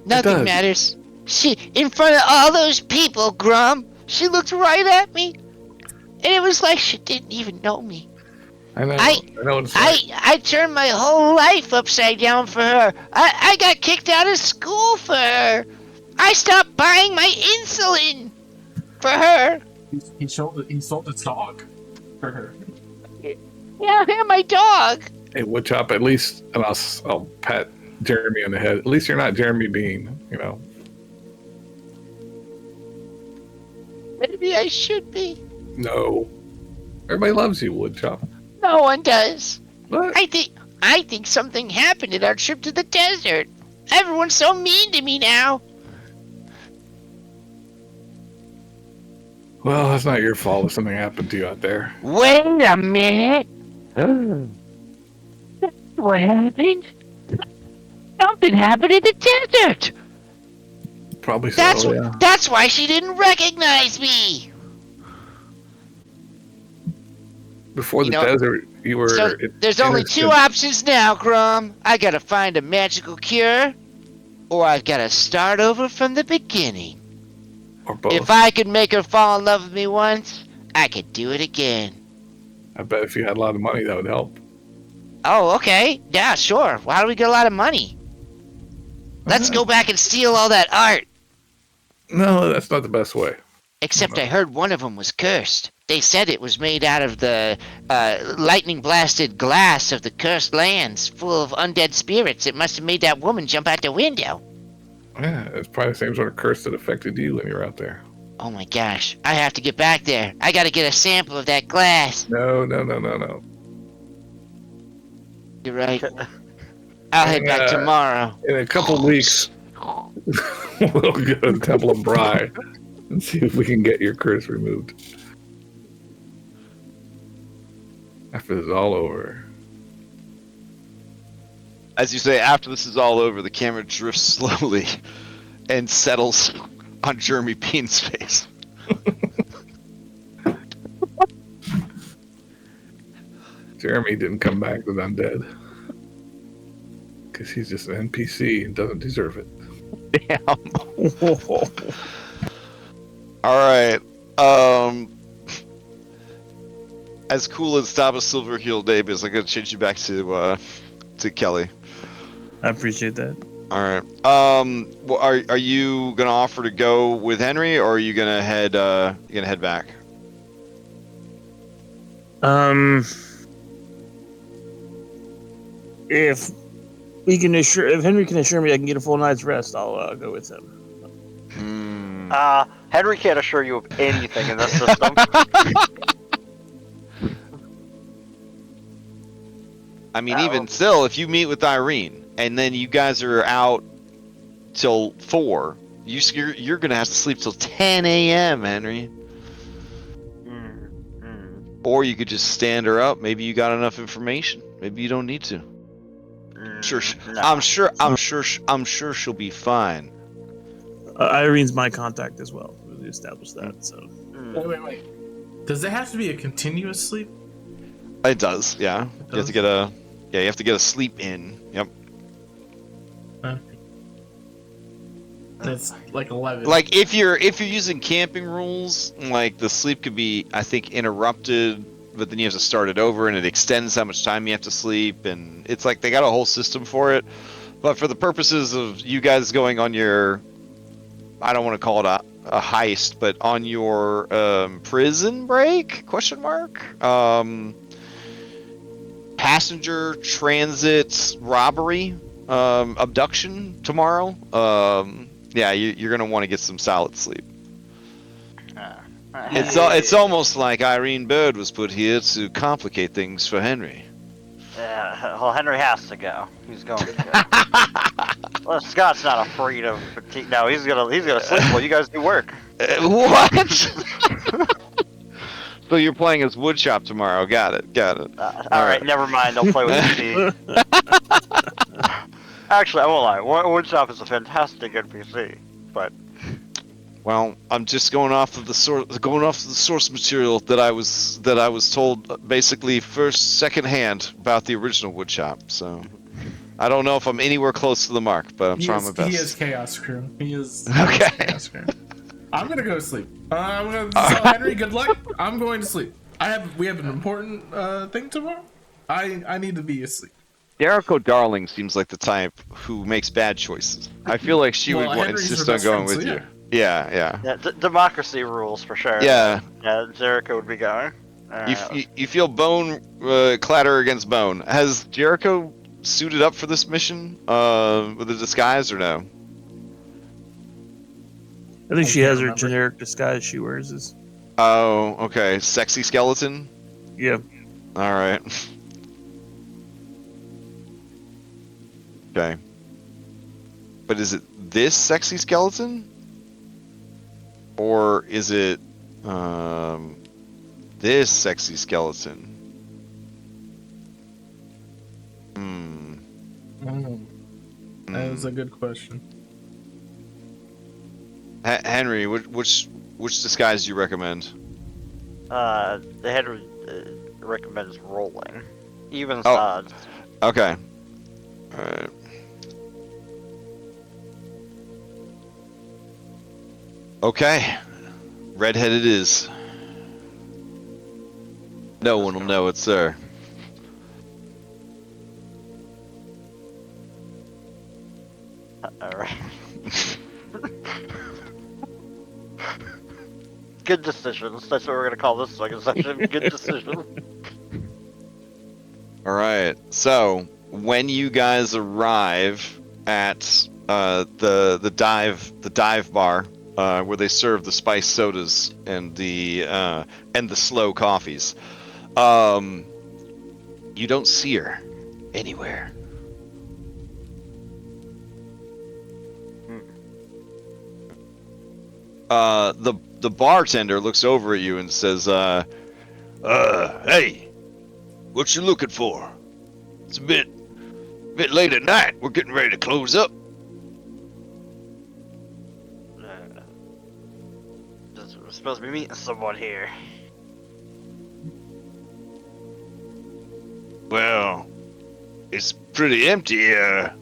Nothing matters. She, in front of all those people, Grum, she looked right at me. And it was like she didn't even know me. I know. I know what it's like. I turned my whole life upside down for her. I got kicked out of school for her. I stopped buying my insulin for her. He sold his dog for her. Yeah, my dog. Hey, Woodchop, at least, and I'll pat Jeremy on the head. At least you're not Jeremy Bean, you know. Maybe I should be. No. Everybody loves you, Woodchop. No one does. What? I think something happened in our trip to the desert. Everyone's so mean to me now. Well, that's not your fault if something happened to you out there. Wait a minute. That's what happened? Something happened in the desert. Probably so, yeah. That's why she didn't recognize me. Before the desert, you were... So there's only two options now, Grum. I gotta find a magical cure, or I've gotta start over from the beginning. Or both. If I could make her fall in love with me once, I could do it again. I bet if you had a lot of money, that would help. Oh, okay. Yeah, sure. Well, how do we get a lot of money? Let's go back and steal all that art. No, that's not the best way. Except I heard one of them was cursed. They said it was made out of the lightning-blasted glass of the cursed lands, full of undead spirits. It must have made that woman jump out the window. Yeah, it's probably the same sort of curse that affected you when you were out there. Oh my gosh, I have to get back there. I gotta get a sample of that glass. No. You're right. I'll head back tomorrow. In a couple weeks, we'll go to the Temple of Bry and see if we can get your curse removed. After this is all over. As you say, after this is all over, the camera drifts slowly and settles on Jeremy Bean's face. Jeremy didn't come back as undead. Because he's just an NPC and doesn't deserve it. Damn. Alright. As cool as Stop a Silver Heel Dave is, I'm going to change you back to Kelly. I appreciate that. Alright. Well, are you going to offer to go with Henry, or are you going to head back? If Henry can assure me I can get a full night's rest, I'll go with him. Henry can't assure you of anything in this system. I mean, even still, if you meet with Irene and then you guys are out till 4, you're gonna have to sleep till 10 a.m., Henry. Or you could just stand her up. Maybe you got enough information. Maybe you don't need to. I'm sure she'll be fine. Irene's my contact as well. We established that. So. Wait. Does it have to be a continuous sleep? It does. Yeah. You have to get a sleep in. Yep. It's like 11. Like if you're using camping rules, like the sleep could be, I think, interrupted, but then you have to start it over, and it extends how much time you have to sleep, and it's like they got a whole system for it. But for the purposes of you guys going on your, I don't want to call it a heist, but on your prison break? ? Passenger transit robbery, abduction tomorrow. Yeah, you're gonna want to get some solid sleep. It's almost like Irene Bird was put here to complicate things for Henry. Yeah, well, Henry has to go. He's going to go. Well, Scott's not afraid of fatigue. No, he's gonna sleep while you guys do work. What? So you're playing as Woodshop tomorrow. Got it. All right, never mind. I'll play with Steve. Actually, I won't lie. Woodshop is a fantastic NPC, but well, I'm just going off of the source material that I was told basically second hand about the original Woodshop. So I don't know if I'm anywhere close to the mark, but I'm trying my best. He is Chaos Crew. He is okay. Chaos Crew. I'm gonna go to sleep. Henry, good luck. I'm going to sleep. We have an important thing tomorrow. I need to be asleep. Jericho Darling seems like the type who makes bad choices. I feel like she would insist on going with you. Yeah. Democracy rules for sure. Yeah. Yeah, Jericho would be going. You feel bone clatter against bone. Has Jericho suited up for this mission with a disguise or no? I think I she can't has her remember. generic disguise she wears. Is Oh, okay. Sexy skeleton. yeah. All right. Okay. But is it this sexy skeleton? Or is it this sexy skeleton? That is a good question. Henry, which disguise do you recommend? The head recommends rolling. Even Oh. odds. Okay. Alright. Okay. Redhead it is. No one will know it's her. Alright. Good decisions. That's what we're gonna call this second section. Good decision. Alright, so when you guys arrive at the dive bar where they serve the spiced sodas and the slow coffees, you don't see her anywhere. The bartender looks over at you and says, hey, what you looking for? It's a bit late at night. We're getting ready to close up. We're supposed to be meeting someone here. Well, it's pretty empty here.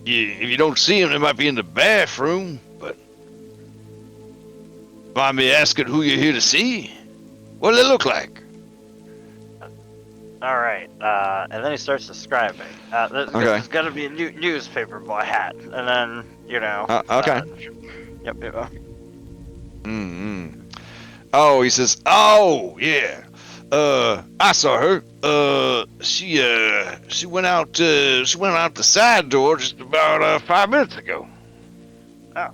If you don't see him, they might be in the bathroom, but... Mind me asking who you're here to see? What do they look like? Alright, and then he starts describing. There's gotta be a newspaper boy hat, and then, Okay. Yep. Mm-hmm. Oh, he says, oh, yeah. I saw her. She went out the side door just about 5 minutes ago. Oh.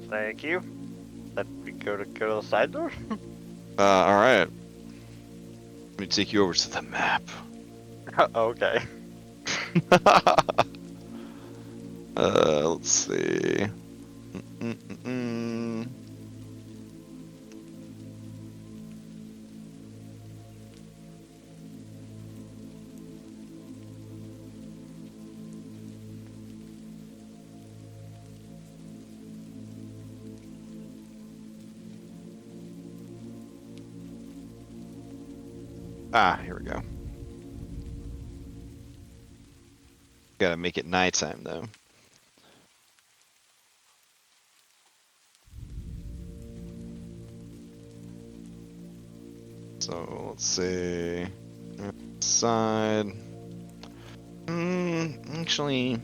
Thank you. Let me go to the side door? All right. Let me take you over to the map. Okay. Let's see. Mm-mm-mm. Ah, here we go. Gotta make it nighttime though. So let's see. Side. Actually,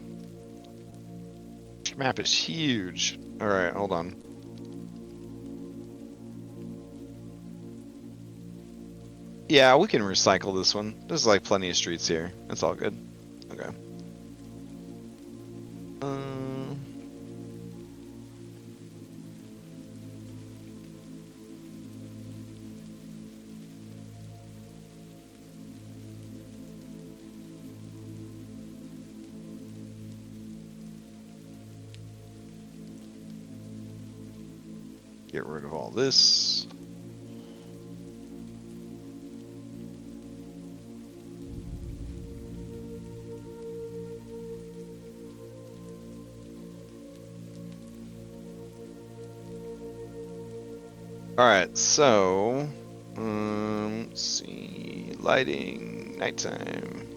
this map is huge. All right, hold on. Yeah, we can recycle this one. There's like plenty of streets here. It's all good. Okay. Get rid of all this. Alright, so let's see, lighting, nighttime.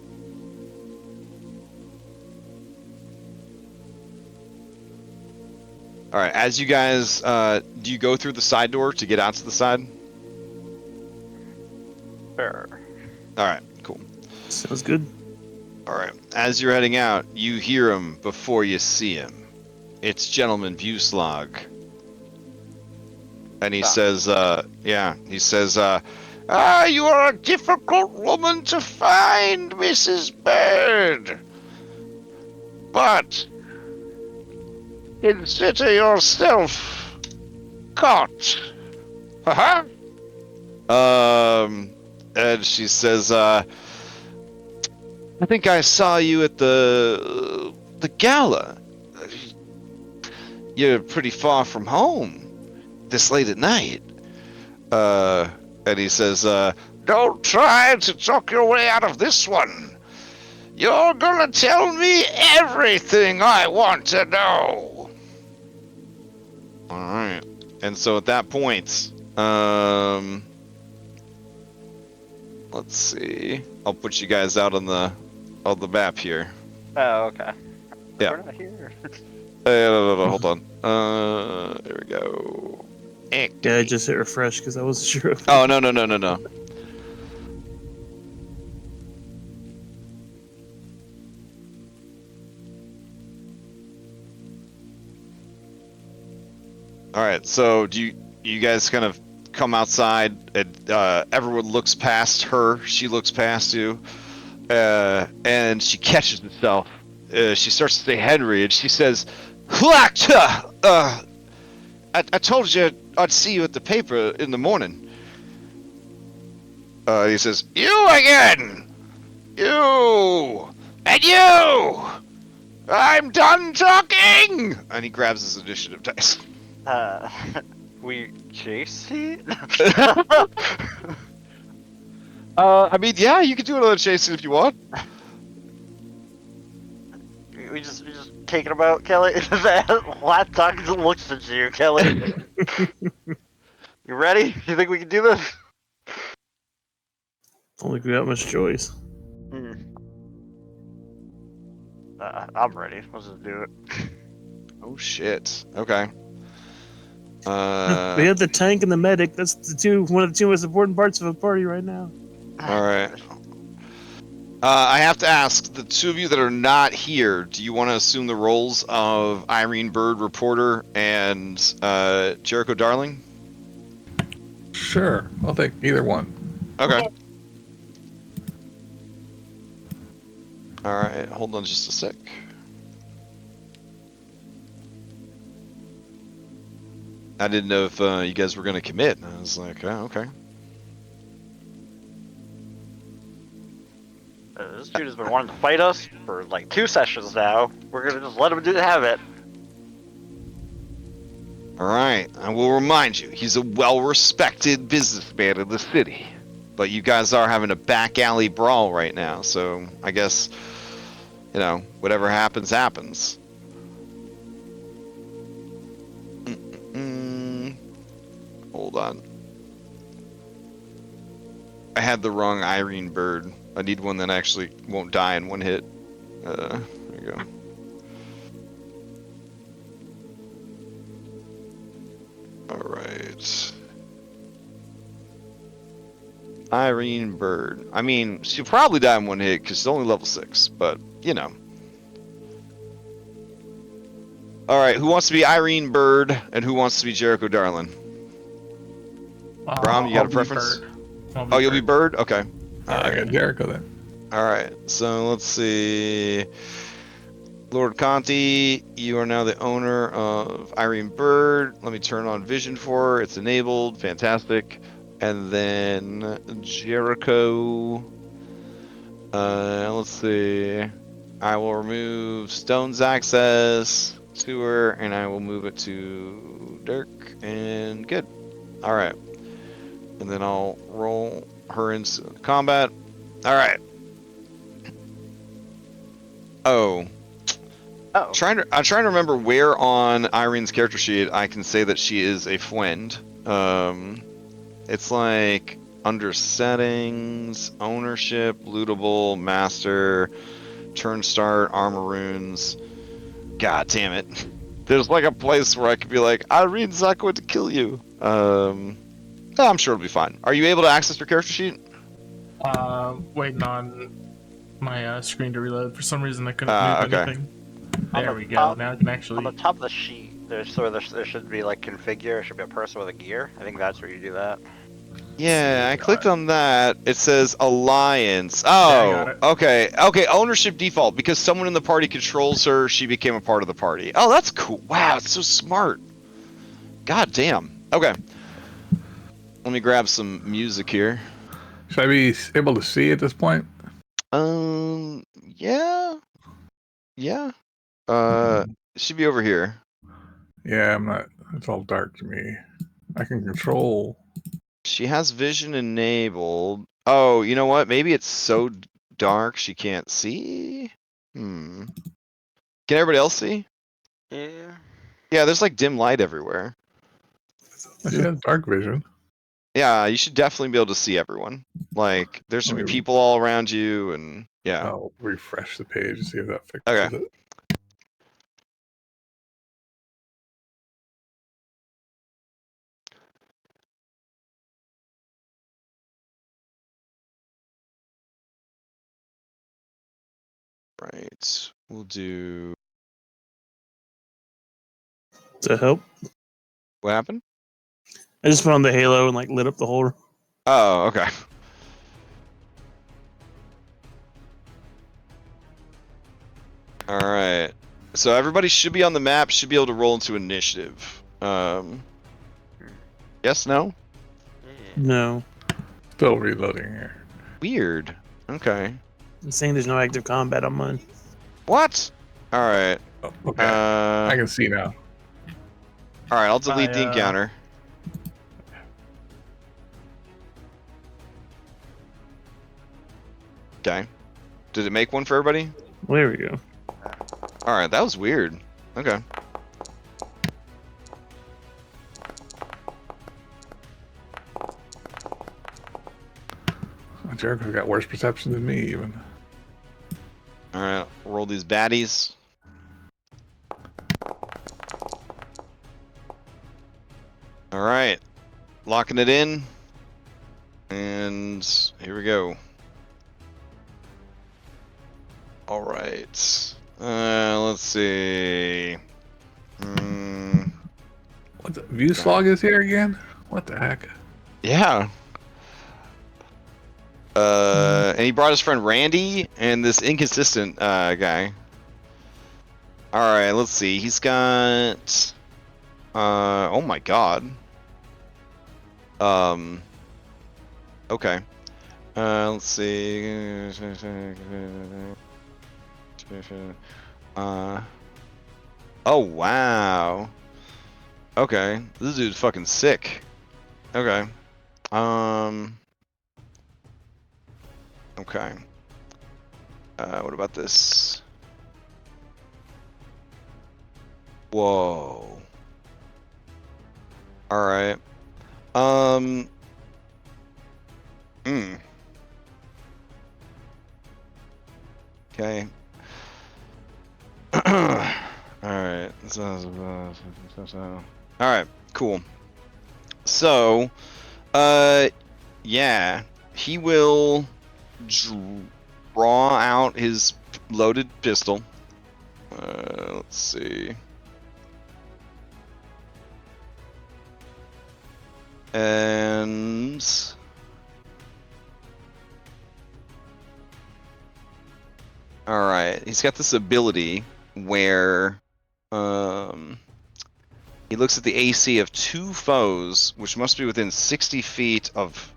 Alright, as you guys, do you go through the side door to get out to the side? Sure. Alright, cool. Sounds good. Alright, as you're heading out, you hear him before you see him. It's Gentleman Buslag. And he Ah. says, he says, you are a difficult woman to find, Mrs. Bird. But consider yourself caught. Uh-huh. And she says, I think I saw you at the gala. You're pretty far from home this late at night. And he says, don't try to talk your way out of this one. You're gonna tell me everything I want to know. Alright. And so at that point, let's see. I'll put you guys out on the map here. Oh, okay. Yeah. We're not here. No, hold on. There we go. Yeah, I just hit refresh because I wasn't sure. If Oh, no. Alright, so do you guys kind of come outside and everyone looks past her, she looks past you, and she catches herself. She starts to say Henry, and she says, I told you I'd see you at the paper in the morning. He says, you again! You! And you! I'm done talking! And he grabs his initiative dice. We chase it? I mean, yeah, you can do another chase if you want. we just take it about Kelly. Lapdog looks at you, Kelly. You ready? You think we can do this? don't think we got much choice. I'm ready. Let's just do it. Oh shit. Okay. We have the tank and the medic. That's one of the two most important parts of a party right now. All right. I have to ask the two of you that are not here. Do you want to assume the roles of Irene Bird, reporter, and Jericho Darling? Sure, I'll take either one. Okay. All right. Hold on just a sec. I didn't know if you guys were going to commit. I was like, oh, okay. This dude has been wanting to fight us for like 2 sessions now. We're gonna just let him have it. All right. I will remind you, he's a well-respected businessman in the city. But you guys are having a back alley brawl right now, so I guess, you know, whatever happens, happens. Hold on. I had the wrong Irene Bird. I need one that actually won't die in one hit. There you go. Alright. Irene Bird. I mean, she'll probably die in one hit because she's only level 6, but, you know. Alright, who wants to be Irene Bird and who wants to be Jericho Darling? Brom, you got a preference? Oh, you'll be Bird? Okay. I got Jericho then. Alright, so let's see. Lord Conti, you are now the owner of Irene Bird. Let me turn on vision for her. It's enabled. Fantastic. And then Jericho. Let's see. I will remove Stone's access to her, and I will move it to Dirk. And good. Alright. And then I'll roll her into combat. Alright. Oh. Oh. I'm trying to remember where on Irene's character sheet I can say that she is a friend. It's like under settings, ownership, lootable, master, turn start, armor runes. God damn it. There's like a place where I could be like, Irene's not going to kill you. I'm sure it'll be fine. Are you able to access your character sheet? Waiting on my screen to reload. For some reason I couldn't move okay. anything. On There the we go. top- Now I can On actually. the top of the sheet, there should be like configure. There should be a person with a gear. I think that's where you do that. Yeah, I Got clicked it. on that. It says alliance. I got Oh, it. okay. Okay, ownership default. Because someone in the party controls her, she became a part of the party. Oh, that's cool. Wow, it's so smart. God damn. Okay. Let me grab some music here. Should I be able to see at this point? Yeah. Yeah. It should be over here. Yeah, I'm not. It's all dark to me. I can control. She has vision enabled. Oh, you know what? Maybe it's so dark she can't see? Can everybody else see? Yeah. Yeah, there's like dim light everywhere. She has dark vision. Yeah, you should definitely be able to see everyone. Like, there should be Let me- people all around you, and yeah. I'll refresh the page to see if that fixes Okay. it. Right. We'll do. To help. What happened? I just put on the halo and like lit up the whole. Oh, okay. All right. So everybody should be on the map. Should be able to roll into initiative. Yes. No. No, Still reloading here. Weird. Okay. I'm saying there's no active combat on mine. What? All right. Oh, okay. I can see now. All right. I'll delete the I, encounter. Okay. Did it make one for everybody? Well, there we go. All right. That was weird. Okay. Jericho's got worse perception than me, even. All right. Roll these baddies. All right. Locking it in. And here we go. All right. Let's see. What the view slog is here again? What the heck? Yeah. And he brought his friend Randy and this inconsistent guy. All right, let's see. He's got. Oh my God. Okay. Let's see. Oh wow. Okay, this dude's fucking sick. Okay. Okay. What about this? Whoa. All right. Okay. Alright. Alright, cool. So, yeah. He will draw out his loaded pistol. Let's see. And all right, he's got this ability where he looks at the AC of 2 foes, which must be within 60 feet of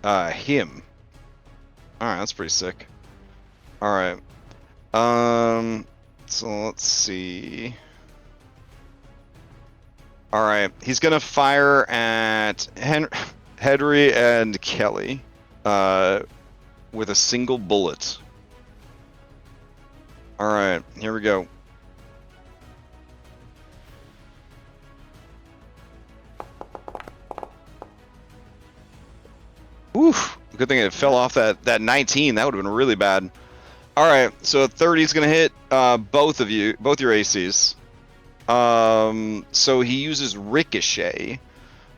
him. All right, that's pretty sick. All right. So let's see. All right, he's gonna fire at Henry and Kelly with a single bullet. All right, here we go. Oof! Good thing it fell off that 19. That would have been really bad. All right, so a 30 is gonna hit both your ACs. So he uses ricochet.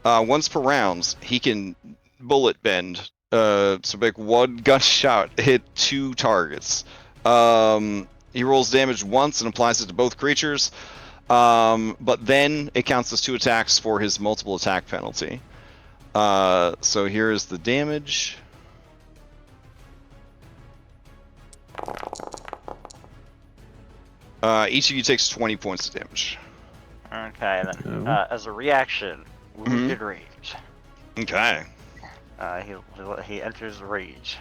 Once per round, he can bullet bend. So make 1 gunshot hit 2 targets. He rolls damage once and applies it to both creatures. But then it counts as 2 attacks for his multiple attack penalty. So here is the damage. Each of you takes 20 points of damage. Okay, then as a reaction, wounded rage. Okay. He enters rage.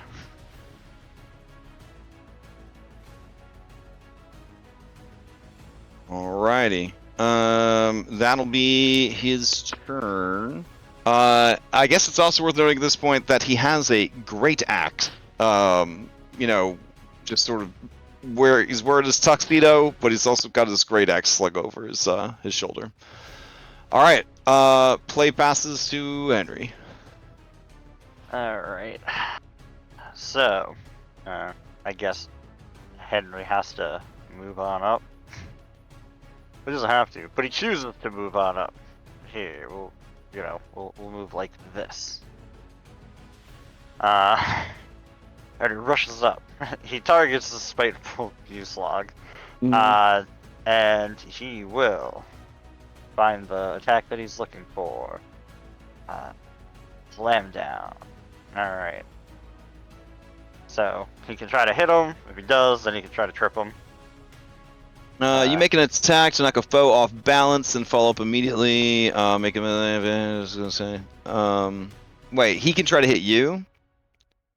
Alrighty. That'll be his turn. I guess it's also worth noting at this point that he has a great axe. You know, just sort of he's wearing his tuxedo, but he's also got his great axe slung over his shoulder. Alright, play passes to Henry. Alright. So, I guess Henry has to move on up. He doesn't have to, but he chooses to move on up. Here, we'll move like this. And he rushes up. He targets the spiteful Buslog. And he will find the attack that he's looking for. Slam down. Alright. So, he can try to hit him. If he does, then he can try to trip him. You make an attack to knock a foe off balance and follow up immediately. Make him. I was gonna say. Wait, he can try to hit you?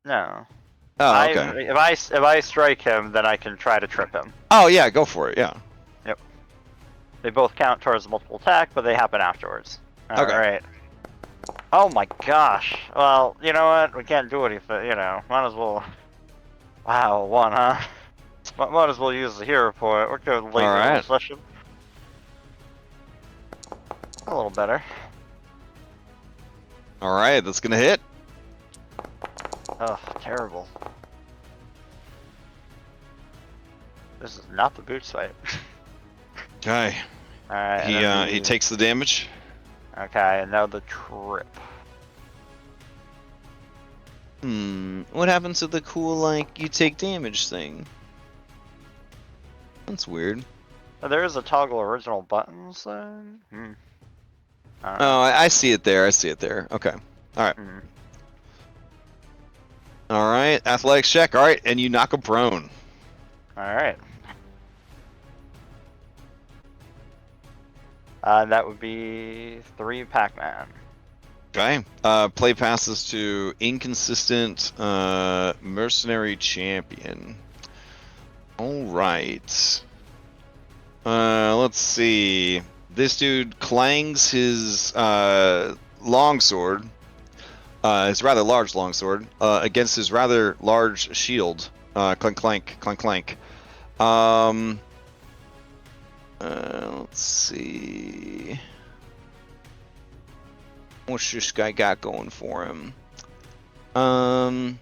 No. Oh, okay. If I strike him, then I can try to trip him. Oh yeah, go for it. Yeah. Yep. They both count towards the multiple attack, but they happen afterwards. All right. Oh my gosh. Well, you know what? We can't do anything. Might as well. Wow, 1, huh? Might as well use the hero point. We're going late in the session. A little better. Alright, that's gonna hit. Oh, terrible. This is not the boots fight. Okay. Alright. He takes the damage. Okay, and now the trip. What happens to the cool, like, you take damage thing? That's weird. There is a toggle original buttons then? Oh, I see it there. Okay. Alright. Alright, athletics check. Alright, and you knock him prone. Alright. That would be 3 Pac-Man. Okay. Play passes to inconsistent mercenary champion. Alright. Let's see. This dude clangs his longsword, his rather large longsword, against his rather large shield. Clank, clank, clank, clank. Let's see. What's this guy got going for him? Oh.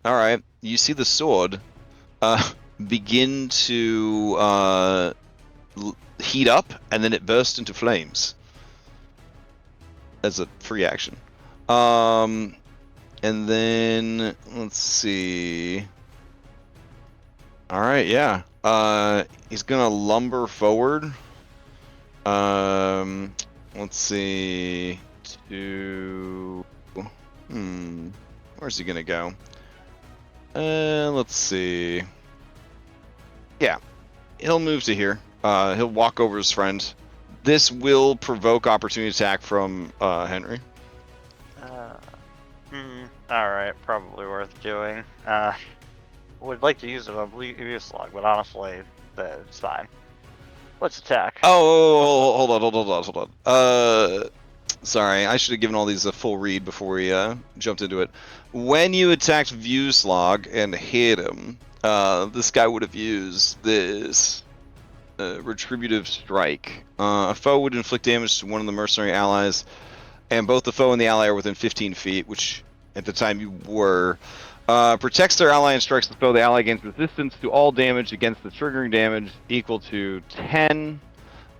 Alright. You see the sword begin to heat up, and then it bursts into flames. As a free action. And then, let's see. Alright, yeah. He's gonna lumber forward. Let's see. Where's he gonna go? Let's see. Yeah. He'll move to here. He'll walk over his friend. This will provoke opportunity attack from Henry. Alright, probably worth doing. Would like to use it on Buslog, but honestly, it's fine. Let's attack. Oh, hold on. Sorry, I should have given all these a full read before we jumped into it. When you attacked Buslog and hit him, this guy would have used this retributive strike. A foe would inflict damage to one of the mercenary allies, and both the foe and the ally are within 15 feet, which at the time you were. Protects their ally and strikes the foe. The ally gains resistance to all damage against the triggering damage equal to 10,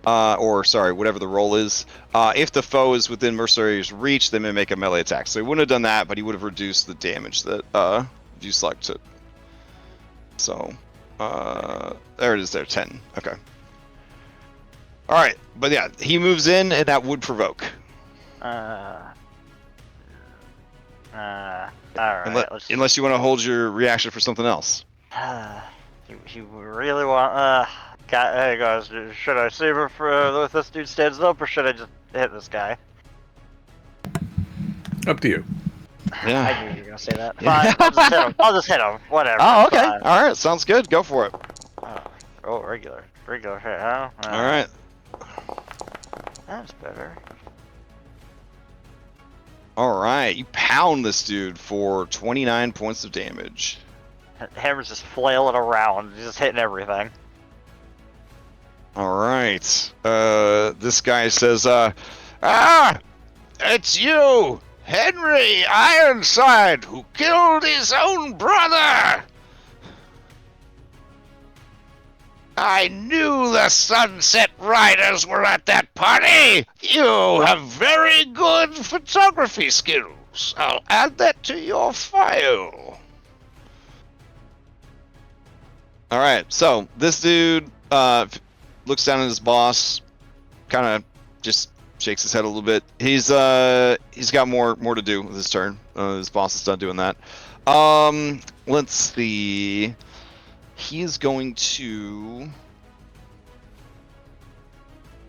whatever the roll is. If the foe is within mercenary's reach, they may make a melee attack. So he wouldn't have done that, but he would have reduced the damage that Buslog took. So, there it is there, 10. Okay. All right, but yeah, he moves in, and that would provoke. All right. Unless you want to hold your reaction for something else. You really want? Hey guys, should I save her for if this dude stands up, or should I just hit this guy? Up to you. Yeah. I knew you were gonna say that. Fine, I'll just hit him. Whatever. Oh, okay. Fine. All right, sounds good. Go for it. Oh, regular hit, huh? All right. That's better. All right, you pound this dude for 29 points of damage. Hammer's just flailing around, just hitting everything. All right. This guy says, it's you, Henry Ironside, who killed his own brother. I knew the Sunset Riders were at that party. You have very good photography skills. I'll add that to your file. All right, so this dude looks down at his boss, kind of just shakes his head a little bit. He's got more to do with his turn. His boss is done doing that. Let's see. He is going to,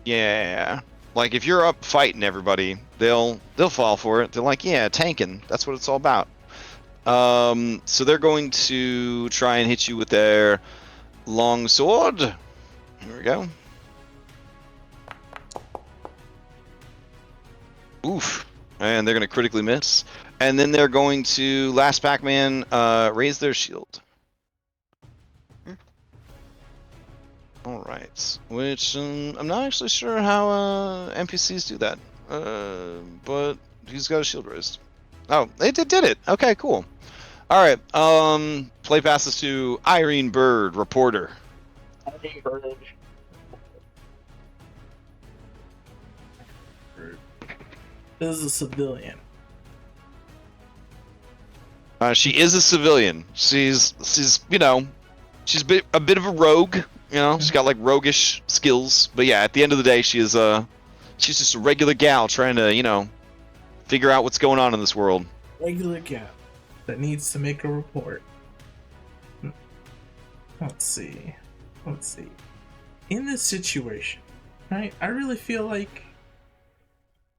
yeah, like if you're up fighting everybody, they'll fall for it. They're like, yeah, tanking. That's what it's all about. So they're going to try and hit you with their long sword. Here we go. Oof. And they're going to critically miss. And then they're going to, last Pac-Man, raise their shield. Alright. Which, I'm not actually sure how NPCs do that. But he's got a shield raised. Oh, they did it. Okay, cool. Alright, play passes to Irene Bird, reporter. Irene Bird. This is a civilian. She is a civilian. She's you know, she's a bit of a rogue. You know, she's got like roguish skills. But yeah, at the end of the day, she's just a regular gal trying to, you know, figure out what's going on in this world. Regular gal that needs to make a report. Let's see. In this situation, right? I really feel like,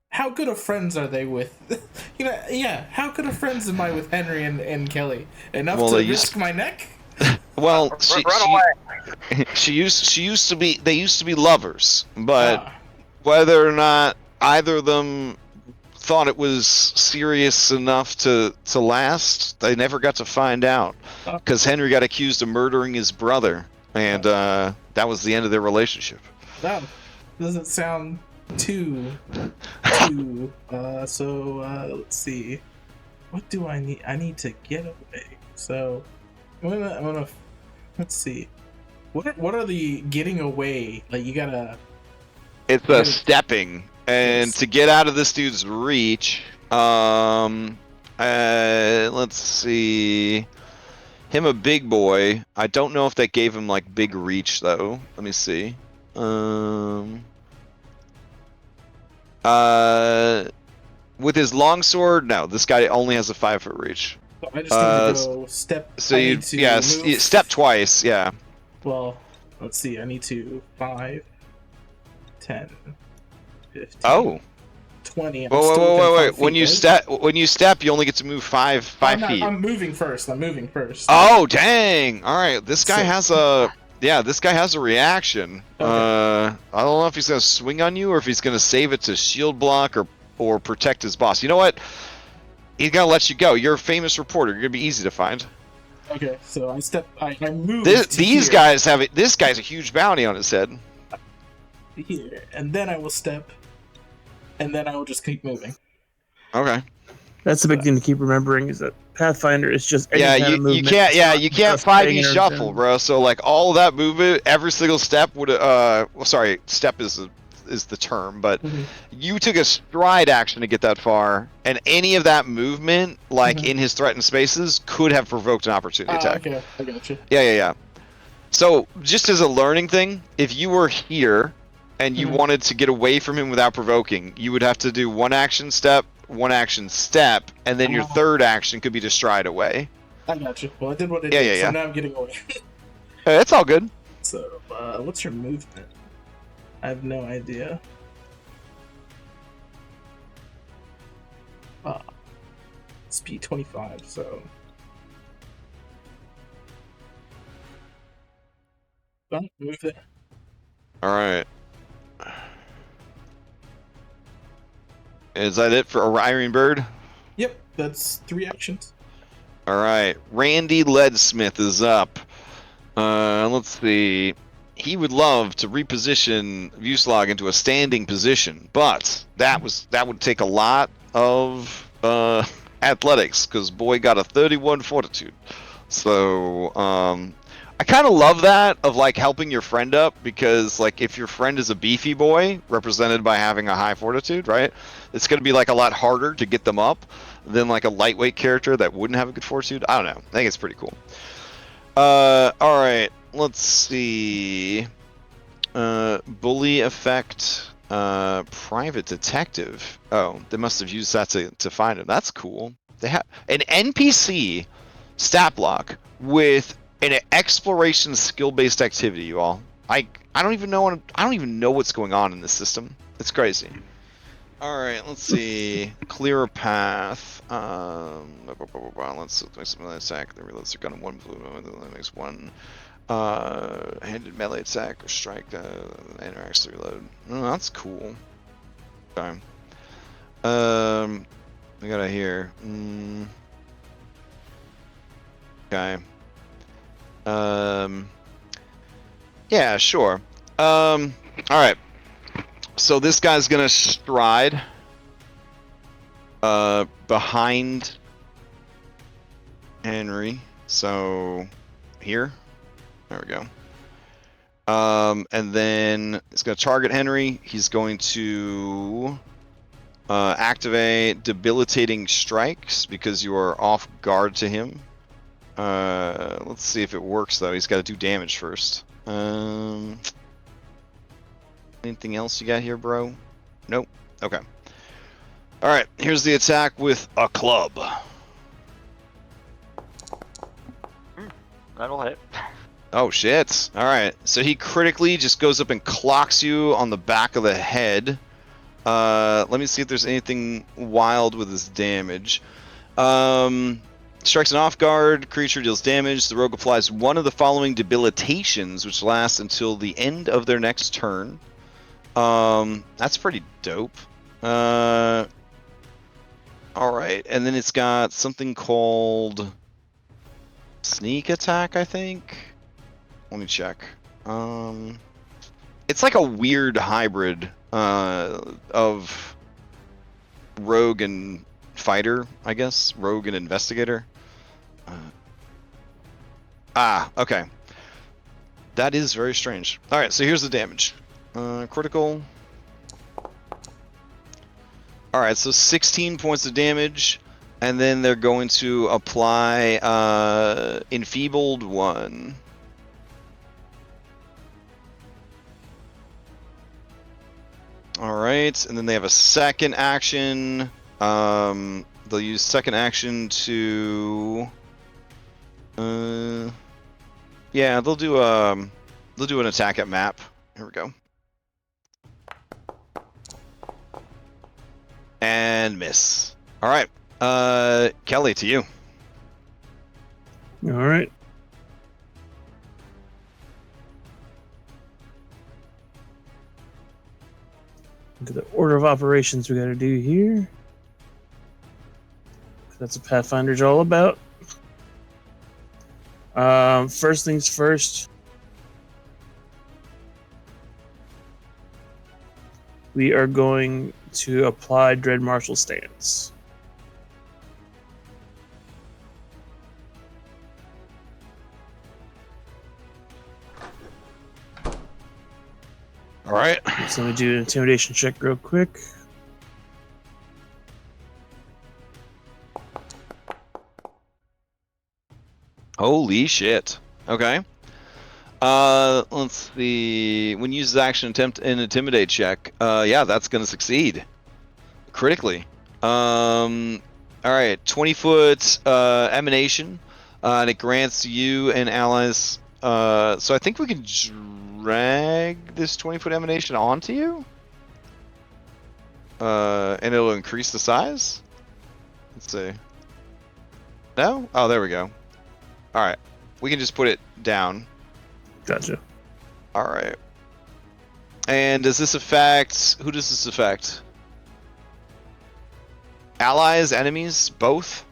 how good of friends are they with, you know? Yeah, how good of friends am I with Henry and Kelly? Enough to risk my neck? Well, Run they used to be lovers, but whether or not either of them thought it was serious enough to last, they never got to find out, because Henry got accused of murdering his brother, and that was the end of their relationship. That doesn't sound too let's see, what do I need? I need to get away, so I'm gonna let's see, what are the getting away, like? You gotta, it's a stepping, and yes, to get out of this dude's reach, let's see, him a big boy. I don't know if that gave him like big reach though. Let me see. With his longsword, no, this guy only has a 5-foot reach. So I just need to go step. So step twice, yeah. Well, let's see. I need to 5, 10, 15. Oh. 20. Wait. When you step, you only get to move 5 feet. I'm moving first. Oh, dang! All right, this guy has a. Yeah, this guy has a reaction. Okay. I don't know if he's gonna swing on you or if he's gonna save it to shield block or protect his boss. You know what? He's gonna let you go. You're a famous reporter. You're gonna be easy to find. Okay, so I move. These guys have it. This guy's a huge bounty on his head. Here, and then I will step, and then I will just keep moving. Okay. That's the big thing to keep remembering, is that Pathfinder is just any kind of movement. You can't 5e shuffle, bro. So like all of that movement, every single step would step is the term, but you took a stride action to get that far, and any of that movement, like in his threatened spaces, could have provoked an opportunity attack. Okay, I got you. Yeah. So just as a learning thing, if you were here and you wanted to get away from him without provoking, you would have to do one action step, and then your third action could be to stride away. I got you. Well, I did what I did, so now I'm getting away. It's all good. So, what's your movement? I have no idea. Speed 25, so... Well, move it. Alright. Is that it for Orion Bird? Yep, that's 3 actions. Alright. Randy Leadsmith is up. Let's see. He would love to reposition Vuslag into a standing position, but that would take a lot of athletics, because boy got a 31 fortitude. So I kind of love that, of like helping your friend up, because like if your friend is a beefy boy represented by having a high fortitude, right, it's going to be like a lot harder to get them up than like a lightweight character that wouldn't have a good fortitude. I don't know, I think it's pretty cool. All right, let's see. Bully effect, private detective. Oh, they must have used that to find him. That's cool. They have an NPC stat block with an exploration skill-based activity. You all, I don't even know what's going on in this system. It's crazy. All right, let's see. Clear a path. Let's make some attack. Then reloads their gun in one blue. Then makes one handed melee attack or strike. Interacts to reload. Oh, that's cool. Okay. We got it here. Okay. Yeah, sure. All right. So this guy's gonna stride behind Henry. So here. There we go. And then it's gonna target Henry. He's going to activate debilitating strikes because you are off guard to him. Let's see if it works though. He's got to do damage first. Anything else you got here, bro? Nope. Okay. All right. Here's the attack with a club. That'll hit. Oh shit. All right. So he critically just goes up and clocks you on the back of the head. Let me see if there's anything wild with his damage. Strikes an off-guard creature, deals damage. The rogue applies one of the following debilitations, which lasts until the end of their next turn. That's pretty dope. Alright, and then it's got something called sneak attack, I think? Let me check. It's like a weird hybrid of rogue and fighter, I guess. Rogue and investigator. Okay. That is very strange. Alright, so here's the damage. Critical. Alright, so 16 points of damage, and then they're going to apply Enfeebled 1. Alright, and then they have a second action. They'll use second action to... yeah, they'll do an attack at map. Here we go. And miss. All right, Kelly, to you. All right. Look at the order of operations we got to do here. That's what Pathfinder's all about. First things first. We are going to apply Dread Martial Stance. All right. So let me do an intimidation check real quick. Holy shit. Okay. Let's see. When uses action, attempt an intimidate check. Yeah, that's gonna succeed critically. All right, 20-foot emanation, and it grants you and allies. So I think we can drag this 20-foot emanation onto you, and it'll increase the size. Let's see. No? Oh, there we go. All right, we can just put it down. Gotcha. All right. And does this affect? Who does this affect? Allies, enemies, both?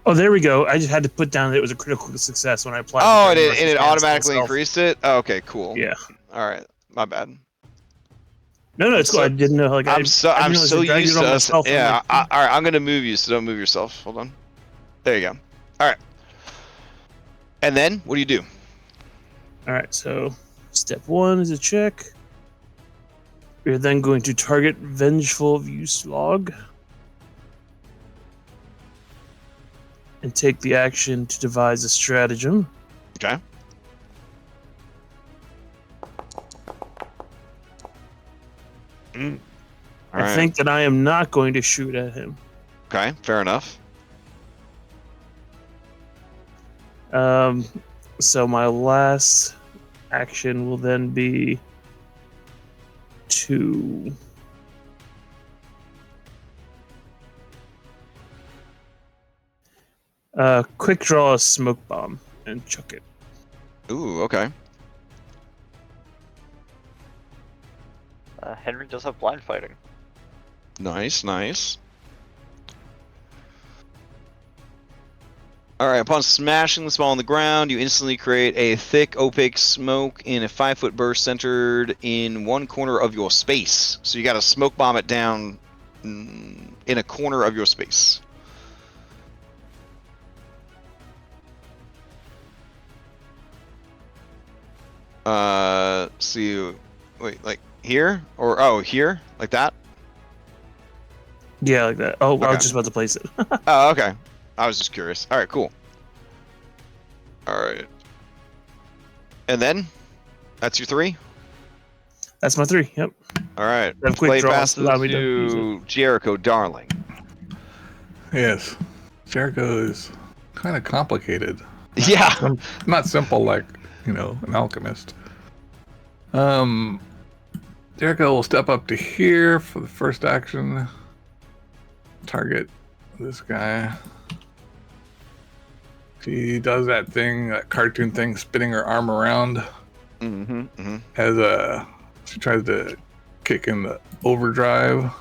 Oh, there we go. I just had to put down that it was a critical success when I applied. Oh, the and it versus automatically myself. increased it? Oh, okay, cool. Yeah. All right, my bad. No, it's cool. I didn't know. Like, I'm so dragged used it on to us. myself. I'm Yeah, like, all right, I'm gonna move you, so don't move yourself. Hold on. There you go. All right. And then, what do you do? All right. So, step 1 is a check. We're then going to target Vengeful Use log and take the action to devise a stratagem. Okay. All I right. think that I am not going to shoot at him. Okay, fair enough. So my last action will then be to quick draw a smoke bomb and chuck it. Ooh, okay. Henry does have blind fighting. Nice, nice. Alright, upon smashing the ball on the ground, you instantly create a thick, opaque smoke in a 5-foot burst centered in one corner of your space. So you gotta smoke bomb it down in a corner of your space. See, wait, like here? Or, oh, here? Like that? Yeah, like that. Oh, I Okay. was just about to place it. Oh, okay. I was just curious. All right, cool. All right. And then, that's your 3? That's my 3. Yep. All right. Have quick Play draws passes allow me to use to Jericho Darling. Yes. Jericho is kind of complicated. Yeah. Not simple like, an alchemist. Jericho will step up to here for the first action. Target this guy. She does that thing, that cartoon thing, spinning her arm around. She tries to kick in the overdrive.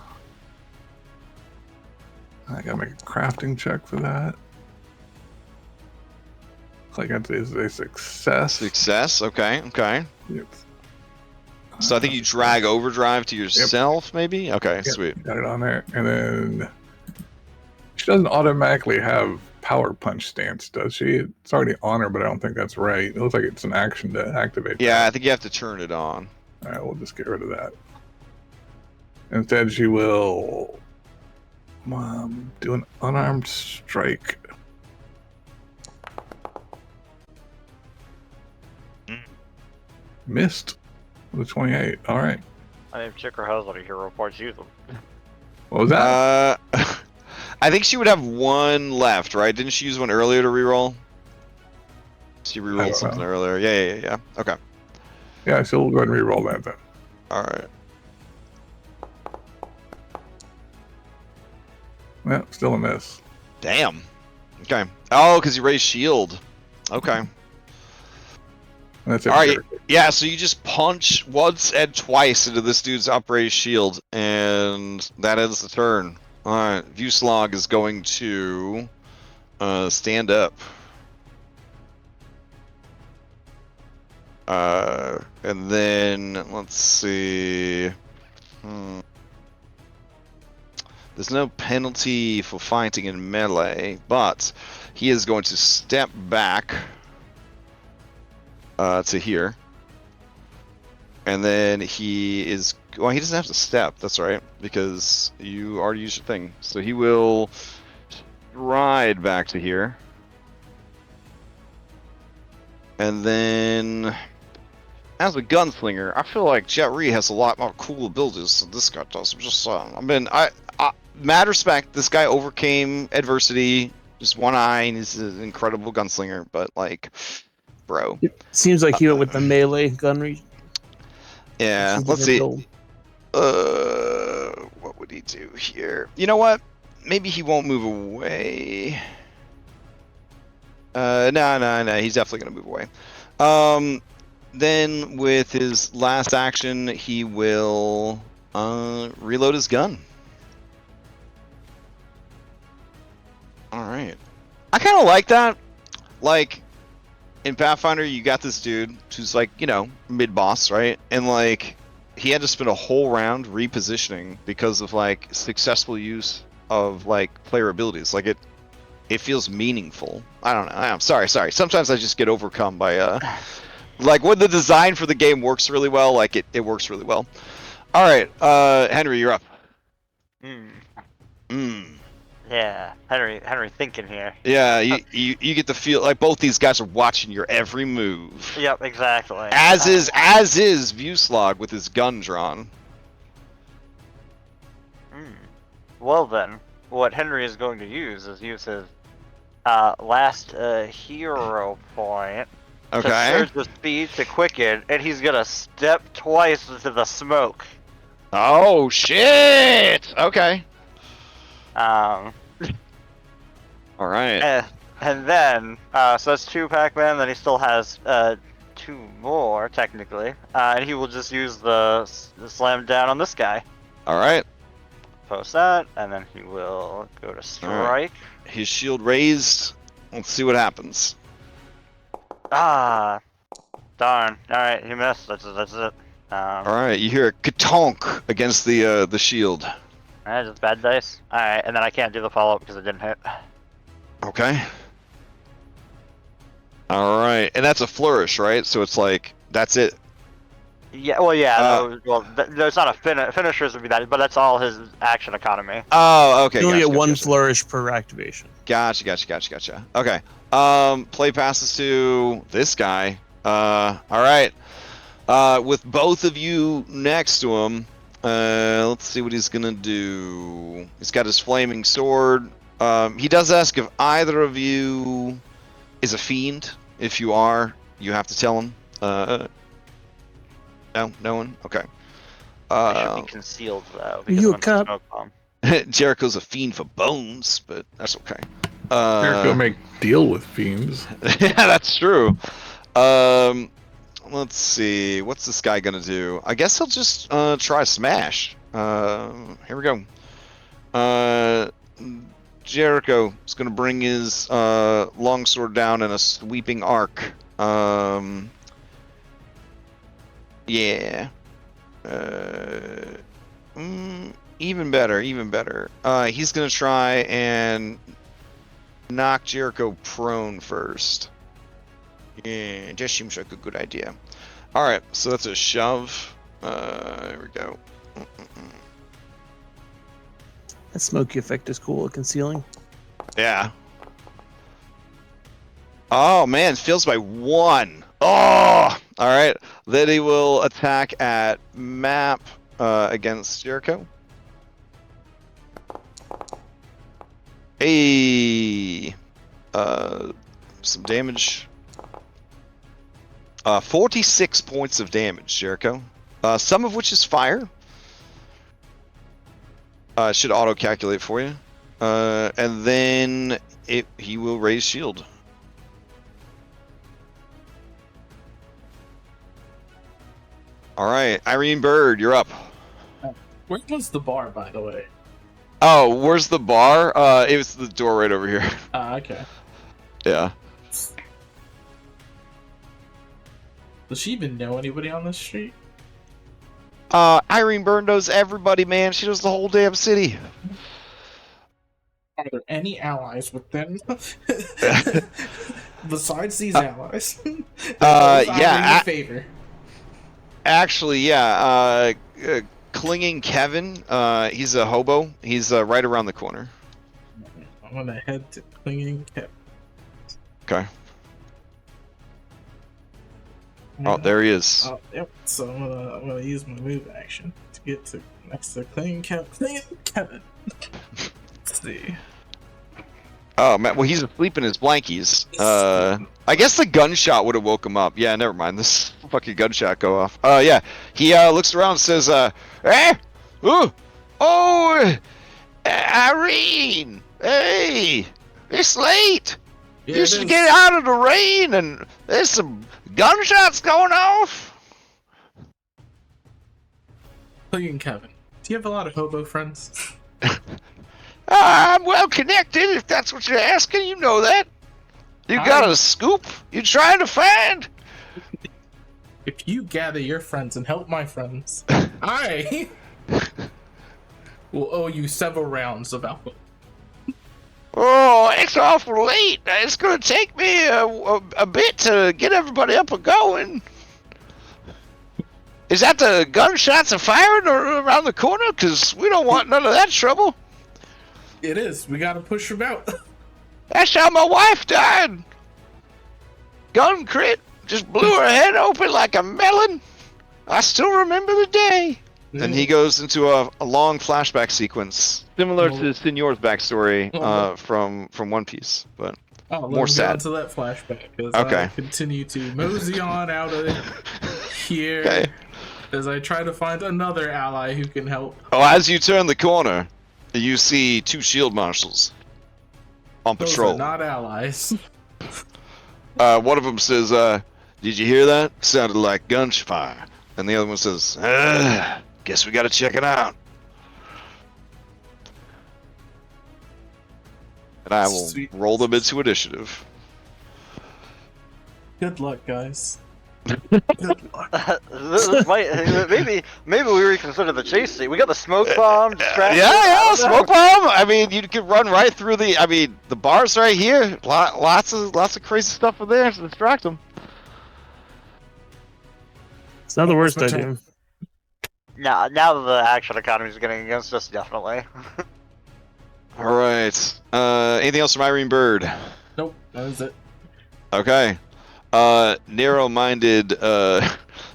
I gotta make a crafting check for that. Looks like that is a success. Success. Okay. Okay. Yep. So I think you drag overdrive to yourself, maybe? Okay, Yep, sweet. got it on there. And then she doesn't automatically have power punch stance, does she? It's already on her, but I don't think that's right. It looks like it's an action to activate. Yeah, I think you have to turn it on. All right, we'll just get rid of that. Instead, she will do an unarmed strike. Missed with 28. All right. I mean, Chicker has like a hero points use them. What was that? I think she would have 1 left, right? Didn't she use one earlier to reroll? She rerolled something earlier. Yeah. Okay. Yeah, so we'll go ahead and re-roll that then. All right. Yeah, still a miss. Damn. Okay. Oh, because you raised shield. Okay. That's it. All right. Yeah, so you just punch once and twice into this dude's upraised shield, and that ends the turn. All right. Vuslog is going to stand up. And then let's see. There's no penalty for fighting in melee, but he is going to step back to here. And then he is... Well, he doesn't have to step, that's right, because you already used your thing. So he will ride back to here. And then, as a gunslinger, I feel like Jet Li has a lot more cool abilities than this guy does. I'm just saying. Mad respect. This guy overcame adversity. Just one eye, and he's an incredible gunslinger. But like, bro. It seems like he went with the melee gun. Yeah. Let's see. What would he do here? You know what? Maybe he won't move away. No. He's definitely gonna move away. Then with his last action, he will reload his gun. All right. I kind of like that. Like in Pathfinder, you got this dude who's like, you know, mid boss, right? And like he had to spend a whole round repositioning because of like successful use of like player abilities. Like it feels meaningful. I don't know. I'm sorry. Sometimes I just get overcome by like when the design for the game works really well, like it works really well. All right, Henry, you're up. Yeah, Henry thinking here. Yeah, you get the feel like both these guys are watching your every move. Yep, exactly. As is Vuslog with his gun drawn. Well then, what Henry is going to use his last hero point to surge the speed to quicken, and he's gonna step twice into the smoke. Oh shit! Okay. All right. And then, so that's 2 Pac-Man. Then he still has 2 more technically, and he will just use the slam down on this guy. All right. Post that, and then he will go to strike. Right. His shield raised. Let's see what happens. Ah, darn! All right, he missed. That's it. All right, you hear a katonk against the shield. Alright, just bad dice. Alright, and then I can't do the follow-up because it didn't hit. Okay. Alright, and that's a flourish, right? So it's like, that's it. Yeah, well, yeah, no, it's not a finishers would be that, but that's all his action economy. Oh, okay. You only get 1 flourish per activation. Gotcha. Okay. Play passes to this guy. Alright. With both of you next to him, let's see what he's gonna do. He's got his flaming sword. He does ask if either of you is a fiend. If you are, you have to tell him. No one? Okay. It should be concealed though. You a cop? Jericho's a fiend for bones, but that's okay. Jericho make deal with fiends. Yeah, that's true. Let's see. What's this guy gonna do? I guess he'll just try smash. Here we go. Jericho is gonna bring his longsword down in a sweeping arc. Yeah. Even better. He's gonna try and knock Jericho prone first. Yeah, just seems like a good idea. Alright, so that's a shove. Here we go. That smoky effect is cool at concealing. Yeah. Oh man, it fails by 1. Oh! Alright, then he will attack at map against Jericho. Hey! Some damage. 46 points of damage, Jericho. Some of which is fire. Should auto-calculate for you. And then he will raise shield. Alright, Irene Bird, you're up. Where was the bar, by the way? Oh, where's the bar? It was the door right over here. Okay. Yeah. Does she even know anybody on this street? Irene Bird knows everybody, man. She knows the whole damn city. Are there any allies within? Besides these allies? Yeah. Favor. Actually, yeah. Clinging Kevin, he's a hobo. He's right around the corner. I'm gonna head to Clinging Kevin. Okay. Oh, there he is. Oh, yep. So I'm gonna use my move action to get to next to Clean Kevin. Let's see. Oh man, well he's asleep in his blankies. I guess the gunshot would have woke him up. Yeah, never mind. This fucking gunshot go off. Yeah. He looks around and says, ooh, oh, Irene, hey, it's late. Yeah, You it should is. get out of the rain, and there's some gunshots going off. Clean Kevin. Do you have a lot of hobo friends? I'm well connected, if that's what you're asking. You know that. You got a scoop you trying to find? If you gather your friends and help my friends, I will owe you several rounds of alcohol. Oh, it's awful late. It's gonna take me a bit to get everybody up and going. Is that the gunshots are firing around the corner? Because we don't want none of that trouble. It is. We gotta push him out. That's how my wife died. Gun crit. Just blew her head open like a melon. I still remember the day. And he goes into a long flashback sequence, similar to Signor's backstory from One Piece, but more sad. To that flashback. Okay. I continue to mosey on out of here Okay. as I try to find another ally who can help. Oh, as you turn the corner, you see two shield marshals on Those patrol. are not allies. One of them says, "Did you hear that? Sounded like gunfire." And the other one says, "Guess we gotta check it out." And I will Sweet. roll them into initiative. Good luck, guys. Good luck. This might, maybe we reconsider the chase scene. We got the smoke bomb. distraction. Yeah, smoke bomb. I mean, you could run right through the. I mean, the bar's right here. Lots of crazy stuff in there to distract them. It's not the worst idea. Now that the action economy is getting against us, definitely. All right. Anything else from Irene Bird? Nope, that was it. Okay. Narrow-minded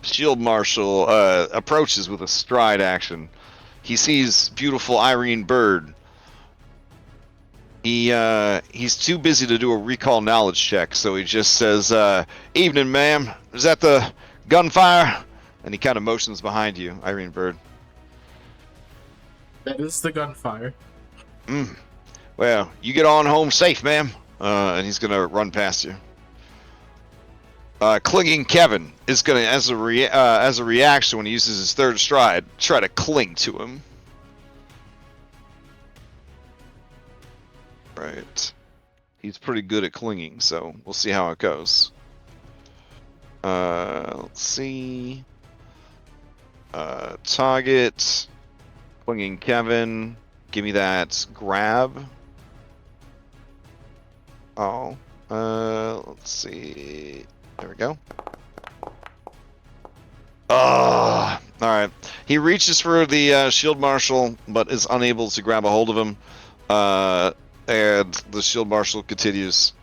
shield marshal approaches with a stride action. He sees beautiful Irene Bird. He's too busy to do a recall knowledge check, so he just says, "Evening, ma'am. Is that the gunfire?" And he kind of motions behind you, Irene Bird. That is the gunfire. Well, you get on home safe, ma'am. And he's gonna run past you. Clinging Kevin is gonna, as a reaction when he uses his third stride, try to cling to him. Right. He's pretty good at clinging, so we'll see how it goes. Let's see. Target. Clinging Kevin. Give me that grab. Oh. Let's see. There we go. Alright. He reaches for the shield marshal, but is unable to grab a hold of him. And the shield marshal continues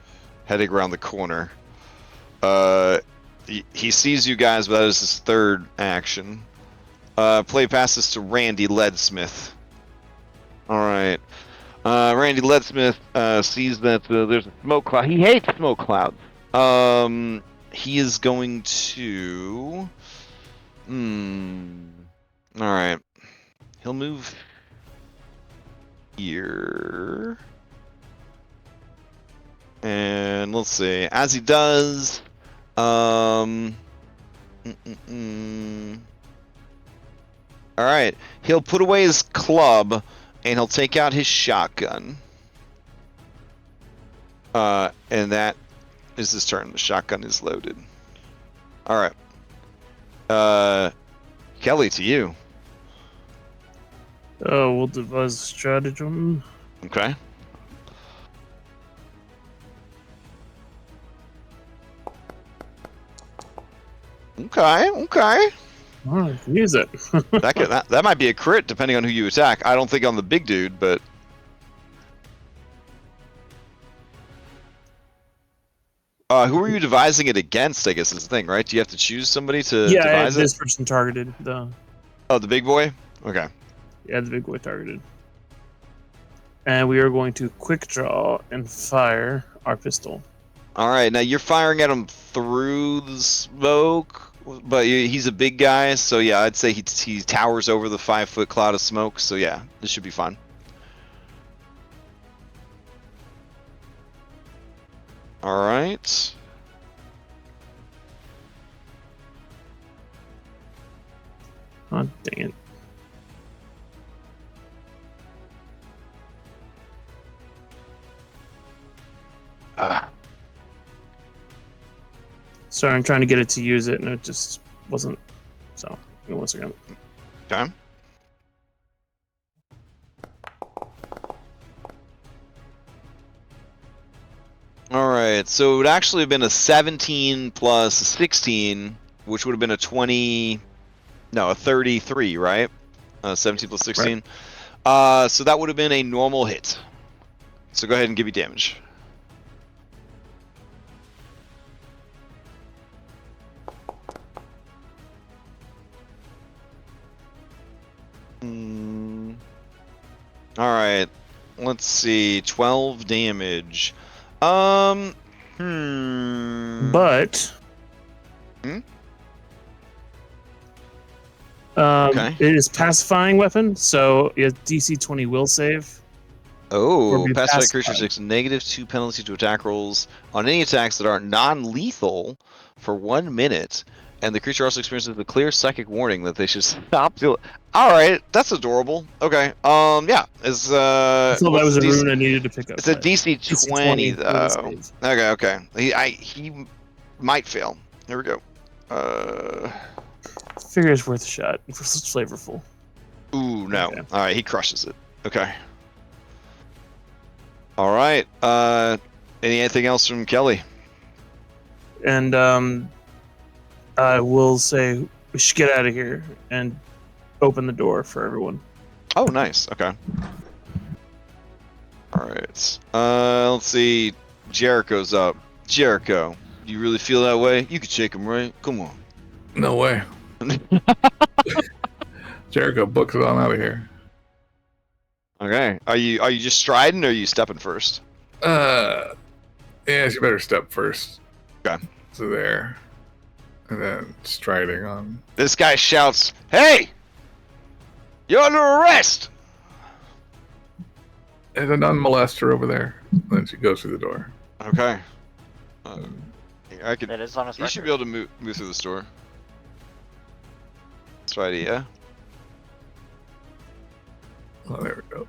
heading around the corner. He sees you guys, but that is his third action. Play passes to Randy Leadsmith. Alright. Randy Leadsmith sees that there's a smoke cloud. He hates smoke clouds. He is going to... Alright. He'll move here. And let's see. As he does... Alright. He'll put away his club, and he'll take out his shotgun. And that is his turn. The shotgun is loaded. Alright. Kelly, to you. We'll devise a stratagem. Okay. Okay. Alright, use it. that might be a crit depending on who you attack. I don't think on the big dude, but Who are you devising it against? I guess is the thing, right? Do you have to choose somebody to Yeah, I had devise it? this person targeted. Oh, the big boy. Okay. The big boy targeted. And we are going to quick draw and fire our pistol. All right. Now you're firing at him through the smoke, but he's a big guy, so yeah, I'd say he towers over the 5-foot cloud of smoke. So yeah, this should be fine. All right. Oh, dang it. Sorry, I'm trying to get it to use it, and it just wasn't. So, give me 1 second. Okay. All right, so it would actually have been a 17 plus 16, which would have been a 20, no, a 33, right? 17 plus 16. Right. So that would have been a normal hit. So go ahead and give me damage. All right, let's see, 12 damage. But okay. It is pacifying weapon, so it's DC 20 will save. Oh, pacifying creature takes -2 penalty to attack rolls on any attacks that are non-lethal for 1 minute, and the creature also experiences a clear psychic warning that they should stop doing. All right, that's adorable. Okay, yeah, it's I thought that was a rune I needed to pick up. It's a DC 20 though. Okay. He might fail. There we go. Figure it's worth a shot. It's flavorful. Ooh, no. Okay. All right, he crushes it. Okay. All right. Anything else from Kelly? And I will say we should get out of here and open the door for everyone. Oh, nice. Okay. All right. Let's see. Jericho's up. Jericho, you really feel that way? You can shake him, right? Come on. No way. Jericho, books it on out of here. Okay. Are you just striding, or are you stepping first? Yeah, you better step first. Okay. So there, and then striding on. This guy shouts, "Hey! You're under arrest!" There's a non-molester over there. Then she goes through the door. Okay. I could. It is on his You record. should be able to move through the store. That's right, yeah. Oh, there we go.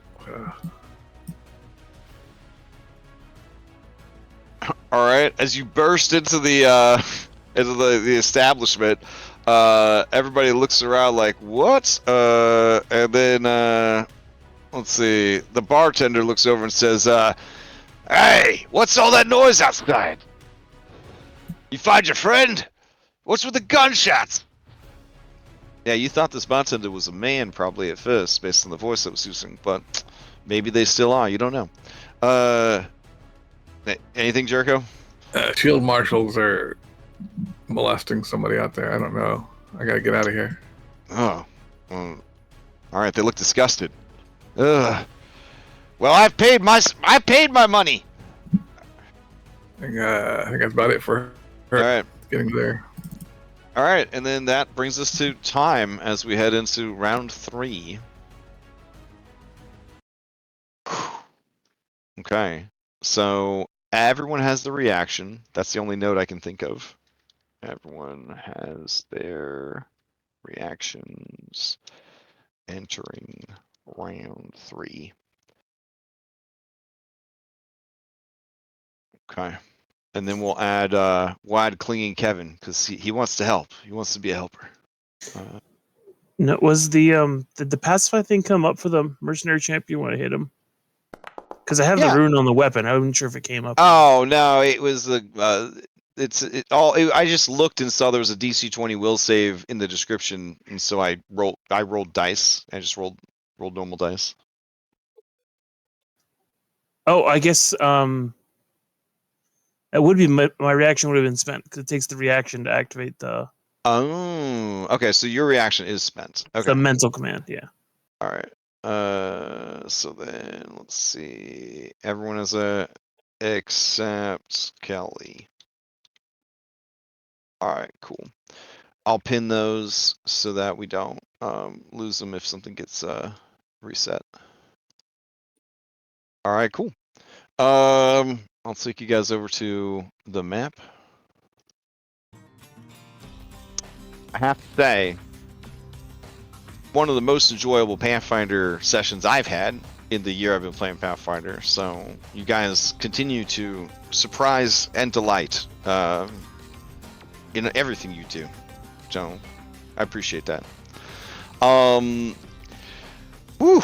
All right. As you burst into the establishment, everybody looks around like, "What?" And then let's see. The bartender looks over and says, "Hey, what's all that noise outside? You find your friend? What's with the gunshots?" Yeah, you thought this bartender was a man probably at first, based on the voice that was using, but maybe they still are. You don't know. Anything, Jericho? Shield marshals are molesting somebody out there. I don't know. I gotta get out of here. Oh. All right, they look disgusted. Ugh. Well, I paid my money. I think that's about it for her. All right. Getting there. All right, and then that brings us to time as we head into round 3. Okay, so everyone has the reaction. That's the only note I can think of. Everyone has their reactions entering round 3. Okay. And then we'll add Clinging Kevin, because he wants to help. He wants to be a helper. No, was did the pacify thing come up for the mercenary champion when I hit him? Because I have the rune on the weapon. I wasn't sure if it came up. Oh no, it was the I just looked and saw there was a DC 20 will save in the description, and so I rolled dice. I just rolled normal dice. Oh, I guess That would be my reaction would have been spent because it takes the reaction to activate the Okay, so your reaction is spent. Okay. mental command. Yeah. All right. So then let's see. Everyone has a except Kelly. All right, cool. I'll pin those so that we don't lose them if something gets reset. All right, cool. I'll take you guys over to the map. I have to say, one of the most enjoyable Pathfinder sessions I've had in the year I've been playing Pathfinder. So you guys continue to surprise and delight in everything you do. So I appreciate that. Whew.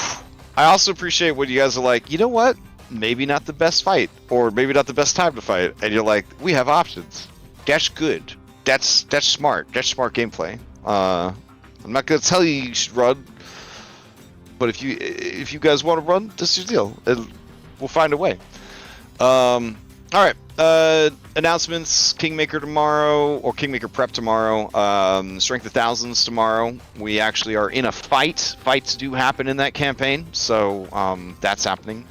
I also appreciate when you guys are like, you know what? Maybe not the best fight, or maybe not the best time to fight, and you're like, we have options. That's good. That's smart. That's smart gameplay. I'm not gonna tell you should run, but if you guys want to run, this is your deal, and we'll find a way. All right. Announcements: Kingmaker tomorrow, or Kingmaker prep tomorrow. Strength of Thousands tomorrow. We actually are in a fight. Fights do happen in that campaign, so that's happening.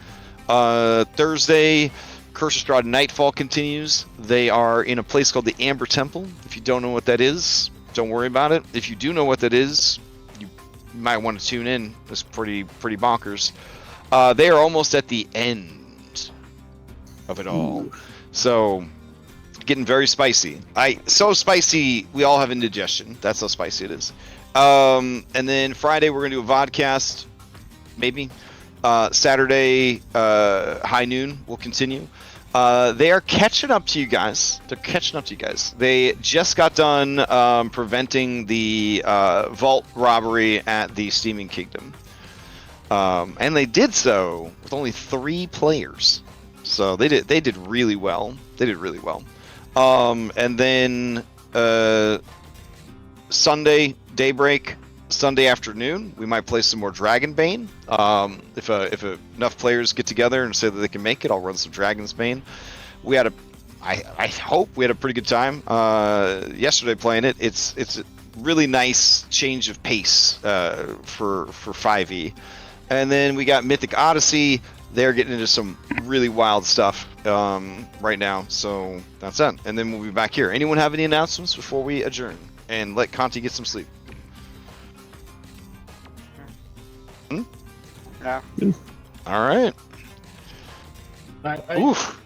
Thursday, Curse of Strahd Nightfall continues. They are in a place called the Amber Temple. If you don't know what that is, don't worry about it. If you do know what that is, you might want to tune in. It's pretty bonkers. They are almost at the end of it all. Ooh. So, getting very spicy. So spicy, we all have indigestion. That's how spicy it is. And then Friday, we're going to do a vodcast. Maybe. Saturday, high noon will continue. They are catching up to you guys. They're catching up to you guys. They just got done preventing the vault robbery at the Steaming Kingdom. And they did so with only 3 players. So they did really well. They did really well. And then Sunday daybreak, Sunday afternoon, we might play some more Dragonbane. If enough players get together and say that they can make it, I'll run some Dragon's Bane. I hope we had a pretty good time yesterday playing it. It's a really nice change of pace for 5e. And then we got Mythic Odyssey. They're getting into some really wild stuff right now. So that's it. And then we'll be back here. Anyone have any announcements before we adjourn and let Conti get some sleep? Yeah. All right. I Oof.